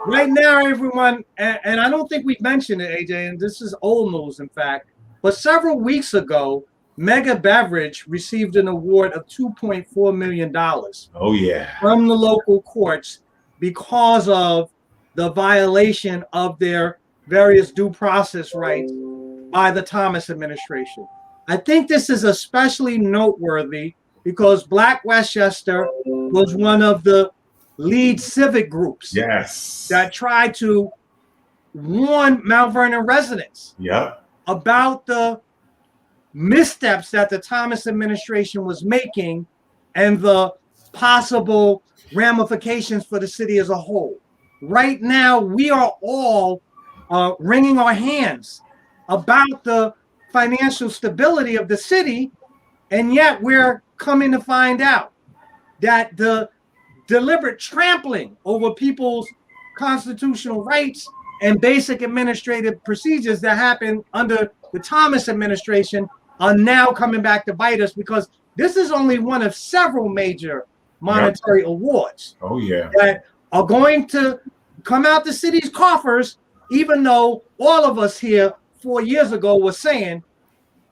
Right now, everyone, and I don't think we've mentioned it, AJ, and this is old news, in fact, but several weeks ago, Mega Beverage received an award of $2.4 million.
Oh, yeah.
From the local courts because of the violation of their various due process rights by the Thomas administration. I think this is especially noteworthy because Black Westchester was one of the lead civic groups that tried to warn Mount Vernon residents about the missteps that the Thomas administration was making and the possible ramifications for the city as a whole. Right now, we are all wringing our hands about the financial stability of the city, and yet we're coming to find out that the deliberate trampling over people's constitutional rights and basic administrative procedures that happened under the Thomas administration are now coming back to bite us, because this is only one of several major monetary awards that are going to come out the city's coffers, even though all of us here 4 years ago were saying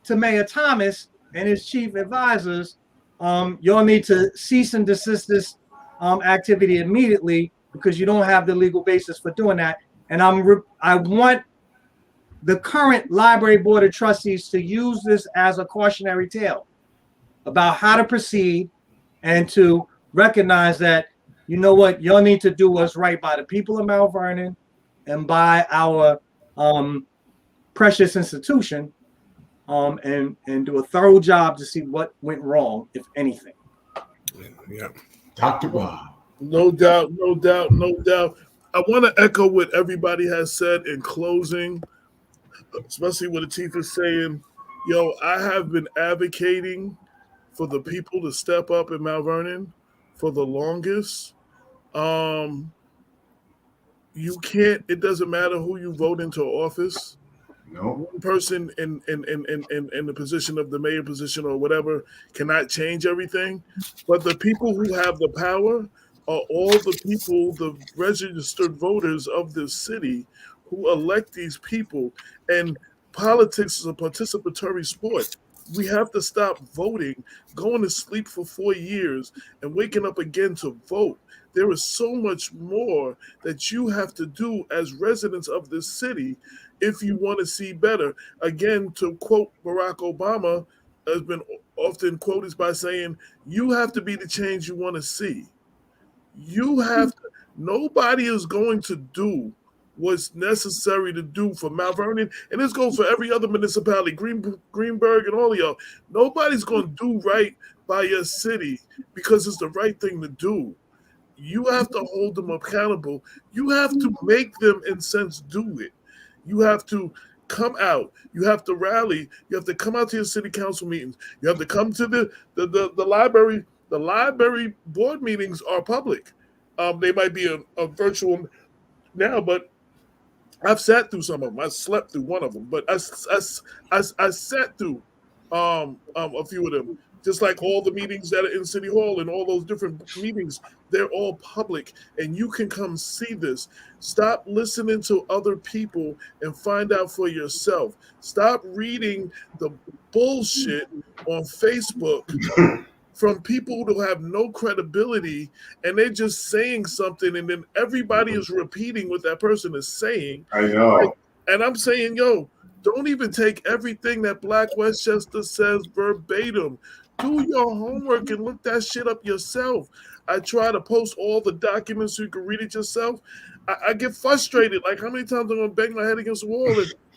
to Mayor Thomas and his chief advisors, y'all need to cease and desist this activity immediately because you don't have the legal basis for doing that. And I want the current library board of trustees to use this as a cautionary tale about how to proceed and to recognize that, you know what, y'all need to do what's right by the people of Mount Vernon and by our precious institution, and do a thorough job to see what went wrong, if anything.
Yeah. Dr. Bob.
No doubt, no doubt, no doubt. I want to echo what everybody has said in closing, especially what the chief is saying. Yo, I have been advocating for the people to step up in Mount Vernon for the longest. You can't, it doesn't matter who you vote into office.
No.
One person in the position of the mayor position or whatever cannot change everything. But the people who have the power are all the people, the registered voters of this city who elect these people. And politics is a participatory sport. We have to stop voting, going to sleep for 4 years and waking up again to vote. There is so much more that you have to do as residents of this city if you want to see better. Again, to quote Barack Obama, has been often quoted by saying, you have to be the change you want to see. You have to, nobody is going to do what's necessary to do for Mount Vernon, and this goes for every other municipality, Greenberg and all of y'all. Nobody's going to do right by your city because it's the right thing to do. You have to hold them accountable. You have to make them, in a sense, do it. You have to come out. You have to rally. You have to come out to your city council meetings. You have to come to the library. The library board meetings are public. They might be a virtual now, but I've sat through some of them. I slept through one of them, but I sat through a few of them. Just like all the meetings that are in City Hall and all those different meetings, they're all public, and you can come see this. Stop listening to other people and find out for yourself. Stop reading the bullshit on Facebook from people who have no credibility, and they're just saying something, and then everybody is repeating what that person is saying.
I know.
And I'm saying, yo, don't even take everything that Black Westchester says verbatim. Do your homework and look that shit up yourself. I try to post all the documents so you can read it yourself. I get frustrated. Like, how many times I'm going to bang my head against the wall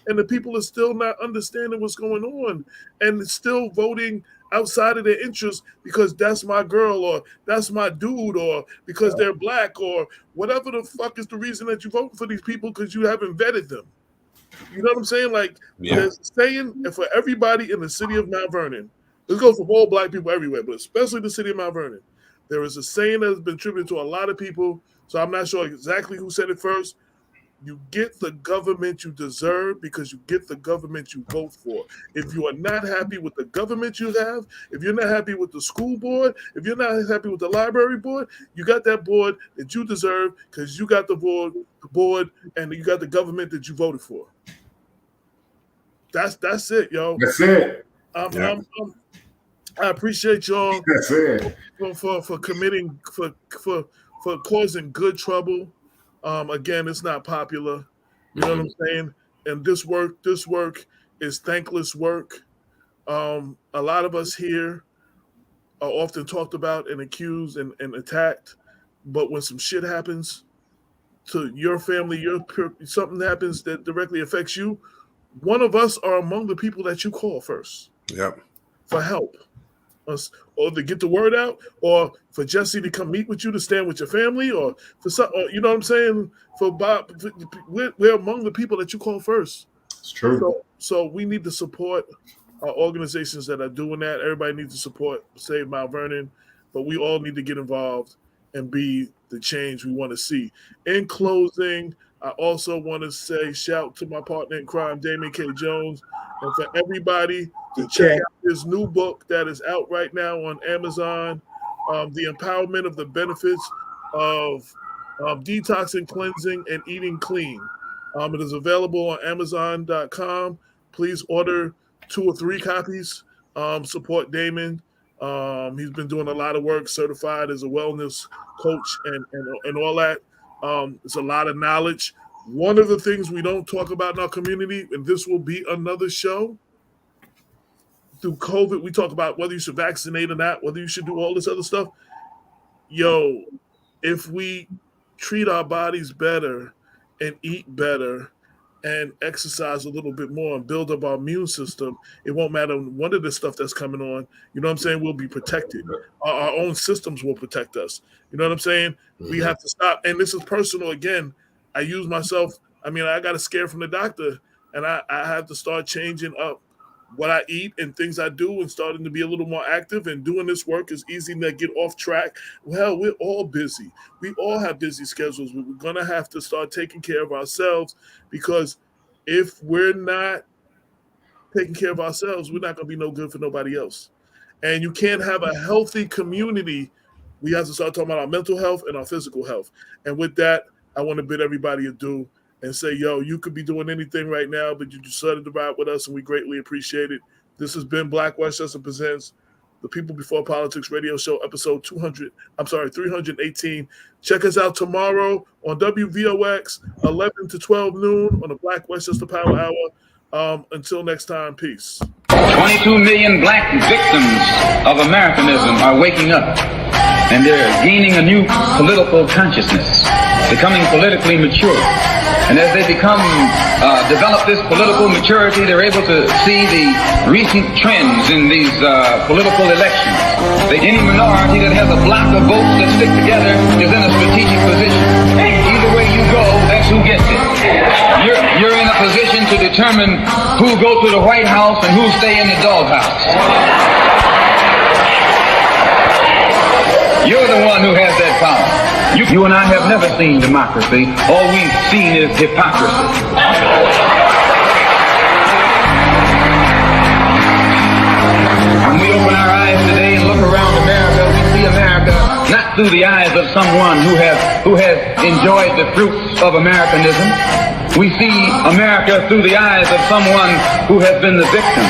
and the people are still not understanding what's going on and still voting outside of their interests because that's my girl or that's my dude or because they're black or whatever the fuck is the reason that you vote for these people because you haven't vetted them. You know what I'm saying? Like, there's a saying, and for everybody in the city of Mount Vernon, this goes for all black people everywhere, but especially the city of Mount Vernon, there is a saying that has been attributed to a lot of people, so I'm not sure exactly who said it first. You get the government you deserve because you get the government you vote for. If you are not happy with the government you have, if you're not happy with the school board, if you're not happy with the library board, you got that board that you deserve because you got the board, and you got the government that you voted for. That's it, yo.
That's it.
I appreciate y'all.
That's it.
For committing for causing good trouble. Again, it's not popular. You know what I'm saying? And this work is thankless work. A lot of us here are often talked about and accused and attacked. But when some shit happens to your family, something happens that directly affects you, one of us are among the people that you call first.
Yep.
For help. Or to get the word out, or for Jesse to come meet with you to stand with your family, or for some, you know what I'm saying? For Bob, we're among the people that you call first.
It's true.
So we need to support our organizations that are doing that. Everybody needs to support Save Mount Vernon, but we all need to get involved and be the change we want to see. In closing, I also want to say shout to my partner in crime, Damien K. Jones, and for everybody to check out his new book that is out right now on Amazon, The Empowerment of the Benefits of Detoxing, Cleansing, and Eating Clean. It is available on Amazon.com. Please order 2 or 3 copies. Support Damon. He's been doing a lot of work, certified as a wellness coach and all that. It's a lot of knowledge. One of the things we don't talk about in our community, and this will be another show, through COVID, we talk about whether you should vaccinate or not, whether you should do all this other stuff. Yo, if we treat our bodies better and eat better and exercise a little bit more and build up our immune system, it won't matter one of the stuff that's coming on. You know what I'm saying? We'll be protected. Our own systems will protect us. You know what I'm saying? Mm-hmm. We have to stop. And this is personal. Again, I use myself. I mean, I got a scare from the doctor, and I have to start changing up what I eat and things I do and starting to be a little more active, and doing this work is easy to get off track. Well, we're all busy. We all have busy schedules. We're going to have to start taking care of ourselves, because if we're not taking care of ourselves, we're not going to be no good for nobody else. And you can't have a healthy community. We have to start talking about our mental health and our physical health. And with that, I want to bid everybody adieu and say, yo, you could be doing anything right now, but you decided to ride with us, and we greatly appreciate it. This has been Black Westchester Presents the People Before Politics Radio Show, episode 318. Check us out tomorrow on WVOX, 11 to 12 noon on the Black Westchester Power Hour. Until next time, peace.
22 million black victims of Americanism are waking up, and they're gaining a new political consciousness, becoming politically mature. And as they develop this political maturity, they're able to see the recent trends in these political elections. Any minority that has a block of votes that stick together is in a strategic position. Either way you go, that's who gets it. You're in a position to determine who go to the White House and who stay in the doghouse. You're the one who has that power. You and I have never seen democracy. All we've seen is hypocrisy. When we open our eyes today and look around America, we see America not through the eyes of someone who has enjoyed the fruits of Americanism. We see America through the eyes of someone who has been the victim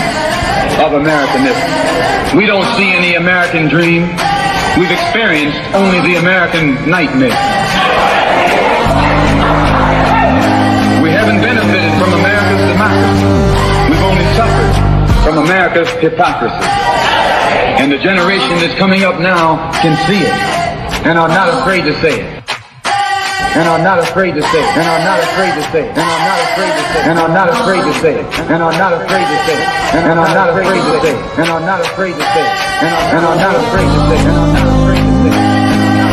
of Americanism. We don't see any American dream. We've experienced only the American nightmare. We haven't benefited from America's democracy. We've only suffered from America's hypocrisy. And the generation that's coming up now can see it. and are not afraid to say it. And are not afraid to say it. And are not afraid to say it. And are not afraid to say it. And are not afraid to say it. And are not afraid to say it. And are not afraid to say it. And are not afraid to say it. And are not afraid to say it. And are not